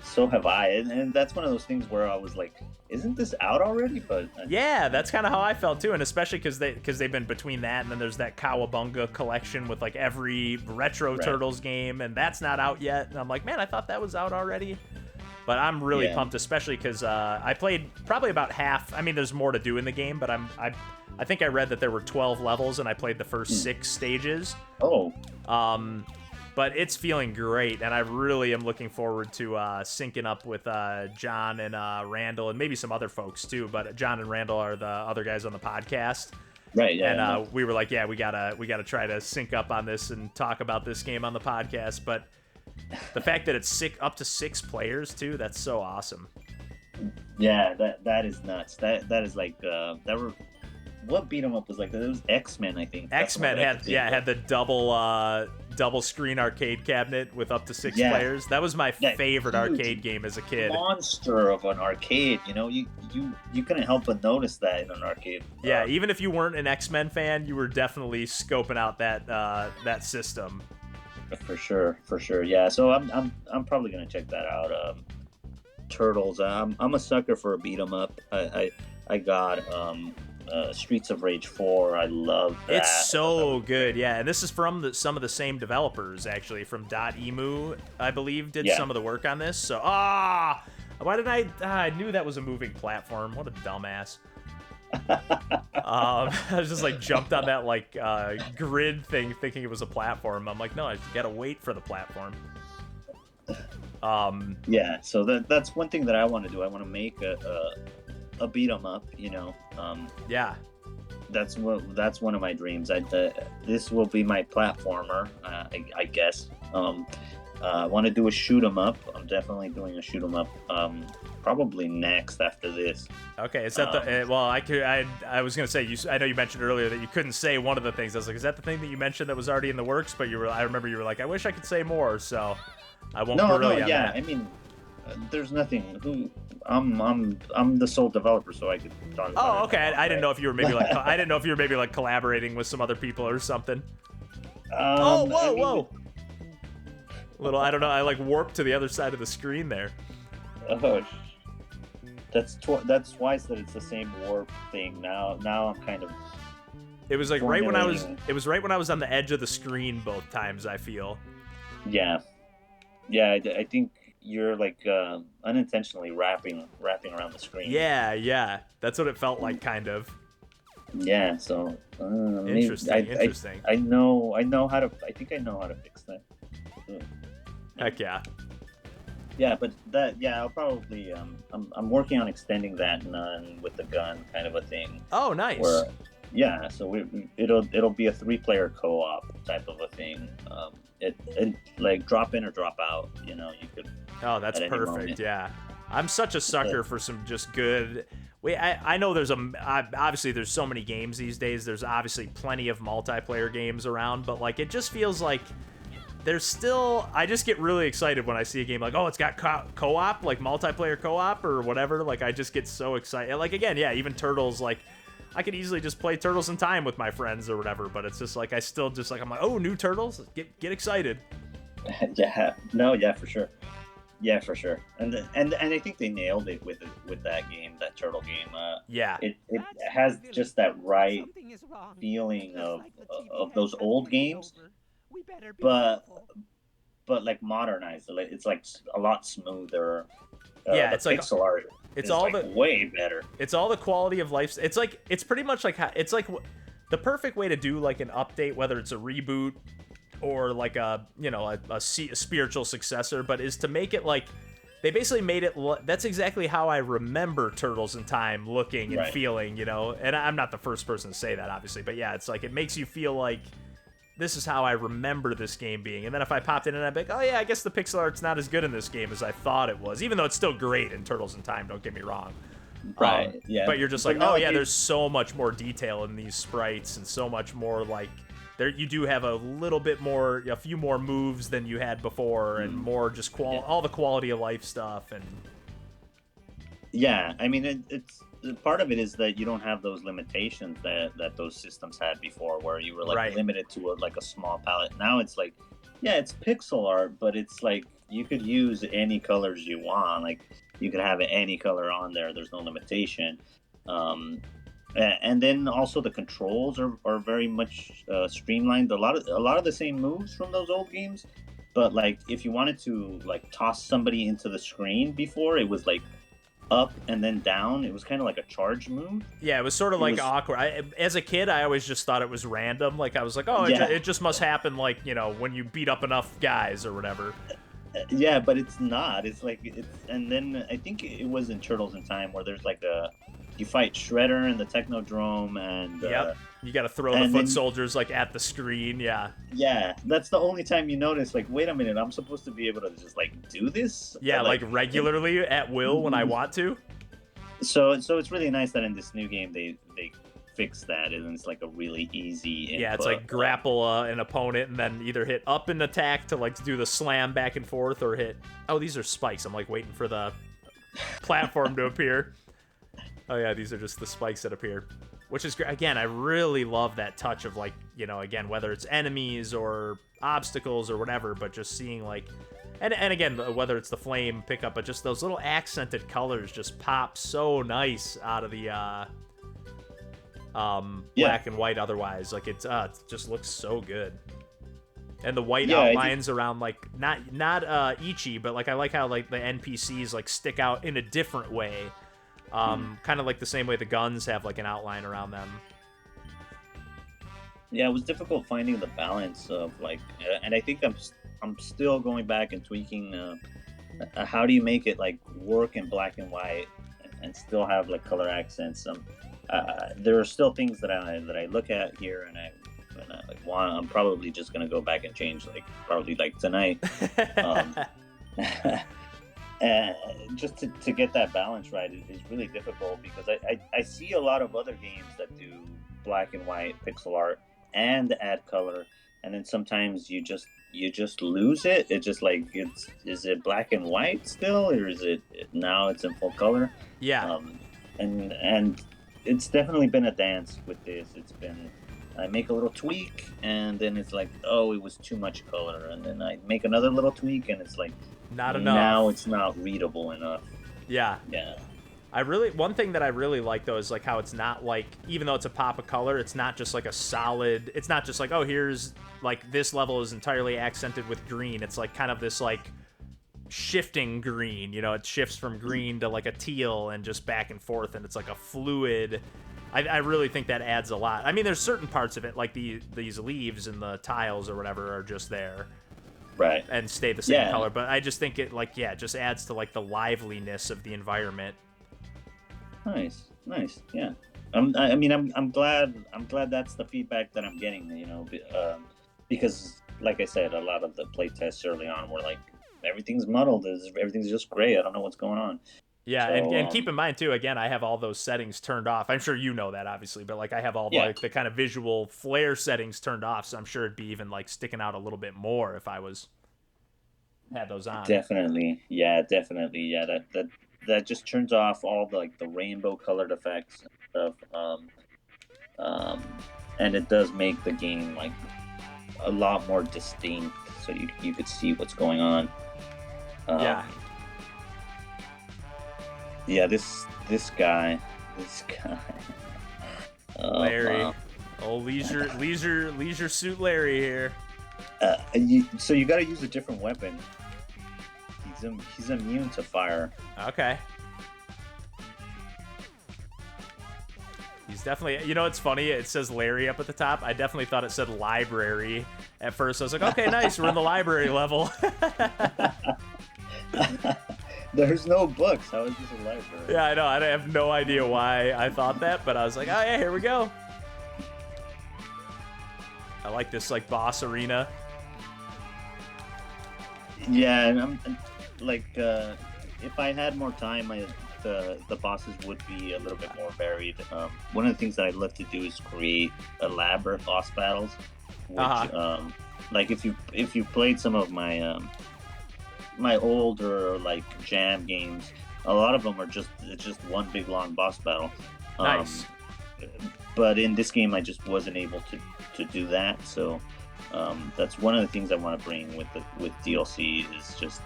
So have I, and that's one of those things where I was like, isn't this out already? But yeah, that's kind of how I felt too, and especially because they've been between that and then there's that Cowabunga collection with like every retro Turtles game, and that's not out yet. And I'm like, man, I thought that was out already. But I'm really pumped, especially because I played probably about half. I mean, there's more to do in the game, but I think I read that there were 12 levels, and I played the first 6 stages. Oh. But it's feeling great, and I really am looking forward to syncing up with John and Randall, and maybe some other folks too. But John and Randall are the other guys on the podcast, Right. Yeah. and we were like, yeah, we gotta try to sync up on this and talk about this game on the podcast. But the fact that it's up to 6 players too, that's so awesome. Yeah, that is nuts. That is like what beat 'em up was like that? It was X-Men, I think. That's X-Men what I had could think of. had the double screen arcade cabinet with up to 6 Yeah. players. That was my Yeah, favorite huge arcade game as a kid. Monster of an arcade. You know, you couldn't help but notice that in an arcade. Yeah, even if you weren't an X-Men fan, you were definitely scoping out that system. For sure. Yeah, so I'm probably gonna check that out. Turtles. I'm a sucker for a beat 'em up. I got Streets of Rage 4. I love that. It's so good, yeah. And this is from some of the same developers, actually, from Emu, I believe, did some of the work on this. So, why didn't I knew that was a moving platform. What a dumbass. I was just like jumped on that like grid thing thinking it was a platform. I'm like, no, I gotta wait for the platform. Yeah, so that's one thing that I want to do. I want to make a beat 'em up. You know. Yeah. That's one of my dreams. This will be my platformer, I guess. I want to do a shoot 'em up. I'm definitely doing a shoot 'em up. Probably next after this. Okay, is that I was gonna say I know you mentioned earlier that you couldn't say one of the things. I was like, is that the thing that you mentioned that was already in the works? But I remember you were like, I wish I could say more, so I won't No, really on yeah. that. I mean, there's nothing. I'm the sole developer, so I could talk about it. Oh, okay. I didn't know if you were maybe like collaborating with some other people or something. Whoa. Little, I don't know. I like warped to the other side of the screen there. Oh, that's twice that it's the same warp thing. Now I'm kind of. It was like right when I was. formulating. It was right when I was on the edge of the screen both times. I feel. Yeah. I think you're like unintentionally wrapping around the screen. Yeah. That's what it felt like, kind of. Yeah. So. Interesting. I know how to. I think I know how to fix that. Heck yeah. Yeah, but I'll probably I'm working on extending that none with the gun kind of a thing. Oh, nice. Yeah, so it'll be a 3-player co-op type of a thing. It like drop in or drop out. You know, you could. Oh, that's at any perfect. moment. Yeah, I'm such a sucker for some just good. I know there's obviously there's so many games these days. There's obviously plenty of multiplayer games around, but like it just feels like. There's still, I just get really excited when I see a game like, oh, it's got co-op, like multiplayer co-op or whatever. Like, I just get so excited. Like, again, yeah, even Turtles, like, I could easily just play Turtles in Time with my friends or whatever, but it's just like, I still just like, I'm like, oh, new Turtles? Get excited. Yeah, for sure. Yeah, for sure. And I think they nailed it with that game, that Turtle game. Yeah. It has just that right Something is wrong. feeling Looks of like the TV of has those been old taken games. over. We better be but- careful. But like modernized. It's like a lot smoother. Yeah, the it's like- pixel art. it's is all like the- way better. It's all the quality of life. It's like, it's pretty much like, it's like the perfect way to do like an update, whether it's a reboot or like a spiritual successor, but is to make it like, they basically made it, that's exactly how I remember Turtles in Time looking and Right. feeling, you know? And I'm not the first person to say that, obviously, but yeah, it's like, it makes you feel like, this is how I remember this game being. And then if I popped in and I'd be like, oh yeah, I guess the pixel art's not as good in this game as I thought it was, even though it's still great in Turtles in Time, don't get me wrong. Right. Yeah. But you're just like, oh nowadays- yeah, there's so much more detail in these sprites and so much more like, there you do have a few more moves than you had before, and more just all the quality of life stuff. And Yeah, I mean, it's part of it is that you don't have those limitations that those systems had before, where you were like Right. limited to a small palette. Now it's like, yeah, it's pixel art, but it's like you could use any colors you want. Like you could have any color on there. There's no limitation. And then also the controls are very much streamlined. A lot of the same moves from those old games, but like if you wanted to like toss somebody into the screen before, it was like up and then down. It was kind of like a charge move. Yeah, it was sort of It like was- awkward. As a kid, I always just thought it was random. Like I was like, oh, Yeah. it just must happen. Like when you beat up enough guys or whatever. Yeah, but it's not. It's like and then I think it was in Turtles in Time where there's like you fight Shredder in the Technodrome and Yep. You got to throw the and foot then- soldiers like at the screen. Yeah. yeah, that's the only time you notice. Like, wait a minute, I'm supposed to be able to just like do this. Yeah, like regularly at will when I want to. So it's really nice that in this new game they fix that and it's like a really easy. Yeah, it's input. like grapple an opponent and then either hit up and attack to like do the slam back and forth or hit. Oh, these are spikes. I'm like waiting for the platform to appear. Oh yeah, these are just the spikes that appear, which is great. Again, I really love that touch of like again whether it's enemies or obstacles or whatever, but just seeing like. And again, whether it's the flame pickup, but just those little accented colors just pop so nice out of the black and white. Otherwise, like it just looks so good. And the white outlines around like not Ichi, but like I like how like the NPCs like stick out in a different way, kind of like the same way the guns have like an outline around them. Yeah, it was difficult finding the balance of like, and I think I'm still going back and tweaking. How do you make it like work in black and white and still have like color accents? There are still things that I look at here and I like want. I'm probably just gonna go back and change probably tonight. Just to get that balance right is really difficult because I see a lot of other games that do black and white pixel art and add color, and then sometimes you just lose it. It's just like is it black and white still, or is it now it's in full color? Yeah. And it's definitely been a dance with this. It's been I make a little tweak and then it's like, oh, it was too much color, and then I make another little tweak and it's like not enough. Now it's not readable enough. Yeah. Yeah. One thing that I really like though is like how it's not like, even though it's a pop of color, it's not just like a solid, it's not just like, oh, here's like this level is entirely accented with green. It's like kind of this like shifting green, it shifts from green to like a teal and just back and forth, and it's like a fluid. I really think that adds a lot. I mean, there's certain parts of it like these leaves and the tiles or whatever are just there. Right. And stay the same color, but I just think it just adds to like the liveliness of the environment. Nice, yeah. I'm glad that's the feedback that I'm getting. Because like I said, a lot of the playtests early on were like everything's muddled, everything's just gray. I don't know what's going on. Yeah, So, and keep in mind too. Again, I have all those settings turned off. I'm sure you know that obviously, but like I have all like the kind of visual flare settings turned off, so I'm sure it'd be even like sticking out a little bit more if I had those on. Definitely, yeah. That just turns off all the rainbow colored effects and stuff. And it does make the game like a lot more distinct, so you could see what's going on. Yeah, this guy. Larry. Wow. Oh, leisure suit Larry here. So you got to use a different weapon. He's immune to fire. Okay. He's definitely. It's funny. It says Larry up at the top. I definitely thought it said library at first. I was like, okay, nice. We're in the library level. There's no books. How is this a library? Yeah, I know. I have no idea why I thought that, but I was like, oh yeah, here we go. I like this like boss arena. Yeah, and I'm like, if I had more time, the bosses would be a little bit more varied. One of the things that I'd love to do is create elaborate boss battles, which, like if you played some of my my older like jam games, a lot of them are just one big long boss battle. Nice. But in this game, I just wasn't able to do that. So that's one of the things I want to bring with DLC is just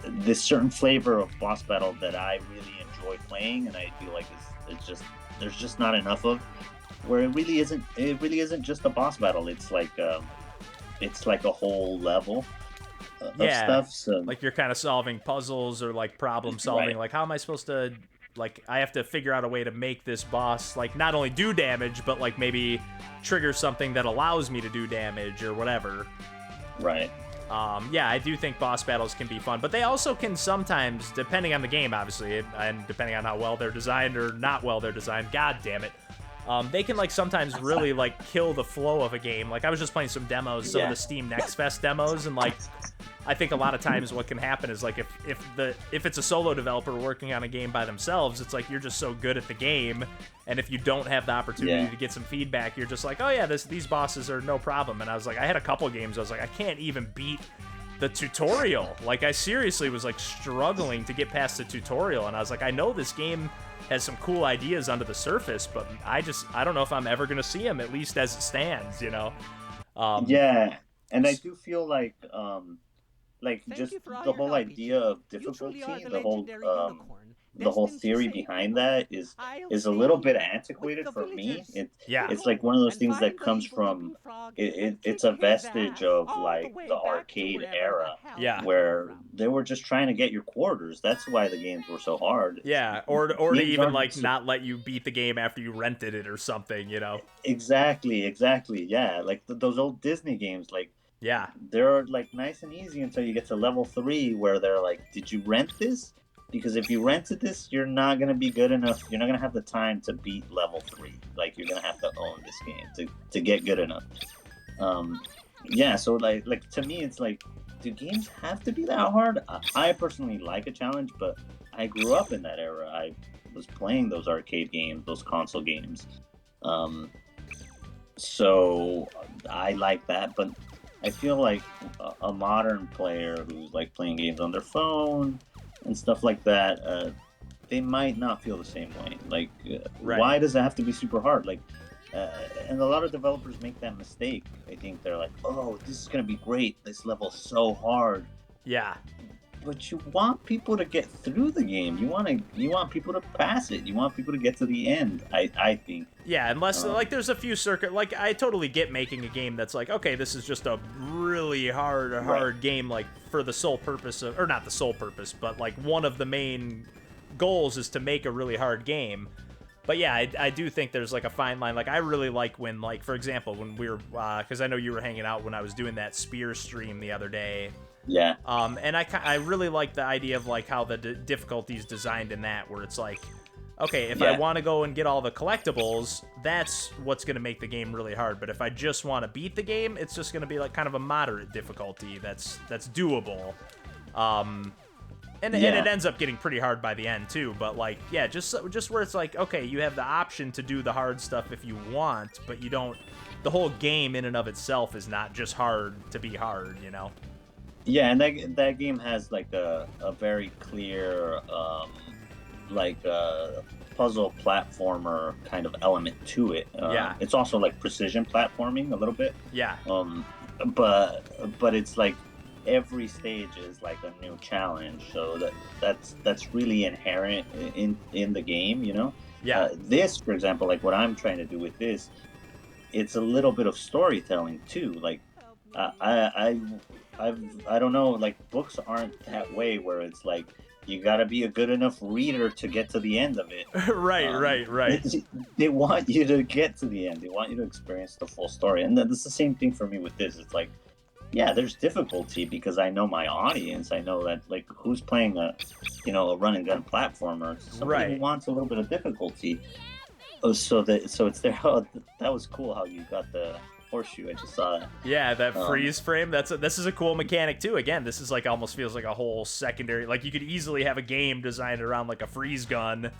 this certain flavor of boss battle that I really enjoy playing, and I feel like there's just not enough of. Where it really isn't just a boss battle. It's like a whole level. Yeah, stuff. So like you're kind of solving puzzles or like problem solving. Right. Like, how am I supposed to, like, I have to figure out a way to make this boss like not only do damage, but like maybe trigger something that allows me to do damage or whatever. right. Yeah, I do think boss battles can be fun, but they also can sometimes, depending on the game, obviously, and depending on how well they're designed or not well they're designed. God damn it. They can like sometimes really like kill the flow of a game. Like I was just playing some demos, some of the Steam Next Fest demos, and like I think a lot of times what can happen is like if it's a solo developer working on a game by themselves, it's like you're just so good at the game, and if you don't have the opportunity to get some feedback, you're just like, oh yeah, these bosses are no problem. And I was like, I had a couple games, I was like, I can't even beat the tutorial. Like I seriously was like struggling to get past the tutorial, and I was like, I know this game has some cool ideas under the surface, but I don't know if I'm ever gonna see them, at least as it stands, you know. Yeah, and I do feel like Thank just you for all the your whole help, idea Ichi. of You difficulty, truly are the the whole legendary unicorn, the whole destined to theory save behind the that world. I'll is a little stay bit here with antiquated the for me. villagers. Yeah. It's like one of those And things that find the comes evil-looking from frog it's and a kick his vestige ass of all like way the back to arcade wherever era the hell Yeah. he where came from. they were just trying to get your quarters. That's why the games were so hard. Yeah, or to Games even aren't like so- not let you beat the game after you rented it or something, you know. Exactly. Yeah, like those old Disney games, like Yeah. they're like nice and easy until you get to level 3 where they're like, did you rent this? Because if you rented this, you're not going to be good enough. You're not going to have the time to beat level 3. Like you're going to have to own this game to get good enough. Yeah, so like to me it's like, do games have to be that hard? I personally like a challenge, but I grew up in that era. I was playing those arcade games, those console games. So I like that, but I feel like a modern player who's like playing games on their phone and stuff like that, they might not feel the same way. Like, Right. why does it have to be super hard? Like, and a lot of developers make that mistake. I think they're like, "Oh, this is gonna be great. This level's so hard." Yeah. But you want people to get through the game. You want people to pass it. You want people to get to the end. I think. Yeah, unless like there's a few circuit, like I totally get making a game that's like, okay, this is just a really hard game, like for the sole purpose of, or not the sole purpose, but like one of the main goals is to make a really hard game. But yeah, I do think there's like a fine line. Like I really like when, like for example, when we were, because I know you were hanging out when I was doing that spear stream the other day. Yeah. And I really like the idea of like how the difficulty is designed in that, where it's like, okay, if I want to go and get all the collectibles, that's what's going to make the game really hard. But if I just want to beat the game, it's just going to be like kind of a moderate difficulty that's doable. And it ends up getting pretty hard by the end too. But like, yeah, just where it's like, okay, you have the option to do the hard stuff if you want, but you don't. The whole game in and of itself is not just hard to be hard, you know. Yeah, and that game has like a very clear puzzle platformer kind of element to it. Yeah. It's also like precision platforming a little bit. Yeah. But it's like every stage is like a new challenge, so that's really inherent in the game, you know. Yeah. This, for example, like what I'm trying to do with this, it's a little bit of storytelling too. Like I don't know, like books aren't that way where it's like you gotta be a good enough reader to get to the end of it. Right. They want you to get to the end. They want you to experience the full story, and that's the same thing for me with this. It's like, yeah, there's difficulty because I know my audience. I know that like who's playing a run and gun platformer. Somebody who wants a little bit of difficulty. So it's there. Oh, that was cool how you got the horseshoe. I just saw that. Yeah, that freeze frame. This is a cool mechanic too. Again, this is like almost feels like a whole secondary. Like you could easily have a game designed around like a freeze gun,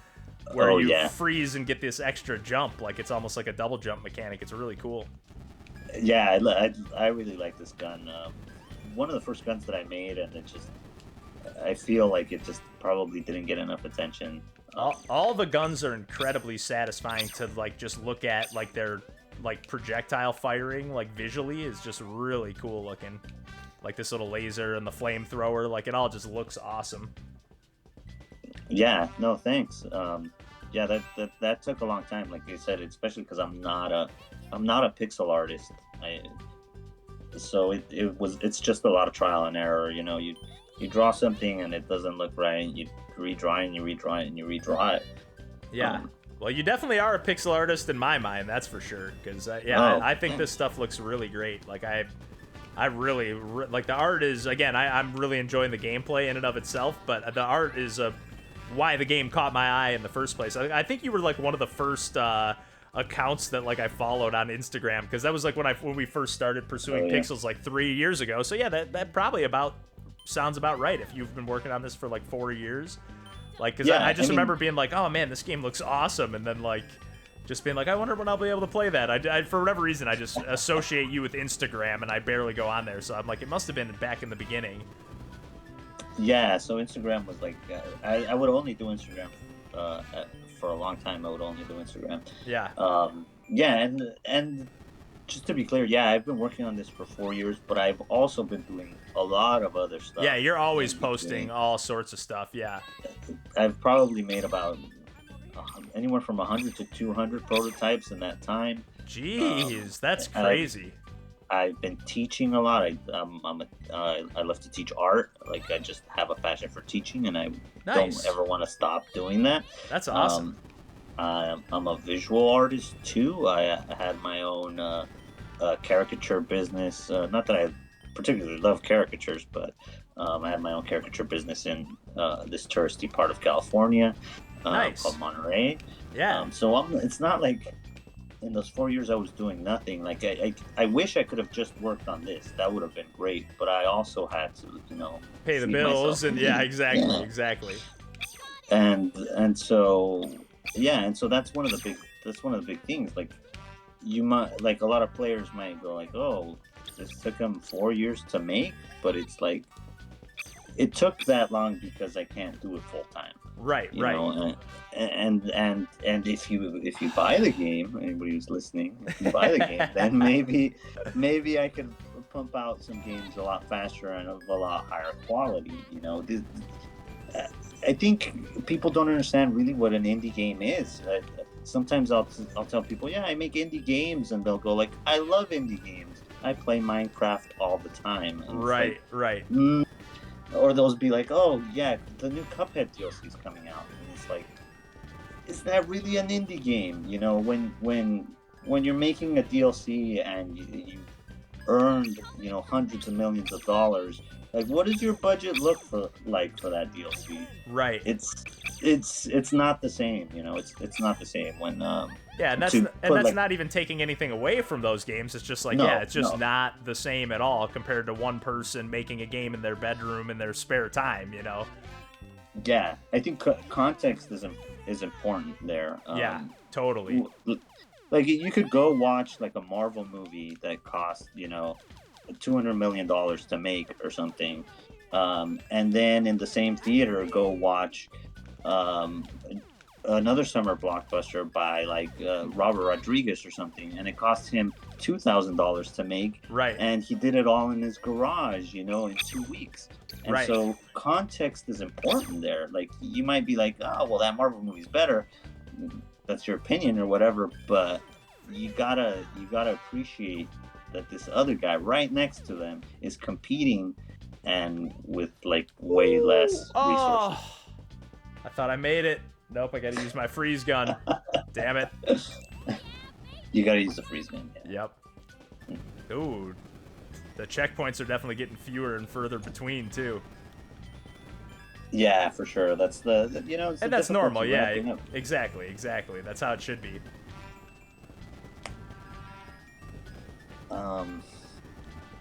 where you freeze and get this extra jump. Like it's almost like a double jump mechanic. It's really cool. Yeah, I really like this gun. One of the first guns that I made, and I feel like it just probably didn't get enough attention. All the guns are incredibly satisfying to like just look at. Like their like projectile firing, like visually, is just really cool looking. Like this little laser and the flamethrower, like it all just looks awesome. Yeah, no thanks. Yeah, that took a long time, like you said, especially because I'm not a pixel artist. so it's just a lot of trial and error. You know, you draw something and it doesn't look right, and you redraw it and you redraw it and you redraw it. Yeah. Well, you definitely are a pixel artist in my mind, that's for sure. Because I think this stuff looks really great. Like I really like the art is, again, I'm really enjoying the gameplay in and of itself, but the art is why the game caught my eye in the first place. I think you were like one of the first accounts that like I followed on Instagram, because that was like when we first started pursuing pixels like 3 years ago. So yeah, that probably sounds about right if you've been working on this for like 4 years. Like, because I just remember being like, oh man, this game looks awesome, and then like just being like, I wonder when I'll be able to play that. I for whatever reason, I just associate you with Instagram, and I barely go on there, so I'm like, it must have been back in the beginning. Yeah, so Instagram was like, I would only do Instagram for a long time. I would only do Instagram. Yeah. Yeah, and just to be clear, yeah, I've been working on this for 4 years, but I've also been doing a lot of other stuff. Yeah, you're always posting all sorts of stuff. Yeah. I've probably made about anywhere from 100 to 200 prototypes in that time. Jeez, that's crazy. I've been teaching a lot. I love to teach art. Like, I just have a passion for teaching, and I don't ever want to stop doing that. That's awesome. I'm a visual artist too. I had my own caricature business. Not that I particularly love caricatures, but I had my own caricature business in this touristy part of California called Monterey. Yeah. It's not like in those 4 years I was doing nothing. Like, I wish I could have just worked on this. That would have been great. But I also had to, pay the bills and exactly. And so that's one of the big things. Like, you might, like, a lot of players might go like, oh, this took them 4 years to make, but it's like, it took that long because I can't do it full time. Right. You know, and if you buy the game, anybody who's listening, if you buy the game, then maybe I could pump out some games a lot faster and of a lot higher quality. You know, I think people don't understand really what an indie game is. Sometimes I'll tell people, yeah, I make indie games, and they'll go like, I love indie games. I play Minecraft all the time. And right. Or they'll be like, oh yeah, the new Cuphead DLC is coming out, and it's like, is that really an indie game? You know, when you're making a DLC and you earned, hundreds of millions of dollars, like, what does your budget look like for that DLC? Right. It's not the same. It's not the same when and that's not even taking anything away from those games. It's just like, it's just not the same at all compared to one person making a game in their bedroom in their spare time, Yeah, I think context is important there. Yeah, totally. Like, you could go watch like a Marvel movie that cost, $200 million to make or something, and then in the same theater go watch another summer blockbuster by like Robert Rodriguez or something, and it cost him $2,000 to make. Right. And he did it all in his garage, in 2 weeks. And so context is important there. Like, you might be like, oh, well, that Marvel movie's better. That's your opinion or whatever, but you gotta appreciate that this other guy right next to them is competing and with like way less resources. I thought I made it. Nope, I gotta use my freeze gun. Damn it. You gotta use the freeze gun. Yeah. Yep. Ooh, the checkpoints are definitely getting fewer and further between too. Yeah, for sure. That's and that's normal. Yeah, exactly. That's how it should be.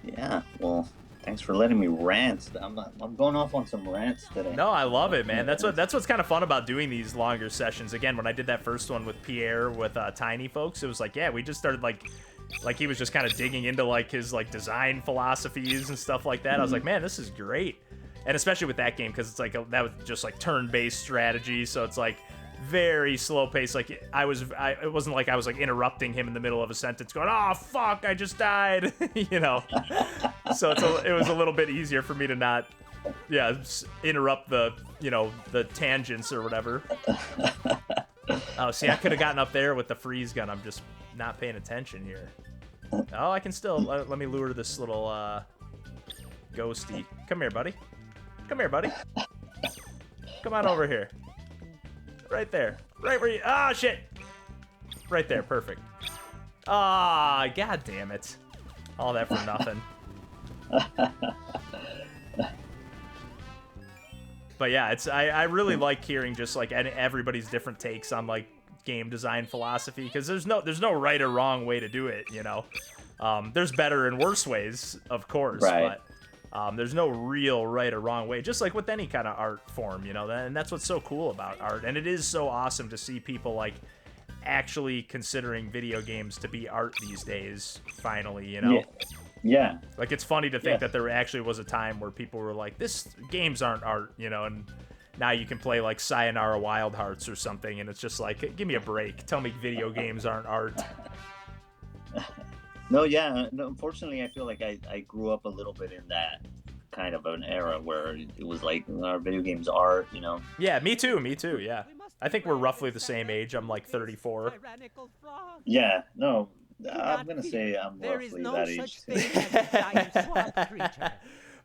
Yeah. Well, thanks for letting me rant. I'm going off on some rants today. No, I love it, man. That's what's kind of fun about doing these longer sessions. Again, when I did that first one with Pierre with Tiny Folks, it was like, we just started like he was just kind of digging into like his like design philosophies and stuff like that. Mm-hmm. I was like, man, this is great. And especially with that game, because it's like that was just like turn-based strategy, so it's like very slow pace. Like it wasn't like I was like interrupting him in the middle of a sentence, going, "Oh fuck, I just died," So it was a little bit easier for me to not, interrupt the the tangents or whatever. Oh, see, I could have gotten up there with the freeze gun. I'm just not paying attention here. Oh, I can still let me lure this little ghosty. Come here, buddy. Come here, buddy. Come on over here. Right there. Right where you. Ah, shit. Right there. Perfect. Ah, god damn it. All that for nothing. But yeah, I really like hearing just like everybody's different takes on like game design philosophy, because there's no right or wrong way to do it, you know. There's better and worse ways, of course, Right. but there's no real right or wrong way, just like with any kind of art form, you know. And that's what's so cool about art, and it is so awesome to see people like actually considering video games to be art these days, finally, you know. Yeah. Like, it's funny to think Yeah. that there actually was a time where people were like, this games aren't art, you know, and now you can play like Sayonara Wild Hearts or something, and it's just like, give me a break. Tell me video games aren't art. No, yeah. No, unfortunately, I feel like I grew up a little bit in that kind of an era where it was like our video games art, you know. Yeah, me too, yeah. I think we're roughly the same age. I'm like 34. Yeah, no, I'm gonna say I'm There is roughly no that such age. thing as a giant swamp creature.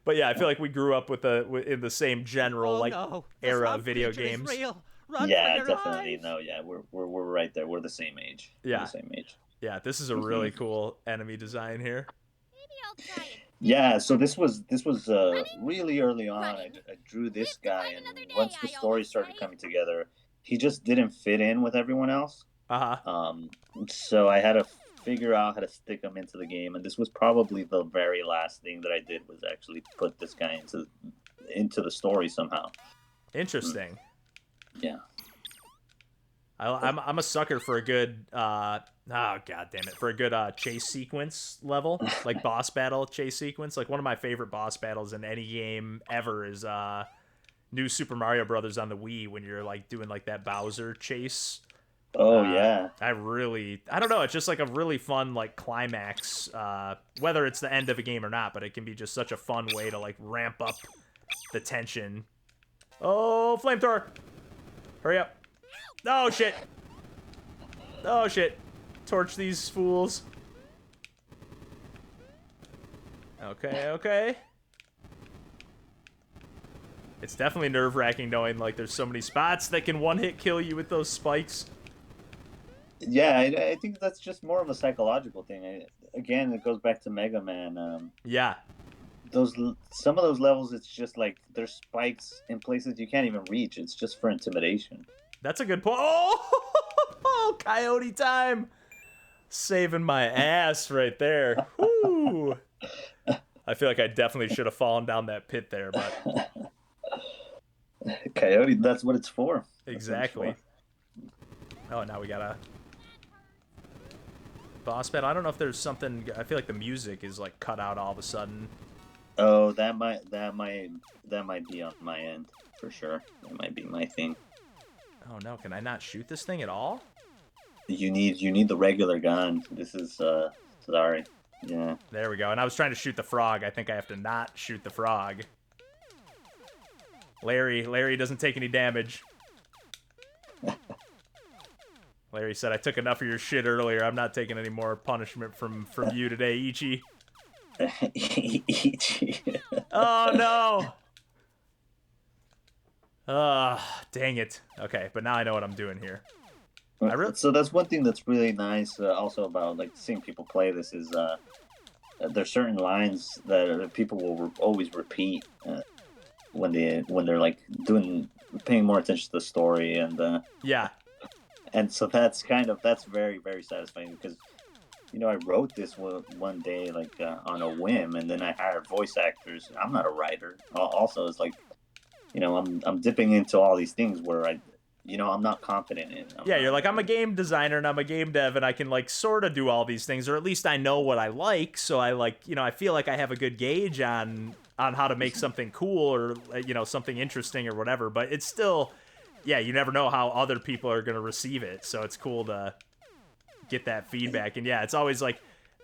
But yeah, I feel like we grew up in the same general Oh, like no. The era swamp of video creature is games. real. Run Yeah, for your definitely. lives. No, yeah, we're right there. We're the same age. Yeah. We're the same age. Yeah, this is a really cool enemy design here. Maybe I'll try it. Yeah, so this was really early on. I drew this guy, and once the story started coming together, he just didn't fit in with everyone else. So I had to figure out how to stick him into the game, and this was probably the very last thing that I did, was actually put this guy into the story somehow. Interesting. Yeah. I'm a sucker for a good oh god damn it, for a good chase sequence level, like boss battle chase sequence. Like, one of my favorite boss battles in any game ever is New Super Mario Brothers on the Wii, when you're like doing like that Bowser chase. Oh yeah. I don't know, it's just like a really fun like climax, whether it's the end of a game or not, but it can be just such a fun way to like ramp up the tension. Oh, flamethrower! Hurry up. Oh shit. Oh shit. Torch these fools. Okay. It's definitely nerve-wracking knowing like there's so many spots that can one-hit kill you with those spikes. Yeah, I think that's just more of a psychological thing. Again, it goes back to Mega Man. Yeah. Some of those levels, it's just like there's spikes in places you can't even reach. It's just for intimidation. That's a good point. Oh, coyote time. Saving my ass right there. Woo. I feel like I definitely should have fallen down that pit there, but Coyote, that's what it's for. exactly. Oh, now we got a boss battle. I don't know if there's something. I feel like the music is like cut out all of a sudden. Oh, that might be on my end for sure. That might be my thing. Oh no, can I not shoot this thing at all? You need the regular gun. This is sorry. Yeah. There we go. And I was trying to shoot the frog. I think I have to not shoot the frog. Larry doesn't take any damage. Larry said, I took enough of your shit earlier. I'm not taking any more punishment from you today, Ichi. Oh, no. Dang it. Okay, but now I know what I'm doing here. So that's one thing that's really nice also about like seeing people play this is there's certain lines that people will always repeat when they're like paying more attention to the story, and yeah. And so that's very, very satisfying, because I wrote this one day like on a whim, and then I hired voice actors. I'm not a writer. Also, it's like I'm dipping into all these things where I'm not confident in. You're like, I'm a game designer and I'm a game dev, and I can like sort of do all these things, or at least I know what I like. So I like, I feel like I have a good gauge on how to make something cool, or something interesting or whatever. But it's still, you never know how other people are going to receive it. So it's cool to get that feedback. And it's always like,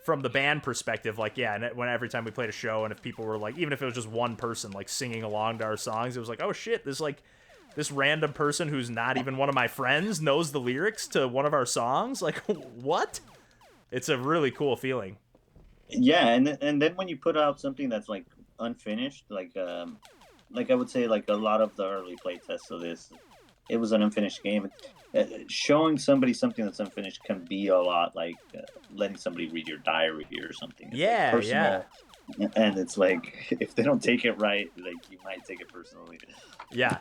from the band perspective, like, and every time we played a show, and if people were like, even if it was just one person like singing along to our songs, it was like, oh shit, this random person who's not even one of my friends knows the lyrics to one of our songs. Like, what? It's a really cool feeling. Yeah, and then when you put out something that's like unfinished, like I would say like a lot of the early playtests of this, it was an unfinished game. Showing somebody something that's unfinished can be a lot like letting somebody read your diary or something. It's like Yeah, personal, and it's like if they don't take it right, like you might take it personally. Yeah.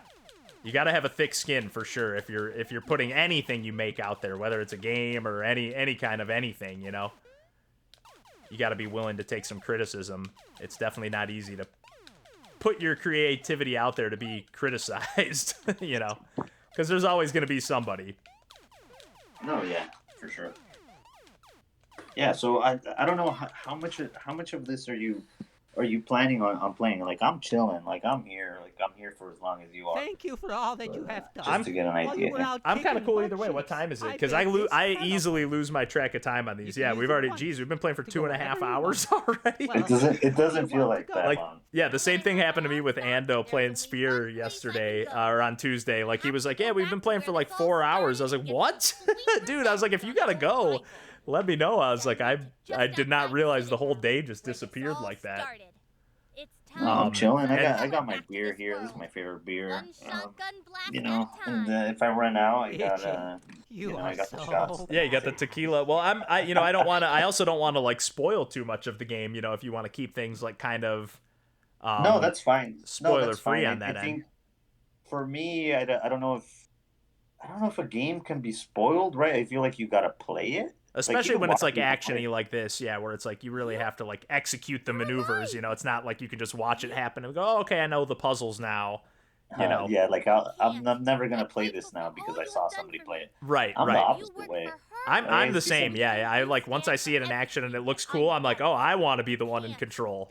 You got to have a thick skin for sure if you're putting anything you make out there, whether it's a game or any kind of anything, you know. You got to be willing to take some criticism. It's definitely not easy to put your creativity out there to be criticized, you know, because there's always going to be somebody. No, yeah, for sure. Yeah, so I don't know how much of this are you planning on playing? Like I'm chilling, like I'm here for as long as you are. Thank you for all that you have done. Just to get an While you idea. were out I'm kind of kicking cool either way. butt What cheeks, time is it? I Because bet this I fellow- easily lose my track of time on these. You Yeah, can we've use it already, once geez, we've been playing for to 2.5 go hours wherever you already. Well, It doesn't you feel want like to go. that Like, long. yeah, the same thing happened to me with Ando playing Spear yesterday, or on Tuesday. Like, he was like, yeah, we've been playing for like 4 hours. I was like, what? Dude, I was like, if you gotta go, let me know. I was like, I did not realize the whole day just disappeared like that. I'm chilling. and- I got my beer here. This is my favorite beer. You know, and if I run out, I got You I are got the so shots. Yeah, you got the tequila. Well, I don't want to. I also don't want to like spoil too much of the game. You know, if you want to keep things like kind of. No, that's fine. spoiler No, that's free fine. on that I end. think for me, I don't know if a game can be spoiled, right? I feel like you gotta play it. Especially even when it's while like you play actiony like this, yeah, where it's like you really have to like execute the maneuvers. You know, it's not like you can just watch it happen and go, oh, okay, I know the puzzles now. You know, yeah, like I'm never gonna play this now because I saw somebody play it. right, I'm the right. opposite way. I'm the see same. some- Yeah, I like once I see it in action and it looks cool, I'm like, oh, I want to be the one in control.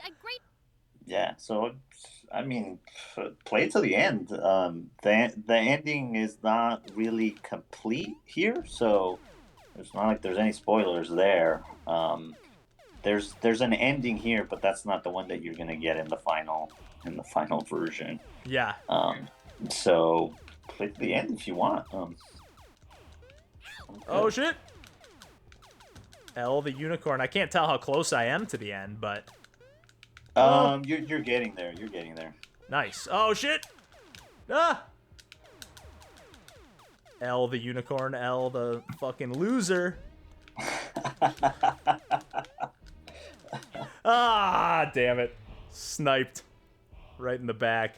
Yeah, so I mean, play to the end. The ending is not really complete here, so it's not like there's any spoilers there. There's an ending here, but that's not the one that you're gonna get in the final version. Yeah. So play to the end if you want. Oh shit. L the unicorn. I can't tell how close I am to the end, but You're getting there. You're getting there. nice. Oh shit. Ah. L the unicorn. L the fucking loser. Ah, damn it. Sniped. Right in the back.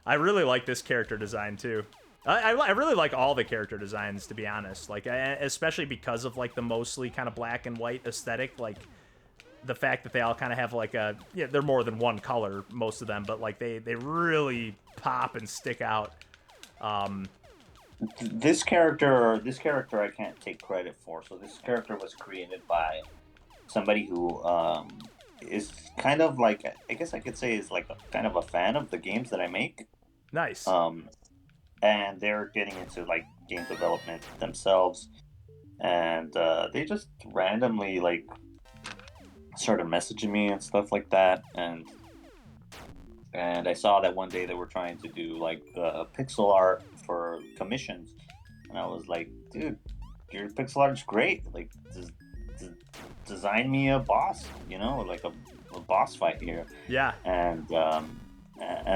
I really like this character design, too. I really like all the character designs, to be honest. Like, especially because of, like, the mostly kind of black and white aesthetic. Like, the fact that they all kind of have, like, a... Yeah, they're more than one color, most of them. But, like, they really pop and stick out. This character I can't take credit for. So this character was created by somebody who is kind of like, I guess I could say is like kind of a fan of the games that I make. Nice. And they're getting into like game development themselves, and they just randomly like started messaging me and stuff like that, and I saw that one day they were trying to do like pixel art for commissions, and I was like, dude, your pixel art is great. Like, design me a boss, you know, like a boss fight here. Yeah. And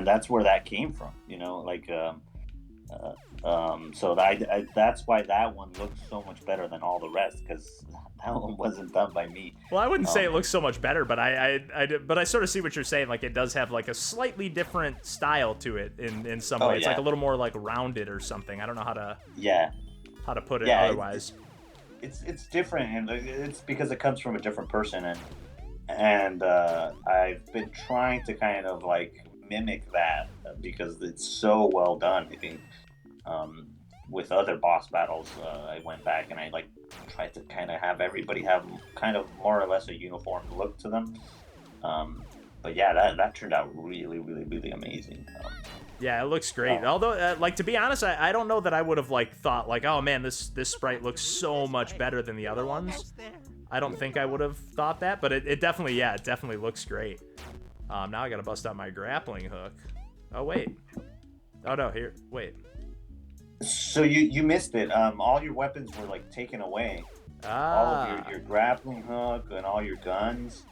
that's where that came from, you know, like so that's why that one looks so much better than all the rest, because that one wasn't done by me. Well, I wouldn't say it looks so much better, but I sort of see what you're saying. Like, it does have like a slightly different style to it in some way. It's like a little more like rounded or something. I don't know how to put it otherwise. It's different, and it's because it comes from a different person, and I've been trying to kind of like mimic that because it's so well done. I think with other boss battles, I went back and I like tried to kind of have everybody have kind of more or less a uniform look to them. But yeah, that turned out really, really, really amazing. Yeah, it looks great. Although, like, to be honest, I don't know that I would have like thought like, oh man, this sprite looks so much better than the other ones. I don't think I would have thought that, but it definitely, it definitely looks great. Now I gotta bust out my grappling hook. Oh wait. Oh no, here. Wait. So you missed it. All your weapons were like taken away. All of your grappling hook and all your guns.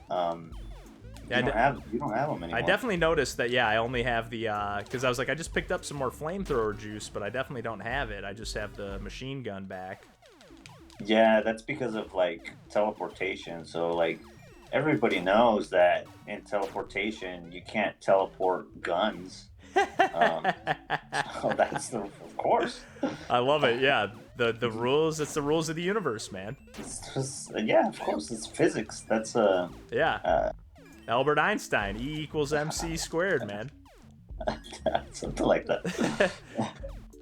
Yeah, you don't have them anymore. I definitely noticed that. Yeah, I only have the because I was like, I just picked up some more flamethrower juice, but I definitely don't have it. I just have the machine gun back. Yeah, that's because of like teleportation. So like everybody knows that in teleportation you can't teleport guns. So that's of course. I love it. Yeah, the rules. It's the rules of the universe, man. It's just, yeah, of course, it's physics. That's Yeah. Albert Einstein, E equals MC squared, man. something like that.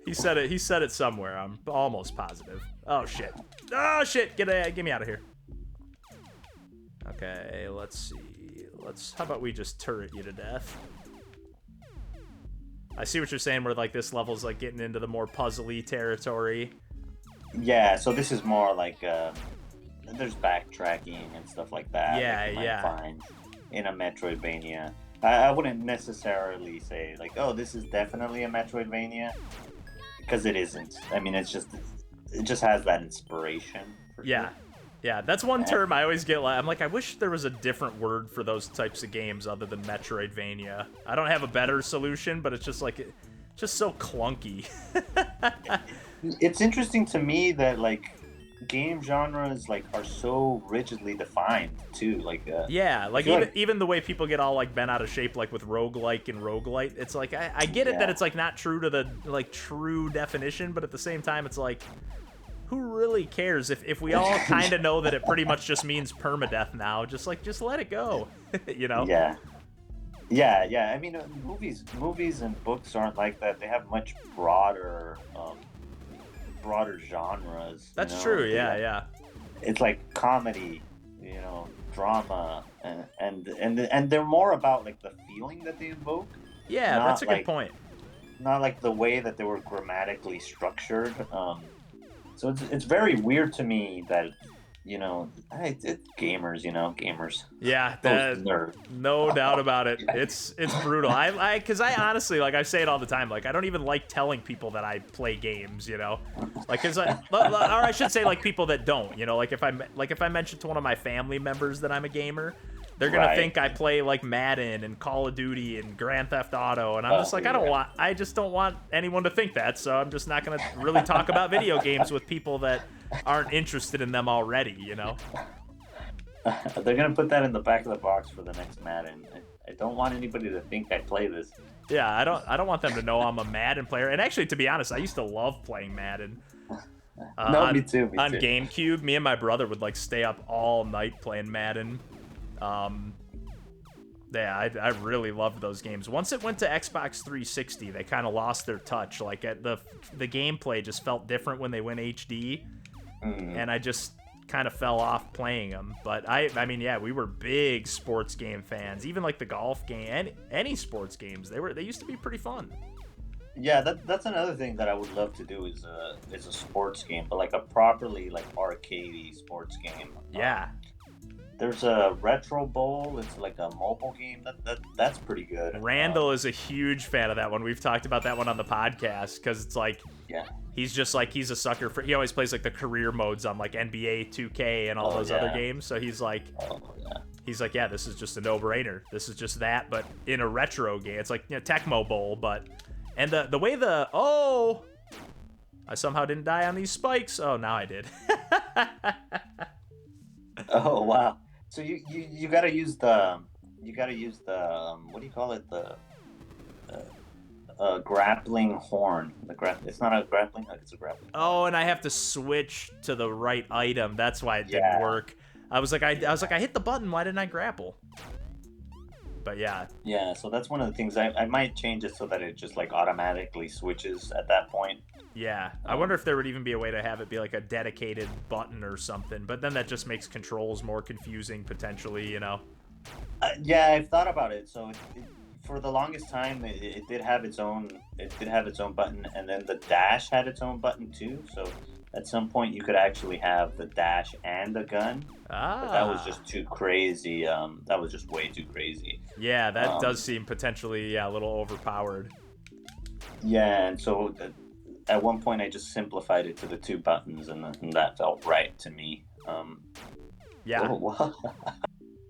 He said it somewhere. I'm almost positive. Oh shit. Oh shit. Get me out of here. Okay, let's see. How about we just turret you to death? I see what you're saying, where like this level's like getting into the more puzzly territory. Yeah, so this is more like there's backtracking and stuff like that. Yeah, that you might yeah. find in a Metroidvania. I wouldn't necessarily say like, oh, this is definitely a Metroidvania, because it isn't. I mean, it just has that inspiration. Yeah. Sure. Yeah, that's one term I always get. I'm like, I wish there was a different word for those types of games other than Metroidvania. I don't have a better solution, but it's just like, just so clunky. It's interesting to me that like game genres like are so rigidly defined too. Like yeah, like even even the way people get all like bent out of shape, like with roguelike and roguelite. It's like I get it that it's like not true to the like true definition, but at the same time, it's like, who really cares if we all kind of know that it pretty much just means permadeath now? Just let it go, you know? Yeah. I mean, movies and books aren't like that. They have much broader genres. That's true. Yeah. It's like comedy, drama, and they're more about like the feeling that they evoke. Yeah, that's a good point. Not like the way that they were grammatically structured. So it's very weird to me that, it's gamers. Yeah, Those nerds. No doubt about it. It's brutal. Because I honestly, like, I say it all the time. Like, I don't even like telling people that I play games. Like, or I should say, like, people that don't. Like if I mention to one of my family members that I'm a gamer, they're gonna think I play like Madden and Call of Duty and Grand Theft Auto, and I'm just like, I just don't want anyone to think that, so I'm just not gonna really talk about video games with people that aren't interested in them already, They're gonna put that in the back of the box for the next Madden. I don't want anybody to think I play this. Yeah, I don't want them to know I'm a Madden player. And actually, to be honest, I used to love playing Madden. Me too. On GameCube, me and my brother would like stay up all night playing Madden. Yeah, I really loved those games. Once it went to Xbox 360, they kind of lost their touch. Like the gameplay just felt different when they went HD, and I just kind of fell off playing them. But I mean, yeah, we were big sports game fans. Even like the golf game, any sports games, they used to be pretty fun. Yeah, that's another thing that I would love to do is a sports game, but like a properly like arcadey sports game. Yeah. There's a Retro Bowl. It's like a mobile game. That's pretty good. Randall is a huge fan of that one. We've talked about that one on the podcast because it's like, he's just like, he's a sucker for. He always plays like the career modes on like NBA 2K and all those other games. So he's like, yeah, this is just a no-brainer. This is just that, but in a retro game. It's like Tecmo Bowl, but and the way I somehow didn't die on these spikes. Oh, now I did. Oh wow. So you gotta use the what do you call it, the grappling horn. It's not a grappling hook, it's a grappling horn. Oh, and I have to switch to the right item. That's why it didn't work. I was like, I hit the button. Why didn't I grapple? But yeah. Yeah, so that's one of the things. I might change it so that it just like automatically switches at that point. Yeah. I wonder if there would even be a way to have it be like a dedicated button or something. But then that just makes controls more confusing potentially, Yeah, I've thought about it. So for the longest time, it did have its own. It did have its own button, and then the dash had its own button too. So at some point, you could actually have the dash and the gun. But that was just too crazy. That was just way too crazy. Yeah, that does seem potentially a little overpowered. Yeah, and so at one point, I just simplified it to the two buttons, and that felt right to me. Yeah.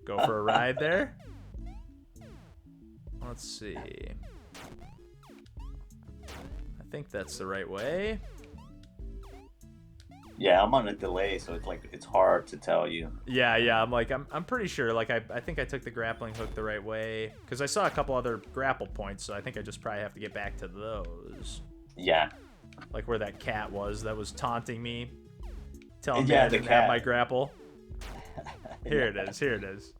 Go for a ride there. Let's see. I think that's the right way. Yeah, I'm on a delay, so it's hard to tell you. Yeah, I'm pretty sure. Like, I think I took the grappling hook the right way, because I saw a couple other grapple points, so I think I just probably have to get back to those. Yeah. Like where that cat was that was taunting me, telling me Yeah, I the didn't have cat. my grapple. Here it is. Here it is.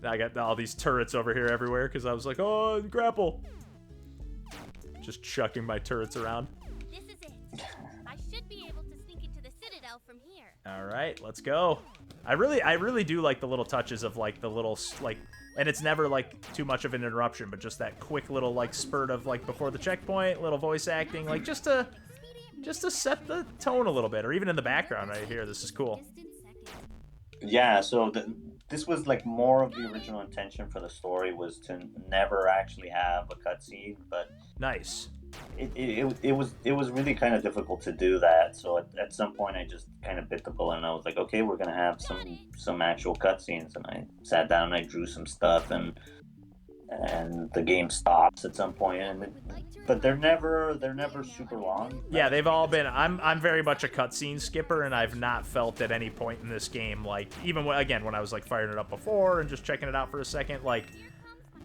I got all these turrets over here everywhere because I was like, oh, grapple. Just chucking my turrets around. This is it. I should be able to sneak into the citadel from here. All right, let's go. I really do like the little touches of like the little like, and it's never like too much of an interruption, but just that quick little like spurt of like before the checkpoint, little voice acting, like just to set the tone a little bit, or even in the background right here. This is cool. Distant second. Yeah, so this was like more of the original intention for the story was to never actually have a cutscene, but Nice. it was really kind of difficult to do that. So at some point I just kind of bit the bullet and I was like, okay, we're gonna have some actual cutscenes, and I sat down and I drew some stuff, and the game stops at some point, but they're never super long. Yeah, they've all been. I'm very much a cutscene skipper, and I've not felt at any point in this game, like even again when I was like firing it up before and just checking it out for a second, like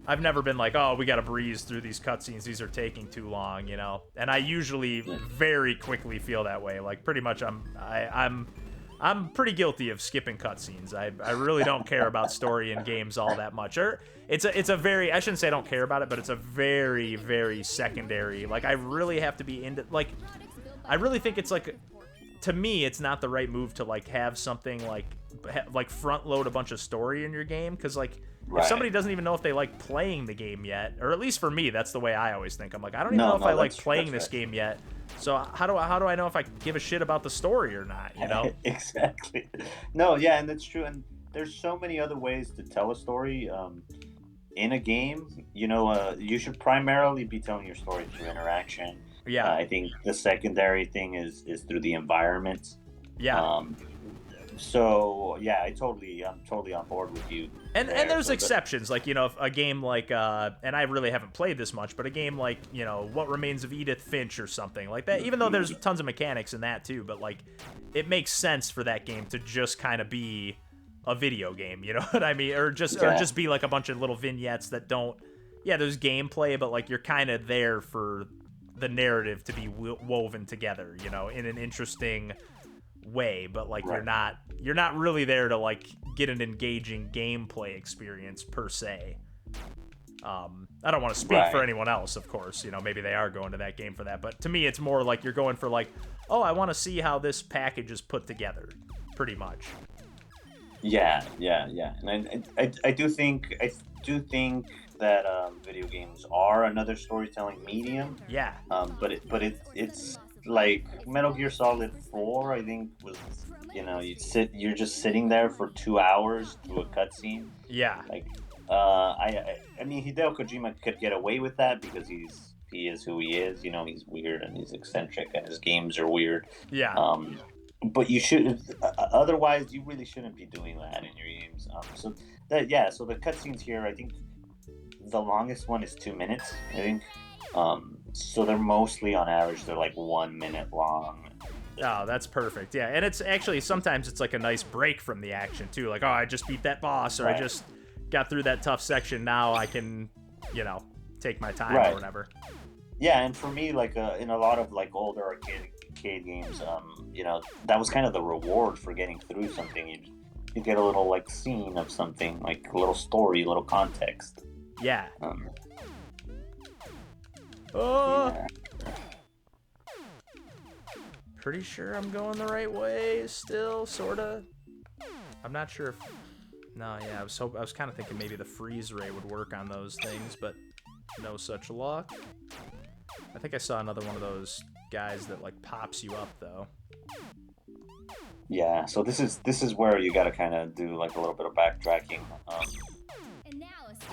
I've never been like, oh, we gotta breeze through these cutscenes, these are taking too long, you know. And I usually very quickly feel that way. Like pretty much, I'm pretty guilty of skipping cutscenes. I really don't care about story in games all that much. Or it's a very, I shouldn't say I don't care about it, but it's a very, very secondary. Like I really have to be into, like, I really think it's like, to me, it's not the right move to like have something like front load a bunch of story in your game, because like if somebody doesn't even know if they like playing the game yet, or at least for me, that's the way I always think. I'm like, I don't even know if I like playing this game yet. So how do I know if I give a shit about the story or not, you know? Exactly. No, yeah, and that's true. And there's so many other ways to tell a story in a game. You know, you should primarily be telling your story through interaction. Yeah. I think the secondary thing is through the environment. Yeah. So yeah, I'm totally on board with you. And there's exceptions, like, you know, if a game like and I really haven't played this much, but a game like, you know, What Remains of Edith Finch or something like that, even though there's tons of mechanics in that too, but like it makes sense for that game to just kind of be a video game, you know what I mean? Or just be like a bunch of little vignettes that don't, yeah, there's gameplay, but like you're kind of there for the narrative to be woven together, you know, in an interesting way, but like you're not really there to like get an engaging gameplay experience per se. I don't want to speak for anyone else, of course, you know, maybe they are going to that game for that, but to me it's more like you're going for like, oh, I want to see how this package is put together, pretty much. Yeah, and I do think that video games are another storytelling medium. Yeah. But it's like Metal Gear Solid 4, I think, was, you know, you're just sitting there for 2 hours through a cutscene. Yeah. Like, I mean, Hideo Kojima could get away with that because he is who he is. You know, he's weird and he's eccentric and his games are weird. Yeah. But you should, otherwise, you really shouldn't be doing that in your games. So the cutscenes here, I think the longest one is 2 minutes, I think. So they're mostly, on average, they're like 1 minute long. Oh, that's perfect. Yeah, and it's actually, sometimes it's like a nice break from the action too. Like, oh, I just beat that boss, or I just got through that tough section. Now I can, you know, take my time or whatever. Yeah, and for me, like in a lot of like older arcade games, you know, that was kind of the reward for getting through something. You get a little like scene of something, like a little story, a little context. Yeah. Pretty sure I'm going the right way still, sorta. I'm not sure if... No, yeah, I was kind of thinking maybe the freeze ray would work on those things, but no such luck. I think I saw another one of those guys that like pops you up though. Yeah, so this is where you gotta kind of do like a little bit of backtracking.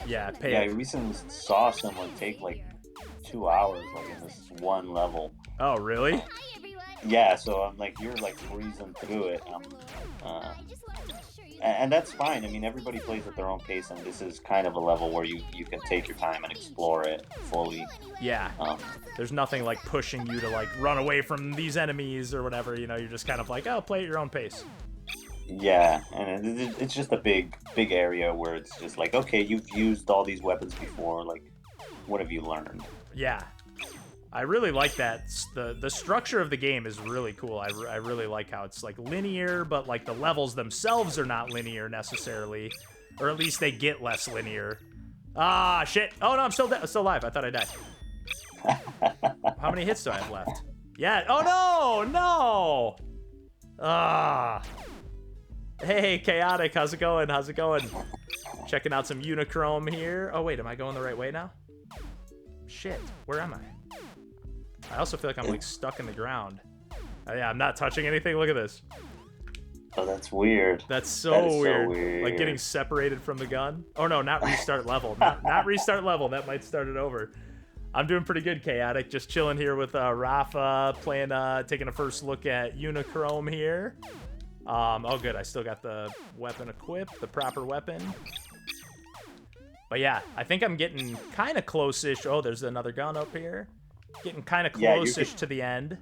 Yeah, I recently saw someone take like 2 hours like in this one level. Oh, really? Hi, everyone. Yeah, so I'm like, you're like breezing through it. And that's fine. I mean, everybody plays at their own pace, and this is kind of a level where you can take your time and explore it fully. Yeah. There's nothing like pushing you to like run away from these enemies or whatever. You know, you're just kind of like, oh, play at your own pace. Yeah, and it's just a big area where it's just like, okay, you've used all these weapons before. Like, what have you learned? Yeah. I really like that. The structure of the game is really cool. I really like how it's like linear, but like the levels themselves are not linear necessarily, or at least they get less linear. Ah, shit. Oh no, I'm still alive. I thought I died. How many hits do I have left? Yeah. Oh no, no. Ah. Hey, Chaotic. How's it going? How's it going? Checking out some Unichrome here. Oh wait, am I going the right way now? Shit. Where am I? I also feel like I'm like stuck in the ground. Yeah, I'm not touching anything. Look at this. Oh, that's weird. That's so That is weird. so weird. Like getting separated from the gun. Oh no, not restart level. Not restart level. That might start it over. I'm doing pretty good, Chaotic. Just chilling here with Rafa, playing, taking a first look at Unichrome here. Oh good, I still got the weapon equipped, the proper weapon. But yeah, I think I'm getting kind of close-ish. Oh, there's another gun up here. Getting kind of close-ish to the end.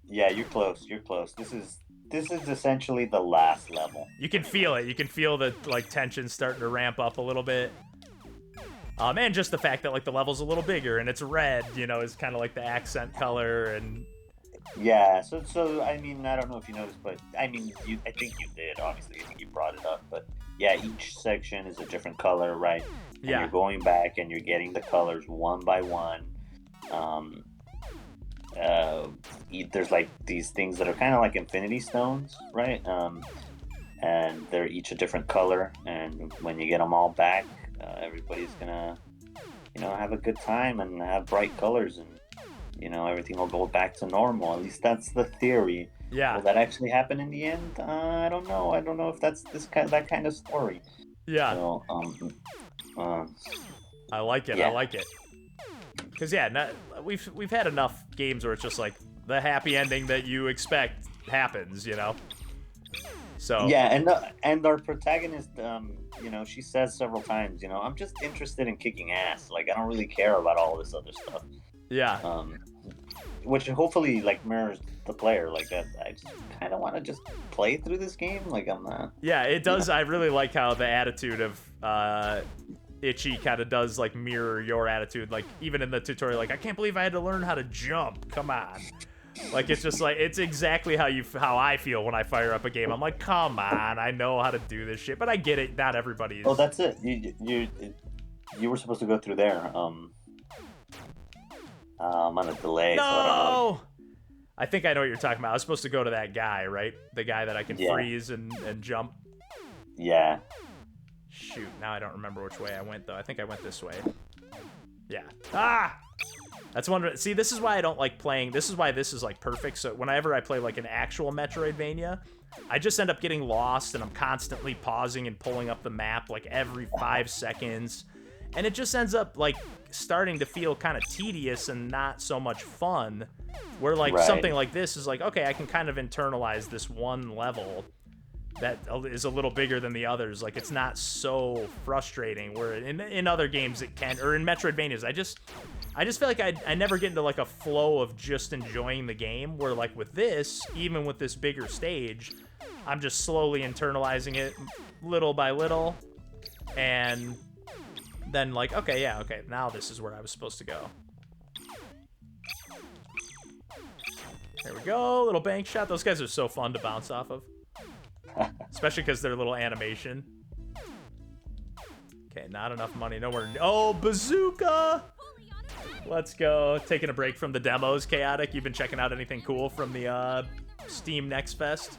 Yeah, you're close. You're close. This is essentially the last level. You can feel it. You can feel the like tension starting to ramp up a little bit. And just the fact that like the level's a little bigger and it's red, you know, is kind of like the accent color and. Yeah. So I mean, I don't know if you noticed, but I mean, I think you did. Obviously, I think you brought it up, but yeah, each section is a different color, right? And yeah. You're going back and you're getting the colors one by one. There's like these things that are kind of like infinity stones, right? And they're each a different color, and when you get them all back, everybody's gonna, you know, have a good time and have bright colors, and you know, everything will go back to normal. At least that's the theory. Yeah. Will that actually happen in the end? I don't know. I don't know if that's that kind of story. Yeah. So, I like it. Yeah. I like it. Because yeah, we've had enough games where it's just like the happy ending that you expect happens, you know. So yeah, and our protagonist, you know, she says several times, you know, I'm just interested in kicking ass. Like, I don't really care about all this other stuff. yeah, which hopefully like mirrors the player. Like that, I just kind of want to just play through this game. Like I'm not. yeah, it does. I really like how the attitude of Itchy kind of does like mirror your attitude. Like even in the tutorial, like I can't believe I had to learn how to jump. Come on. Like it's just like it's exactly how I feel when I fire up a game. I'm like, come on, I know how to do this shit, but I get it. Not everybody's. Oh, that's it. You were supposed to go through there. I'm on a delay. No. So I don't know. I think I know what you're talking about. I was supposed to go to that guy, right? The guy that I can freeze and jump. Yeah. Shoot, now I don't remember which way I went though. I think I went this way. Yeah. Ah. That's one. See, this is why I don't like playing. This is why this is like perfect. So whenever I play like an actual Metroidvania, I just end up getting lost and I'm constantly pausing and pulling up the map like every 5 seconds. And it just ends up like starting to feel kind of tedious and not so much fun. Where like something like this is like, okay, I can kind of internalize this one level that is a little bigger than the others. Like it's not so frustrating. Where in other games it can, or in Metroidvanias, I just feel like I never get into like a flow of just enjoying the game. Where like with this, even with this bigger stage, I'm just slowly internalizing it little by little, and then like, okay, yeah, okay, now this is where I was supposed to go. There we go, little bank shot. Those guys are so fun to bounce off of. Especially because they're little animation. Okay, not enough money, nowhere. Oh, bazooka! Let's go. Taking a break from the demos, Chaotic. You've been checking out anything cool from the Steam Next Fest?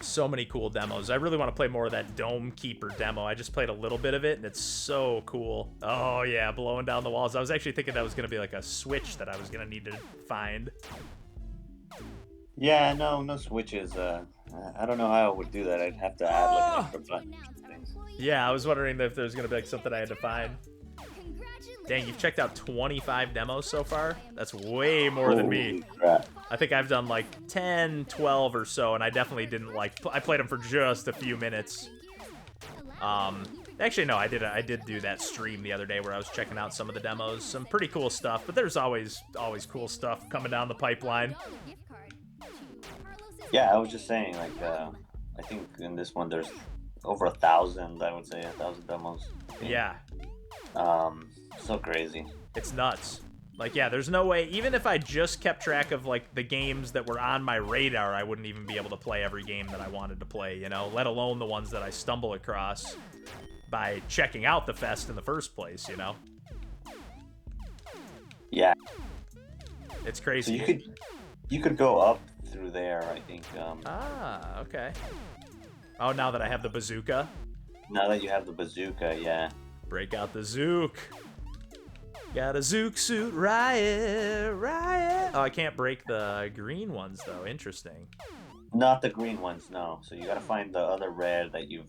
So many cool demos. I really want to play more of that Dome Keeper demo. I just played a little bit of it, and it's so cool. Oh, yeah, blowing down the walls. I was actually thinking that was going to be like a switch that I was going to need to find. Yeah, no switches. I don't know how I would do that. I'd have to add like an extra button. Yeah, I was wondering if there's going to be like something I had to find. Dang, you've checked out 25 demos so far? That's way more than me. Holy crap. I think I've done like 10, 12 or so, and I definitely didn't like... I played them for just a few minutes. Actually, no, I did do that stream the other day where I was checking out some of the demos. Some pretty cool stuff, but there's always cool stuff coming down the pipeline. Yeah, I was just saying, like, I think in this one there's over 1,000, I would say, 1,000 demos. Yeah. So crazy. It's nuts. Like, yeah, there's no way, even if I just kept track of, like, the games that were on my radar, I wouldn't even be able to play every game that I wanted to play, you know? Let alone the ones that I stumble across by checking out the fest in the first place, you know? Yeah. It's So crazy. you could go up through there, I think. Ah, okay. Oh, now that I have the bazooka? Now that you have the bazooka, yeah. Break out the zook. Got a zook suit, riot, riot. Oh, I can't break the green ones, though. Interesting. Not the green ones, no. So you gotta find the other red that you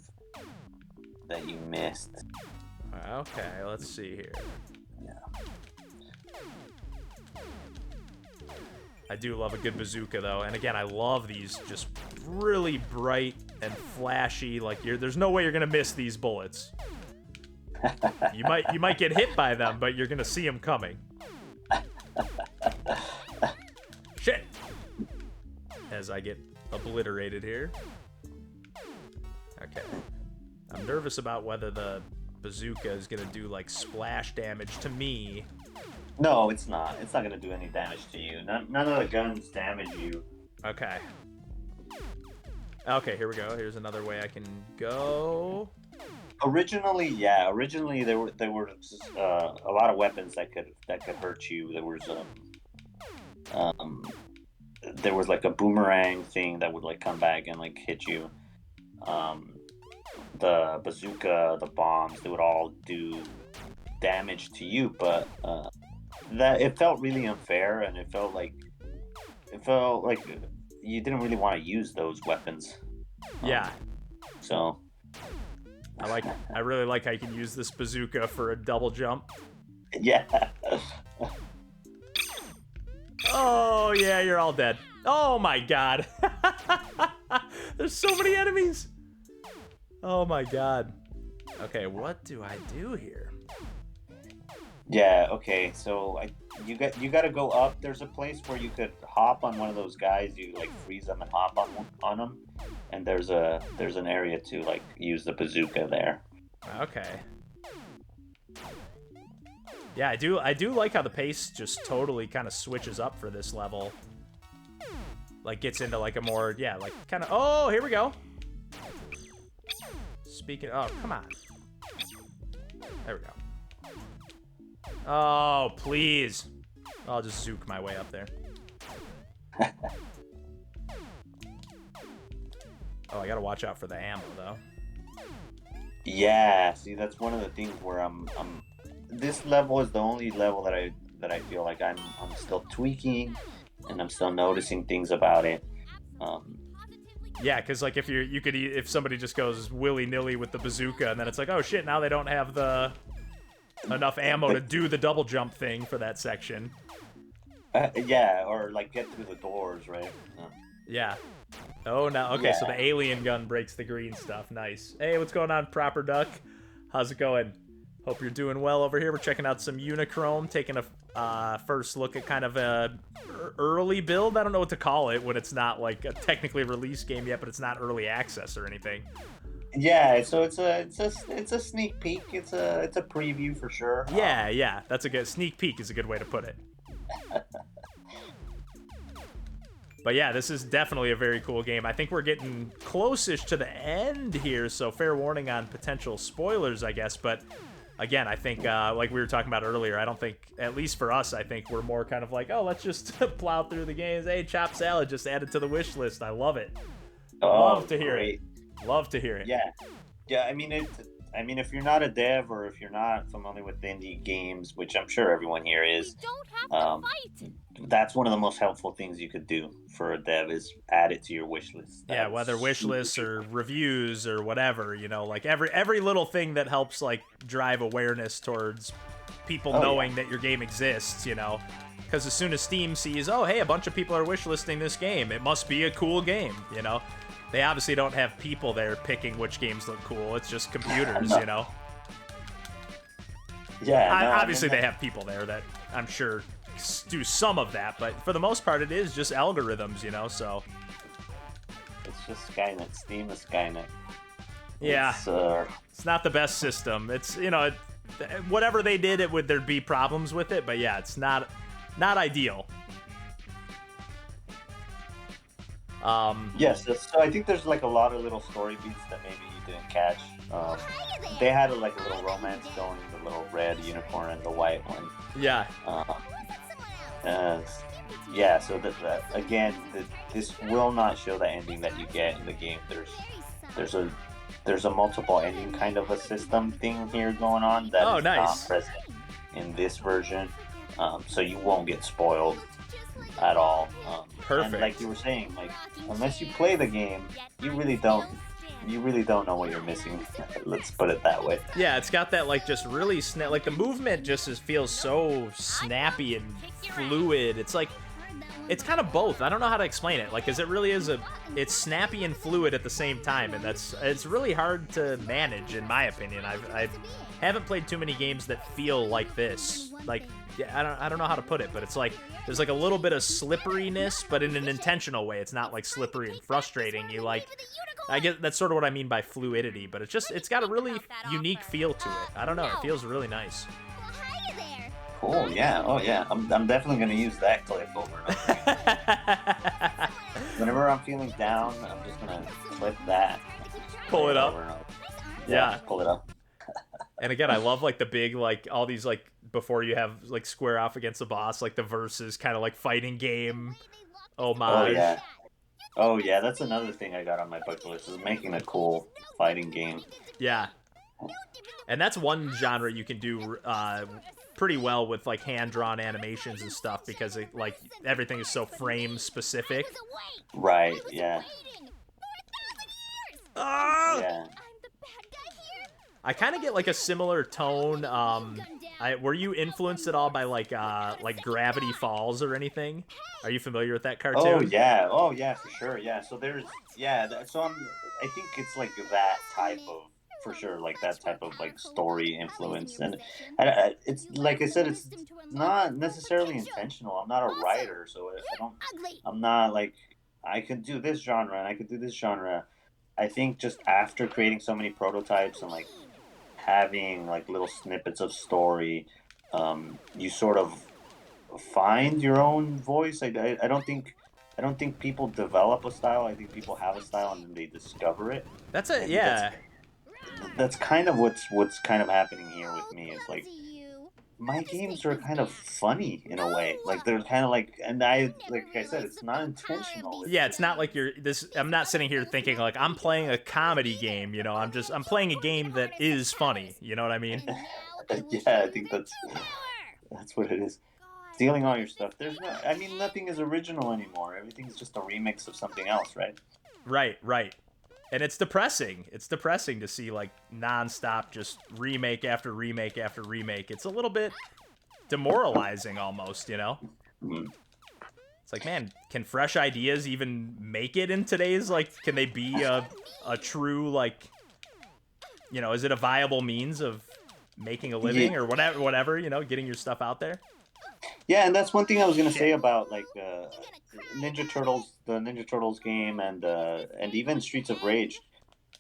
missed. Okay, let's see here. Yeah. I do love a good bazooka, though. And again, I love these just really bright and flashy. Like, there's no way you're gonna miss these bullets. You might get hit by them, but you're gonna see them coming. Shit! As I get obliterated here. Okay. I'm nervous about whether the bazooka is gonna do like splash damage to me. No, it's not. It's not gonna do any damage to you. None of the guns damage you. Okay. Okay, here we go. Here's another way I can go. Originally, yeah. Originally, there were a lot of weapons that could hurt you. There was like a boomerang thing that would like come back and like hit you. The bazooka, the bombs, they would all do damage to you, but that it felt really unfair, and it felt like you didn't really want to use those weapons. Yeah. So. I really like how you can use this bazooka for a double jump. Yeah. Oh, yeah, you're all dead. Oh, my God. There's so many enemies. Oh, my God. Okay, what do I do here? Yeah, okay, so you got to go up. There's a place where you could hop on one of those guys. You, like, freeze them and hop on them. And there's an area to, like, use the bazooka there. Okay. Yeah, I do like how the pace just totally kind of switches up for this level. Like, gets into, like, a more, yeah, like, kind of... Oh, here we go. Speaking... Oh, come on. There we go. Oh, please. I'll just zook my way up there. Oh, I gotta watch out for the ammo, though. Yeah, see, that's one of the things where I'm this level is the only level that I feel like I'm still tweaking, and I'm still noticing things about it. Yeah, because like if somebody just goes willy-nilly with the bazooka, and then it's like, oh shit, now they don't have the enough ammo to do the double jump thing for that section. Yeah, or like get through the doors, right? Yeah. Oh, now, okay, Yeah. so the alien gun breaks the green stuff. Nice. Hey, what's going on, Proper Duck? How's it going? Hope you're doing well over here. We're checking out some Unichrome, taking a first look at kind of a early build. I don't know what to call it when it's not like a technically released game yet, but it's not early access or anything. Yeah, so it's a sneak peek. It's a preview for sure. Yeah, that's a good sneak peek is a good way to put it. But yeah, this is definitely a very cool game. I think we're getting close-ish to the end here, so fair warning on potential spoilers, I guess. But again, I think, like we were talking about earlier, I don't think, at least for us, I think we're more kind of like, oh, let's just plow through the games. Hey, chopped salad, just add it to the wish list. I love it. Love to hear it. Love to hear it. Yeah. I mean, if you're not a dev or if you're not familiar with indie games, which I'm sure everyone here is, Don't have to fight. that's one of the most helpful things you could do for a dev is add it to your wish list. Yeah, That's whether wish lists or reviews or whatever, you know, like every little thing that helps like drive awareness towards people Oh, knowing that your game exists, you know. Because as soon as Steam sees, oh, hey, a bunch of people are wishlisting this game, it must be a cool game, you know. They obviously don't have people there picking which games look cool. It's just computers, No. you know. Yeah, no, Obviously, they have people there that I'm sure do some of that, but for the most part, it is just algorithms, you know. So It's just Skynet. Steam is Skynet. yeah, It's, it's not the best system. It's whatever they did, there'd be problems with it, but yeah, it's not ideal. yes, so I think there's like a lot of little story beats that maybe you didn't catch. They had like a little romance going, the little red unicorn and the white one. Yeah, Yeah, so that again, this will not show the ending that you get in the game. There's a multiple ending kind of a system thing here going on that is nice. not present in this version, so you won't get spoiled at all. Perfect. And like you were saying, like unless you play the game, you really don't know what you're missing. Let's put it that way. yeah, it's got that like just really like the movement just feels so snappy and fluid. It's like it's kind of both. I don't know how to explain it. Like, 'cause it really is it's snappy and fluid at the same time, and it's really hard to manage, in my opinion. I haven't played too many games that feel like this. Like, yeah, I don't know how to put it, but it's like there's like a little bit of slipperiness, but in an intentional way. It's not like slippery and frustrating. I guess that's sort of what I mean by fluidity, but it's got a really unique feel to it. I don't know. It feels really nice. Cool. Yeah. Oh yeah. I'm definitely gonna use that clip over and over again. Whenever I'm feeling down, I'm just gonna clip that. Pull it up. Over and over. Yeah. Pull it up. And again, I love like the big like all these like before you have like square off against the boss, like the versus kind of like fighting game homage. Oh yeah. Oh yeah. That's another thing I got on my bucket list is making a cool fighting game. Yeah. And that's one genre you can do pretty well with like hand-drawn animations and stuff because it, like everything is so frame specific. Right. Yeah. Yeah. I kind of get like a similar tone. Were you influenced at all by like Gravity Falls or anything? Are you familiar with that cartoon? Oh yeah. Oh yeah, for sure. Yeah. So there's so I think it's like that type of for sure, like that type of like story influence, and it's like I said, it's not necessarily intentional. I'm not a writer, so I'm not like I could do this genre and I could do this genre. I think just after creating so many prototypes and like having like little snippets of story, you sort of find your own voice. I don't think people develop a style. I think people have a style and then they discover it. That's it. Yeah. That's kind of what's kind of happening here with me. It's like my games are kind of funny in a way. Like they're kind of like, and like I said, it's not intentional. Yeah, it's not like I'm not sitting here thinking like I'm playing a comedy game. You know, I'm playing a game that is funny. You know what I mean? Yeah, I think that's what it is. Stealing all your stuff. Nothing is original anymore. Everything's just a remix of something else, right? Right. And it's depressing. It's depressing to see like nonstop just remake after remake after remake. It's a little bit demoralizing almost, you know? Mm. It's like, man, can fresh ideas even make it in today's, like, can they be a true, like, you know, is it a viable means of making a living or whatever, you know, getting your stuff out there? Yeah, and that's one thing I was gonna say about like Ninja Turtles, the Ninja Turtles game, and even Streets of Rage.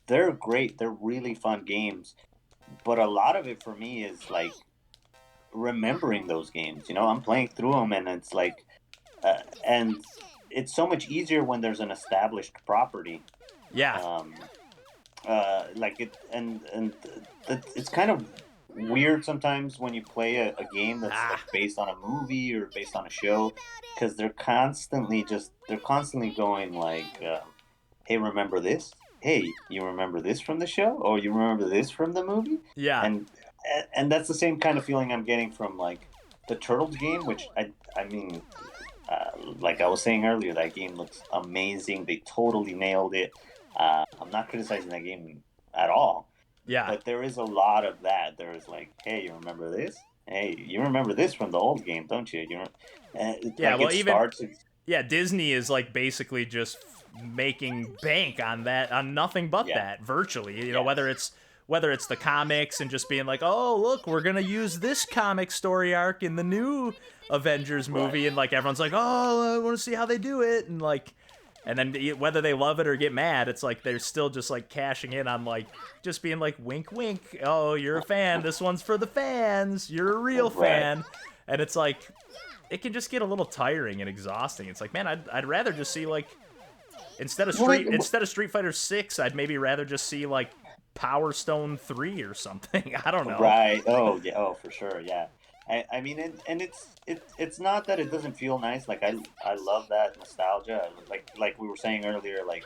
They're great. They're really fun games, but a lot of it for me is like remembering those games. You know, I'm playing through them, and it's like, and it's so much easier when there's an established property. Yeah. Like it, and it's kind of weird sometimes when you play a game that's like based on a movie or based on a show, because they're constantly going like, hey, remember this? Hey, you remember this from the show? Or you remember this from the movie? Yeah. And that's the same kind of feeling I'm getting from like the Turtles game, which I mean, like I was saying earlier, that game looks amazing. They totally nailed it. I'm not criticizing that game at all. Yeah. But there is a lot of that. There is like, hey, you remember this? Hey, you remember this from the old game, don't you? Yeah, like well, it even starts. yeah, Disney is like basically just making bank on that, on nothing but Yeah. that, virtually. You know, Yeah. whether it's the comics and just being like, oh, look, we're gonna use this comic story arc in the new Avengers movie, Right. and like everyone's like, oh, I want to see how they do it, and like, and then whether they love it or get mad, it's like they're still just like cashing in on like just being like, wink, wink. Oh, you're a fan. This one's for the fans. You're a real Right. fan, and it's like, it can just get a little tiring and exhausting. It's like, man, I'd rather just see like instead of Street Fighter 6, I'd maybe rather just see like Power Stone 3 or something. I don't know. Right. Oh yeah. Oh, for sure. Yeah. I mean, and it's not that it doesn't feel nice. Like I love that nostalgia. Like we were saying earlier. Like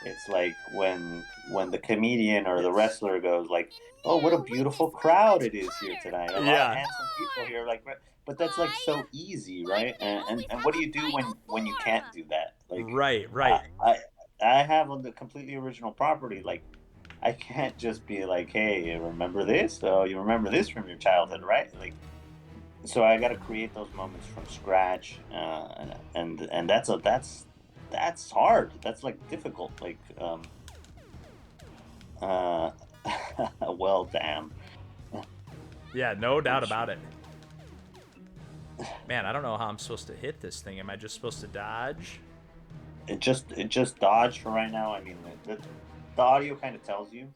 it's like when the comedian or the wrestler goes like, "Oh, what a beautiful crowd it is here tonight. A lot Yeah. of handsome people here." Like, but that's like so easy, right? And what do you do when you can't do that? Like, Right. I have on the completely original property. Like, I can't just be like, "Hey, you remember this? Oh, you remember this from your childhood, right?" Like, so I got to create those moments from scratch, and that's hard. That's like difficult. Like, uh, well, damn. Yeah, no doubt about it. Man, I don't know how I'm supposed to hit this thing. Am I just supposed to dodge? It just dodged for right now. I mean, the audio kind of tells you.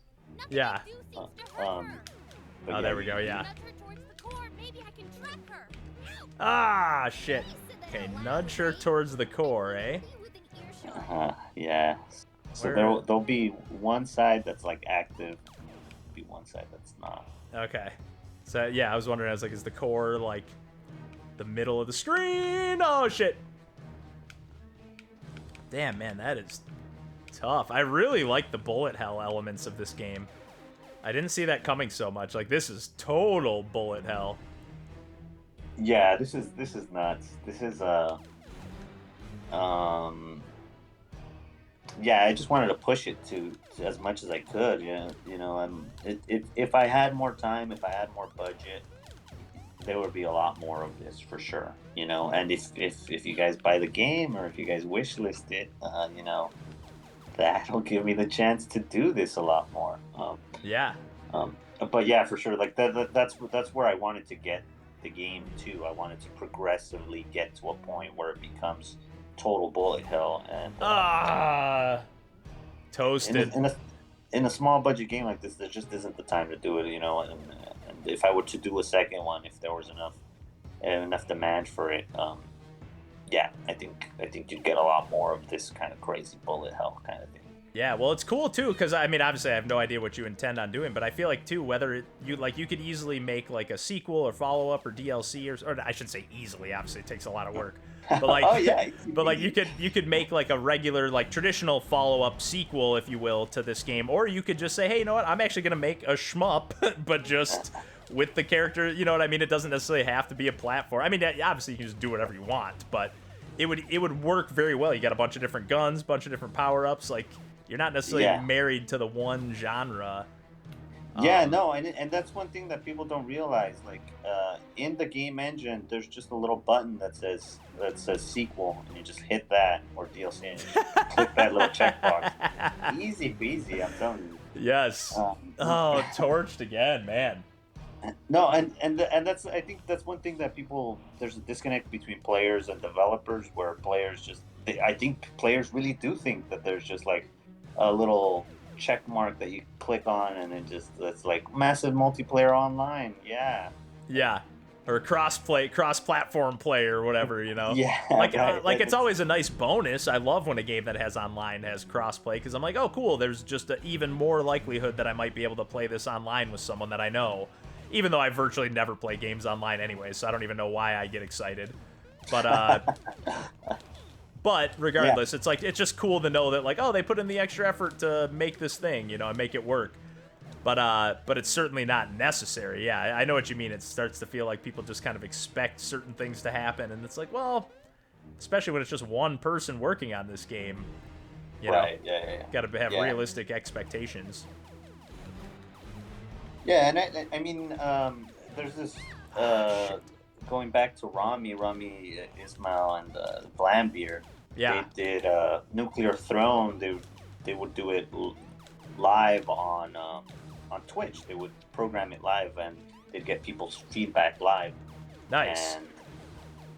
Yeah. But Oh, there we go. Yeah. Nudge her towards the core. Maybe I can trap her. Ah, shit. Okay, nudge her towards the core, eh? Within earshot. Yeah. So Where- there'll be one side that's like active, be one side that's not. Okay. So, yeah, I was wondering, I was like, is the core, like, the middle of the screen? Oh, shit. Damn, man, that is tough. I really like the bullet hell elements of this game. I didn't see that coming so much. Like, this is total bullet hell. Yeah, this is nuts. This is yeah, I just wanted to push it to as much as I could. Yeah, you know, if I had more time, if I had more budget, there would be a lot more of this for sure. You know, and if you guys buy the game or if you guys wish list it, you know, that'll give me the chance to do this a lot more. Yeah. But yeah, for sure, like that's where I wanted to get the game to. I wanted to progressively get to a point where it becomes total bullet hell and Toasted. in a small budget game like this, there just isn't the time to do it, you know. And if I were to do a second one, if there was enough demand for it, yeah, I think you'd get a lot more of this kind of crazy bullet hell kind of thing. Yeah, well, it's cool too, because I mean, obviously, I have no idea what you intend on doing, but I feel like too, whether you could easily make like a sequel or follow up or DLC or I should say easily. Obviously, it takes a lot of work, but like, Oh, yeah. but like you could make like a regular like traditional follow up sequel, if you will, to this game, or you could just say, hey, you know what? I'm actually gonna make a shmup, but just with the character. You know what I mean? It doesn't necessarily have to be a platform. I mean, obviously, you can just do whatever you want, but it would work very well. You got a bunch of different guns, bunch of different power ups, like. You're not necessarily married to the one genre. Yeah, no, and that's one thing that people don't realize. Like, in the game engine, there's just a little button that says sequel, and you just hit that, or DLC, and you just click that little checkbox. Easy peasy, I'm telling you. Yes. Oh, torched again, man. No, and that's, I think that's one thing that there's a disconnect between players and developers, where I think players really do think that there's just like a little check mark that you click on and it's like massive multiplayer online. Yeah, or cross-platform play or whatever, you know. Yeah, like right. like it's always a nice bonus. I love when a game that has online has cross-play, because I'm like, oh cool, there's just an even more likelihood that I might be able to play this online with someone that I know, even though I virtually never play games online anyway, so I don't even know why I get excited. But but regardless, it's like, it's just cool to know that, like, oh, they put in the extra effort to make this thing, you know, and make it work. But it's certainly not necessary. Yeah, I know what you mean. It starts to feel like people just kind of expect certain things to happen, and it's like, well, especially when it's just one person working on this game, you know, Right. Yeah. got to have realistic expectations. Yeah, and I mean, there's this going back to Rami Ismail, and Blambeer. Yeah. They did Nuclear Throne. They would do it live on Twitch. They would program it live, and they'd get people's feedback live. Nice.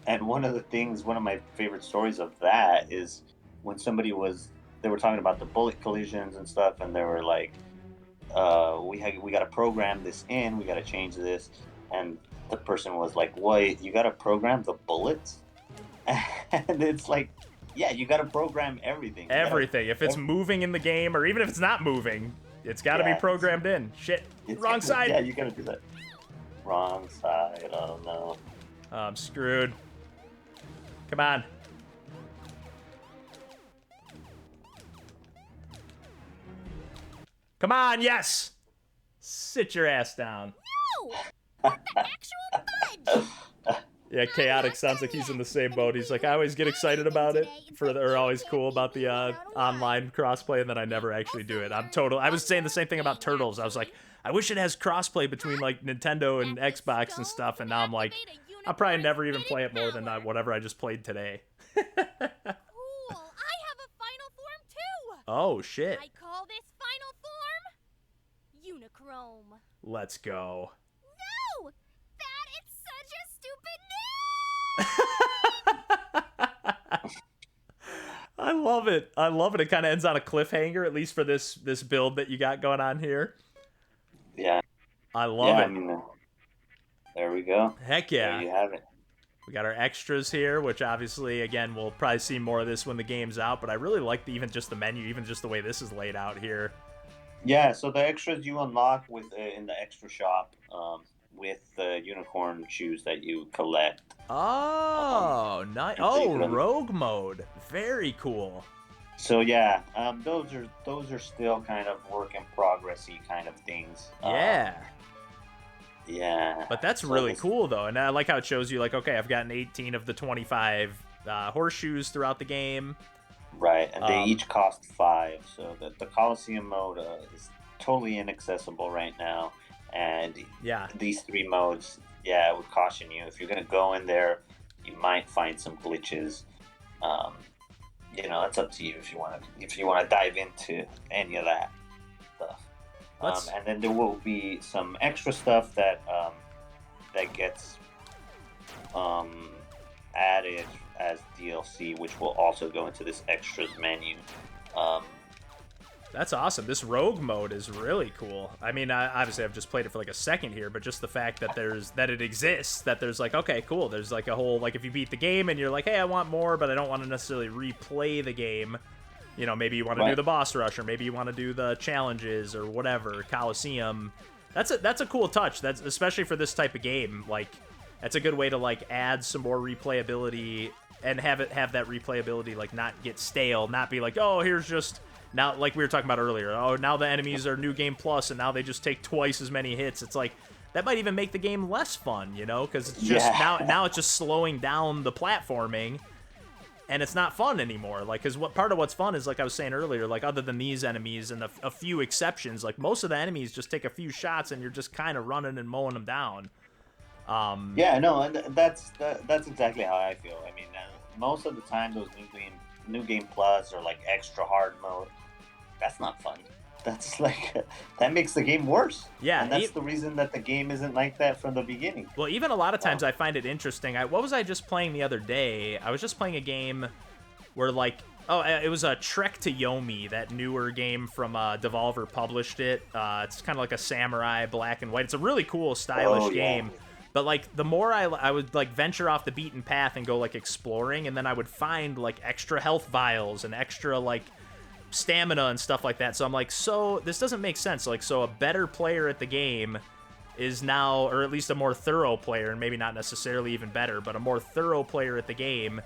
And one of my favorite stories of that is when they were talking about the bullet collisions and stuff, and they were like, we got to program this in, we got to change this, and the person was like, wait, you got to program the bullets? And it's like, yeah, you got to program everything. Everything. If it's moving in the game, or even if it's not moving, it's got to be programmed in. Shit. Wrong side. Yeah, you got to do that. Wrong side. Oh, no. I'm screwed. Come on. Come on, yes! Sit your ass down. No! What the actual fudge? Yeah, Chaotic sounds like he's in the same boat. He's like, I always get excited about it, or always cool about the online crossplay, and then I never actually do it. I was saying the same thing about Turtles. I was like, I wish it has crossplay between like Nintendo and Xbox and stuff, and now I'm like, I'll probably never even play it more than whatever I just played today. Cool. I have a final form too. Oh, shit. I call this final form Unichrome. Let's go. No! That is such a stupid name! I love it. I love it. It kind of ends on a cliffhanger, at least for this build that you got going on here. Yeah. I love it. I mean, there we go. Heck yeah. There you have it. We got our extras here, which obviously, again, we'll probably see more of this when the game's out, but I really like even just the menu, even just the way this is laid out here. Yeah, so the extras you unlock with in the extra shop with the unicorn shoes that you collect. Oh, nice. Oh, rogue mode. Very cool. So yeah, those are still kind of work in progressy kind of things. Yeah. Yeah. But that's really cool, though. And I like how it shows you, like, okay, I've gotten 18 of the 25 horseshoes throughout the game. Right, and they each cost 5. So the Coliseum mode is totally inaccessible right now. And yeah, these 3 modes, yeah, I would caution you. If you're going to go in there, you might find some glitches. You know, it's up to you if you want to dive into any of that stuff. And then there will be some extra stuff that gets added as DLC, which will also go into this extras menu. That's awesome. This rogue mode is really cool. I mean, obviously I've just played it for like a second here, but just the fact that it exists, that there's like, okay, cool. There's like a whole, like if you beat the game and you're like, hey, I want more, but I don't want to necessarily replay the game. You know, maybe you want to do the boss rush, or maybe you want to do the challenges or whatever, Coliseum. That's a cool touch. That's especially for this type of game. Like, that's a good way to like add some more replayability and have that replayability like not get stale, not be like, oh, here's just now, like we were talking about earlier. Oh, now the enemies are New Game Plus, and now they just take twice as many hits. It's like that might even make the game less fun, you know, because it's just now it's just slowing down the platforming. And it's not fun anymore, like, because part of what's fun is, like I was saying earlier, like, other than these enemies and a few exceptions, like, most of the enemies just take a few shots and you're just kind of running and mowing them down. Yeah, no, and that's exactly how I feel. I mean, most of the time, those New Game Plus or, like, extra hard mode, that's not fun. That's like, that makes the game worse. Yeah. And that's the reason that the game isn't like that from the beginning. Well, even a lot of times I find it interesting. What was I just playing the other day? I was just playing a game where, like, it was a Trek to Yomi, that newer game from Devolver published it. It's kind of like a samurai black and white. It's a really cool, stylish game. But, like, the more I would, like, venture off the beaten path and go, like, exploring, and then I would find, like, extra health vials and extra, like, stamina and stuff like that. So I'm like, so this doesn't make sense. Like, so a better player at the game is now, or at least a more thorough player, and maybe not necessarily even better, but a more thorough player at the game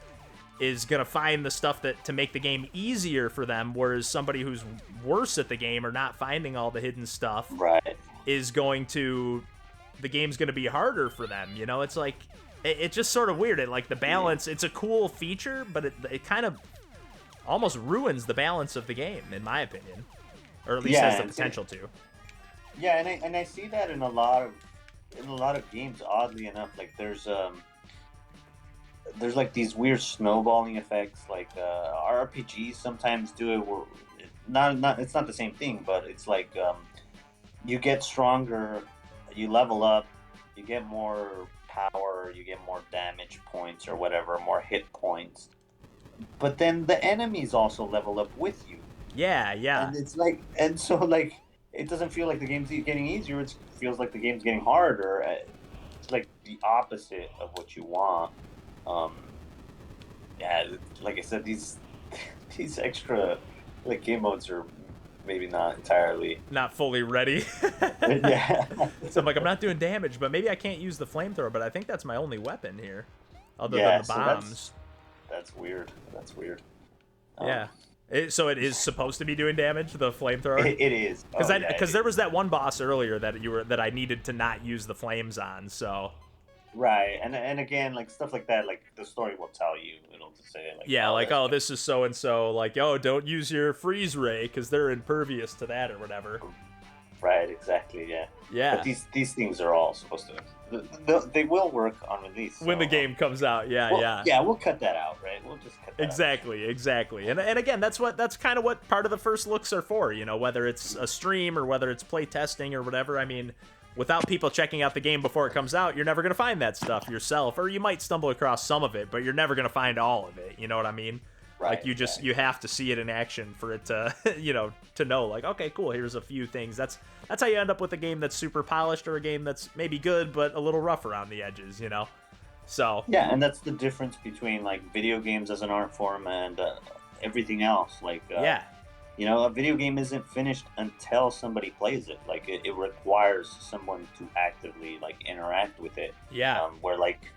is gonna find the stuff that to make the game easier for them, whereas somebody who's worse at the game or not finding all the hidden stuff is going to, the game's gonna be harder for them, you know? It's like, it's just sort of weird. It, like, the balance, it's a cool feature, but it kind of almost ruins the balance of the game, in my opinion, or at least has the potential to. Yeah, and I see that in a lot of in a lot of games, oddly enough, like there's like these weird snowballing effects. Like RPGs sometimes do it. Where not it's not the same thing, but it's like you get stronger, you level up, you get more power, you get more damage points or whatever, more hit points. But then the enemies also level up with you. Yeah, yeah. And it's like, and so like, it doesn't feel like the game's getting easier. It feels like the game's getting harder. It's like the opposite of what you want. Um, yeah, like I said, these these extra like game modes are maybe not entirely Not fully ready. yeah. So I'm like, I'm not doing damage, but maybe I can't use the flamethrower, but I think that's my only weapon here. Other Yeah, than the so bombs. That's weird. That's weird. Yeah. So it is supposed to be doing damage, the flamethrower? It is. Because there was that one boss earlier that I needed to not use the flames on, so Right, and again, like stuff like that, like the story will tell you. It'll just say like, yeah, like, that's oh, this is so and so, like, oh, don't use your freeze ray because they're impervious to that or whatever. right, exactly, yeah. Yeah. But these things are all supposed to. They will work on release When the so, game comes out, yeah, well, yeah. Yeah, we'll cut that out, right? We'll just cut that Exactly. And again, that's kind of what part of the first looks are for, you know, whether it's a stream or whether it's play testing or whatever. I mean, without people checking out the game before it comes out, you're never going to find that stuff yourself, or you might stumble across some of it, but you're never going to find all of it. You know what I mean? Right, Like you have to see it in action for it to, to know like, okay, cool, here's a few things. That's how you end up with a game that's super polished or a game that's maybe good but a little rough around the edges, you know? So Yeah, and that's the difference between like video games as an art form and everything else. Like yeah. a video game isn't finished until somebody plays it. Like it requires someone to actively like interact with it. Yeah. Where like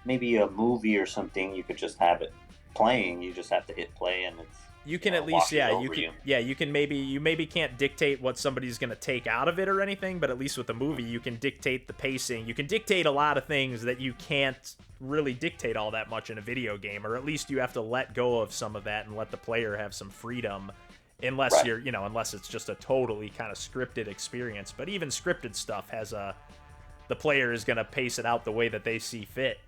maybe a movie or something, you could just have it playing. You just have to hit play, and it's you can at least you maybe can't dictate what somebody's going to take out of it or anything, but at least with a movie you can dictate the pacing. You can dictate a lot of things that you can't really dictate all that much in a video game, or at least you have to let go of some of that and let the player have some freedom, unless Right. unless it's just a totally kind of scripted experience. But even scripted stuff has the player is going to pace it out the way that they see fit,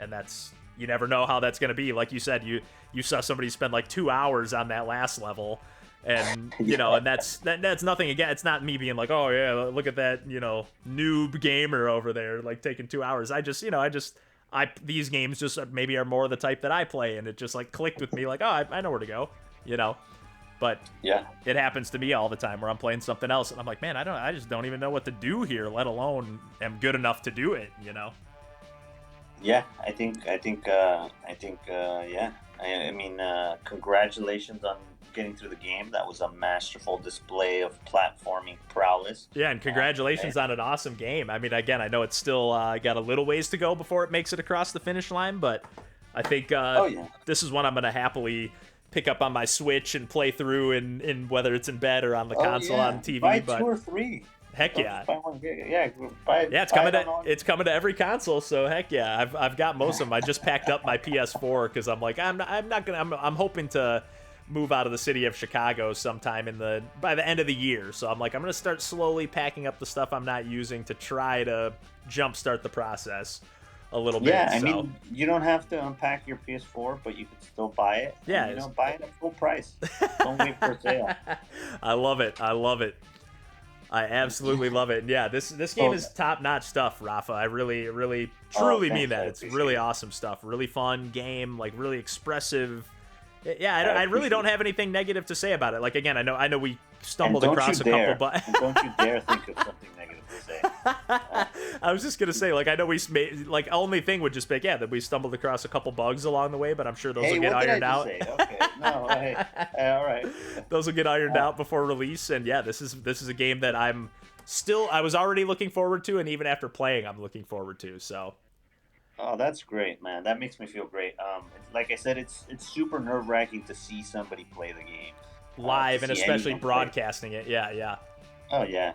and that's, you never know how that's going to be. Like you said, you saw somebody spend like 2 hours on that last level, and and that's nothing. Again, it's not me being like, oh yeah, look at that, noob gamer over there like taking 2 hours. These games just maybe are more the type that I play, and it just like clicked with me like, oh, I know where to go, But yeah, it happens to me all the time where I'm playing something else and I'm like, man, I just don't even know what to do here, let alone am good enough to do it, Yeah, I think, yeah. I mean, congratulations on getting through the game. That was a masterful display of platforming prowess. Yeah, and congratulations on an awesome game. I mean, again, I know it's still got a little ways to go before it makes it across the finish line, but I think this is one I'm going to happily pick up on my Switch and play through in whether it's in bed or on the console on TV. Buy but 2 or 3. Heck yeah. Yeah, it's coming to every console, so heck yeah. I've got most of them. I just packed up my PS4 because I'm like, I'm hoping to move out of the city of Chicago sometime by the end of the year. So I'm like, I'm gonna start slowly packing up the stuff I'm not using to try to jumpstart the process a little bit. Yeah, I mean, you don't have to unpack your PS4, but you can still buy it. Yeah, and, buy it at full price. Don't wait for sale. I love it. I absolutely love it. And yeah, this game is top-notch stuff, Rafa. I really, really, truly mean that. It's really awesome stuff. Really fun game, like really expressive. Yeah, I really don't have anything negative to say about it. Like, again, I know we stumbled across a couple, but don't you dare think of something negative to say. I was just gonna say, like, I know we made, like, only thing would just be, yeah, that we stumbled across a couple bugs along the way, but I'm sure those will get ironed out. Okay, no, hey, all right. Those will get ironed out before release, and yeah, this is a game that I was already looking forward to, and even after playing, I'm looking forward to. So. Oh, that's great, man. That makes me feel great. Like I said, it's super nerve-wracking to see somebody play the game live, and especially broadcasting it. Yeah. Oh yeah.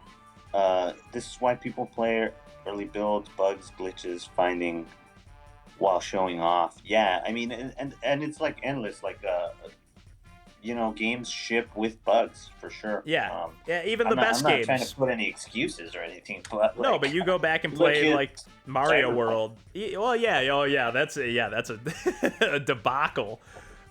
This is why people play early builds, bugs, glitches, finding while showing off. Yeah, I mean, and it's like endless. Like games ship with bugs for sure. Yeah, yeah. Even the best I'm not games. trying to put any excuses or anything, but No, but you go back and look play at like Mario Cyberpunk. World. Well, yeah, oh yeah, that's a, a debacle.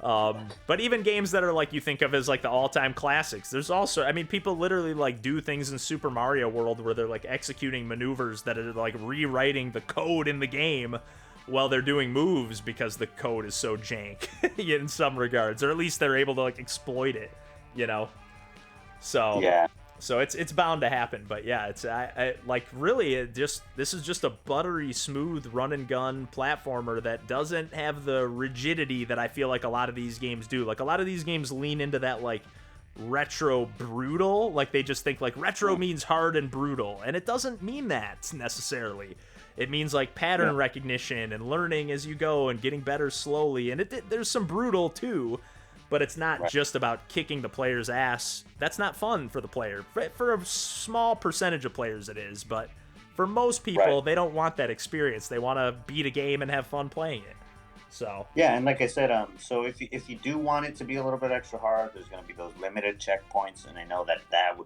But even games that are like you think of as like the all-time classics, there's also, I mean, people literally like do things in Super Mario World where they're like executing maneuvers that are like rewriting the code in the game while they're doing moves because the code is so jank in some regards, or at least they're able to like exploit it, you know. So Yeah. So it's bound to happen, but yeah, it's I like really this is just a buttery smooth run and gun platformer that doesn't have the rigidity that I feel like a lot of these games do. Like a lot of these games lean into that like retro brutal, like they just think like retro means hard and brutal, and it doesn't mean that necessarily. It means like pattern recognition and learning as you go and getting better slowly, and there's some brutal too. But it's not just about kicking the player's ass. That's not fun for the player. For a small percentage of players it is, but for most people, they don't want that experience. They want to beat a game and have fun playing it. So yeah, and like I said, so if you do want it to be a little bit extra hard, there's going to be those limited checkpoints, and I know that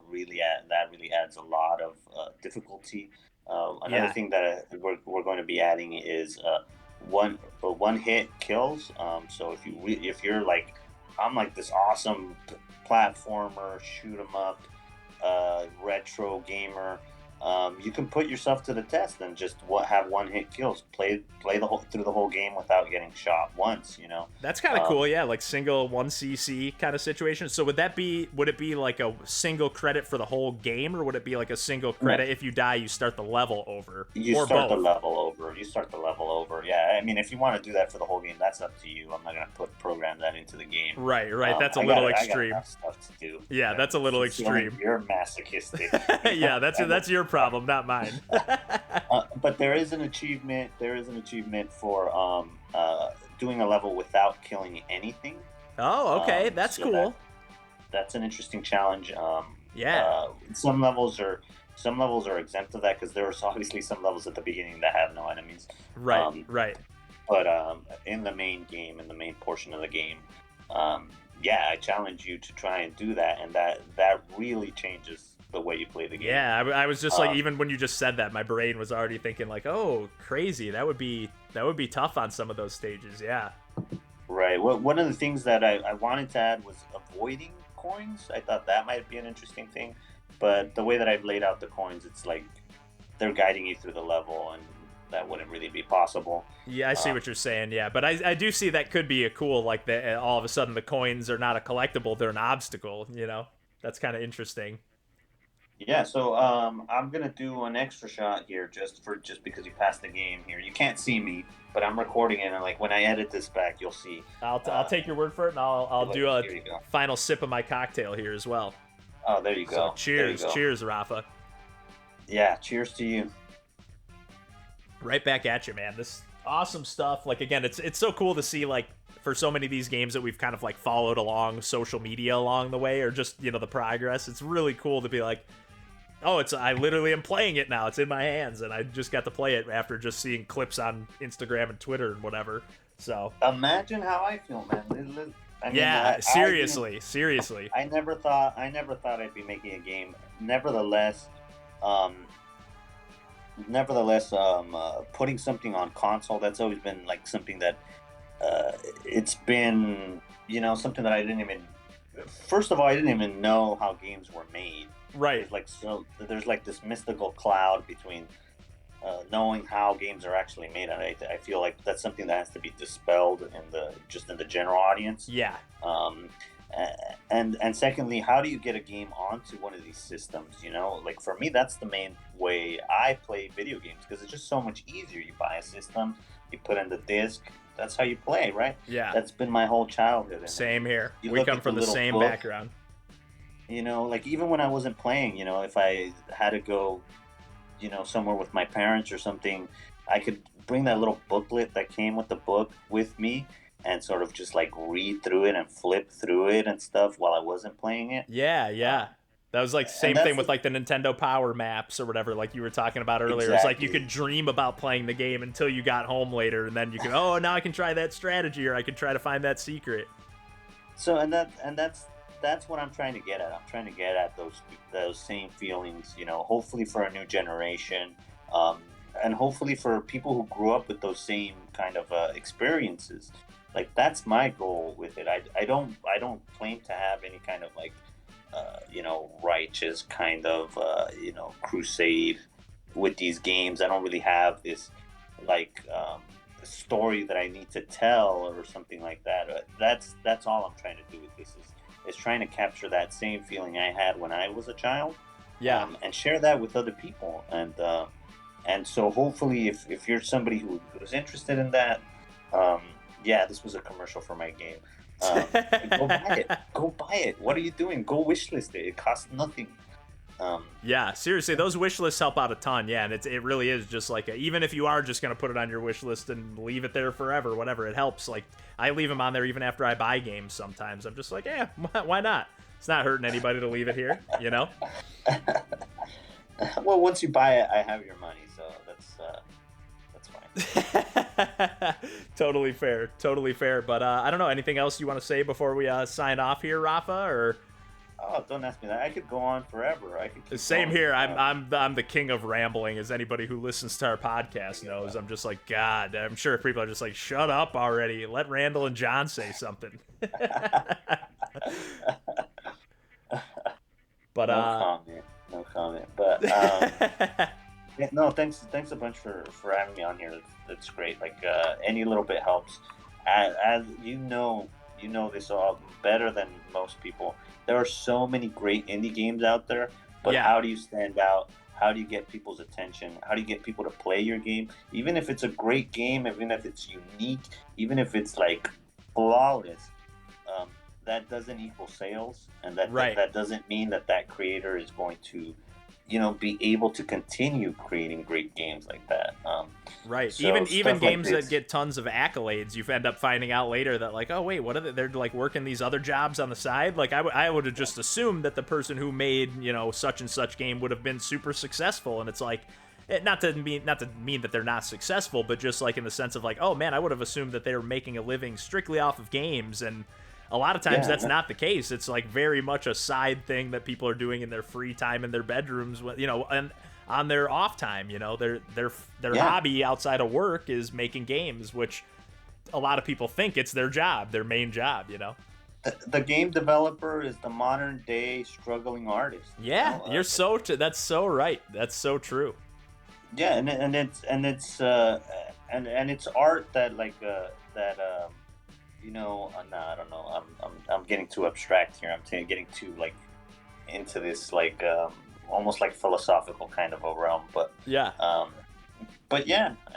really adds a lot of difficulty. Another thing that we're going to be adding is one hit kills. So if you're like, I'm like this awesome platformer, shoot 'em up, retro gamer. You can put yourself to the test and just have one hit kills. Play through the whole game without getting shot once. That's kind of cool, yeah. Like single 1cc kind of situation. So would it be like a single credit for the whole game, or would it be like a single credit if you die, you start the level over? You start the level over. Yeah, I mean, if you want to do that for the whole game, that's up to you. I'm not gonna program that into the game. Right. That's a little extreme. I got stuff to do. Yeah, that's a little extreme. You're masochistic. Yeah, that's your problem, not mine. But there is an achievement. For doing a level without killing anything. Oh, okay, that's so cool. That's an interesting challenge. Yeah. Some levels are exempt of that because there are obviously some levels at the beginning that have no enemies. Right. Right. But in the main portion of the game, I challenge you to try and do that, and that really changes the way you play the game. Yeah, I was just like, even when you just said that, my brain was already thinking like, oh, crazy. That would be tough on some of those stages. Yeah. Right. Well, one of the things that I wanted to add was avoiding coins. I thought that might be an interesting thing, but the way that I've laid out the coins, it's like they're guiding you through the level, and that wouldn't really be possible. Yeah, I see what you're saying. Yeah, but I do see that could be a cool, like all of a sudden the coins are not a collectible, they're an obstacle. That's kind of interesting. Yeah, so I'm gonna do an extra shot here just because you passed the game here. You can't see me, but I'm recording it, and like when I edit this back, you'll see. I'll take your word for it, and I'll do a final sip of my cocktail here as well. Oh, there you go. So cheers, Rafa. Yeah, cheers to you. Right back at you, man. This awesome stuff. Like again, it's so cool to see like for so many of these games that we've kind of like followed along social media along the way, or just the progress. It's really cool to be like, oh, I literally am playing it now. It's in my hands, and I just got to play it after just seeing clips on Instagram and Twitter and whatever. So imagine how I feel, man. I mean, seriously. I never thought I'd be making a game. Nevertheless, putting something on console, that's always been like something that it's been something that I didn't even. First of all, I didn't even know how games were made. Right. There's like this mystical cloud between knowing how games are actually made, and I feel like that's something that has to be dispelled in the general audience. Yeah. And secondly, how do you get a game onto one of these systems? Like for me, that's the main way I play video games, because it's just so much easier. You buy a system, you put in the disc. That's how you play, right? Yeah. That's been my whole childhood. Same here. We come from the same background. Like even when I wasn't playing, if I had to go, somewhere with my parents or something, I could bring that little booklet that came with the book with me and sort of just like read through it and flip through it and stuff while I wasn't playing it. Yeah. That was like the same thing with like the Nintendo Power Maps or whatever, like you were talking about earlier. Exactly. It's like you could dream about playing the game until you got home later, and then you could, now I can try that strategy, or I could try to find that secret. So that's what I'm trying to get at. I'm trying to get at those same feelings. Hopefully for a new generation, um, and hopefully for people who grew up with those same kind of experiences. Like that's my goal with it. I don't claim to have any kind of like righteous kind of crusade with these games. I don't really have this like story that I need to tell or something like that. That's all I'm trying to do with this is trying to capture that same feeling I had when I was a child. Yeah. And share that with other people. And so hopefully if you're somebody who's interested in that, this was a commercial for my game. Go buy it. Go buy it. What are you doing? Go wishlist it. It costs nothing. Yeah, seriously, those wish lists help out a ton. Yeah, and it really is just like even if you are just gonna put it on your wish list and leave it there forever, whatever, it helps. Like I leave them on there even after I buy games. Sometimes I'm just like, yeah, why not? It's not hurting anybody to leave it here, you know. Well, once you buy it, I have your money, so that's fine. Totally fair, totally fair. But I don't know, anything else you want to say before we sign off here, Rafa? Or oh, don't ask me that. I could go on forever. I could keep same going. here. I'm the king of rambling, as anybody who listens to our podcast knows. I'm just like, God, I'm sure people are just like, shut up already. Let Randall and John say something. But no comment. But yeah, no, thanks a bunch for having me on here. That's great. Like any little bit helps. As you know this all better than most people. There are so many great indie games out there, but Yeah. How do you stand out? How do you get people's attention? How do you get people to play your game? Even if it's a great game, even if it's unique, even if it's like flawless, that doesn't equal sales, and that doesn't mean that creator is going to, be able to continue creating great games like that. Right. So even games like that get tons of accolades, you end up finding out later that like, oh wait, what are they? They're like working these other jobs on the side. Like I would have just assumed that the person who made such and such game would have been super successful, and it's like, not to mean that they're not successful, but just like in the sense of like, oh man, I would have assumed that they were making a living strictly off of games, and a lot of times that's not the case. It's like very much a side thing that people are doing in their free time in their bedrooms, and on their off time. Their hobby outside of work is making games, which a lot of people think it's their job, their main job. The game developer is the modern day struggling artist. Yeah, you're that's so right. That's so true. Yeah, and it's art that like no, I don't know. I'm getting too abstract here. I'm getting too like into this like almost like philosophical kind of a realm. But yeah, I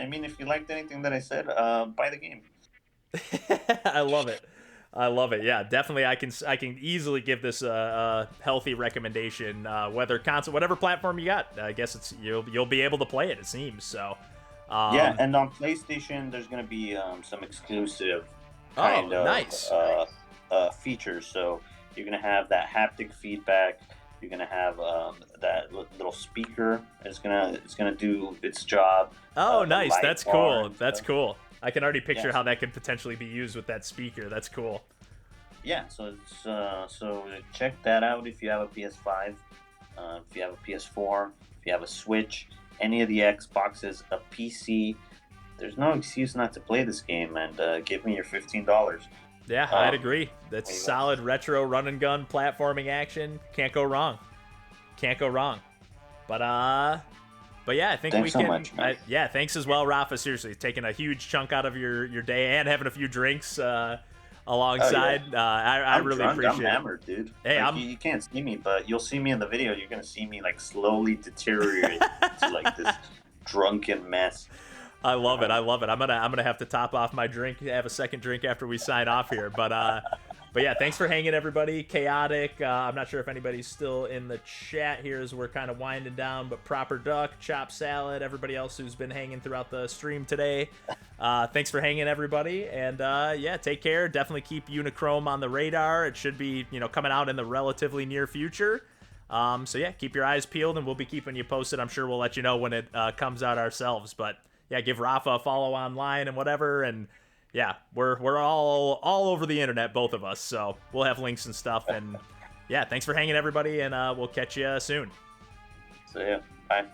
mean, if you liked anything that I said, buy the game. I love it. Yeah, definitely. I can easily give this a healthy recommendation. Whether console, whatever platform you got, I guess it's you'll be able to play it. It seems so. Yeah, and on PlayStation, there's gonna be some exclusive kind of nice. Features. So you're gonna have that haptic feedback. You're gonna have that little speaker. It's gonna do its job. Oh, nice. That's cool. That's stuff. Cool. I can already picture how that could potentially be used with that speaker. That's cool. Yeah. So it's so check that out if you have a PS5, if you have a PS4, if you have a Switch, any of the Xboxes, a PC. There's no excuse not to play this game, and give me your $15. Yeah, I'd agree. That's solid retro run and gun platforming action. Can't go wrong. But yeah, I think thanks we so can. Much, man. Thanks as well, Rafa. Seriously, taking a huge chunk out of your day and having a few drinks alongside. Oh, yeah. I really drunk, appreciate I'm it. hammered, dude. Hey, like, you can't see me, but you'll see me in the video. You're gonna see me like slowly deteriorate to like this drunken mess. I love it. I'm gonna have to top off my drink, have a second drink after we sign off here. But yeah, thanks for hanging, everybody. Chaotic. I'm not sure if anybody's still in the chat here as we're kind of winding down, but Proper Duck, Chop Salad, everybody else who's been hanging throughout the stream today. Thanks for hanging, everybody. And yeah, take care. Definitely keep Unichrome on the radar. It should be, coming out in the relatively near future. So yeah, keep your eyes peeled, and we'll be keeping you posted. I'm sure we'll let you know when it comes out ourselves. But yeah, give Rafa a follow online and whatever, and yeah, we're all over the internet, both of us. So we'll have links and stuff. And yeah, thanks for hanging, everybody, and we'll catch you soon. So yeah, bye.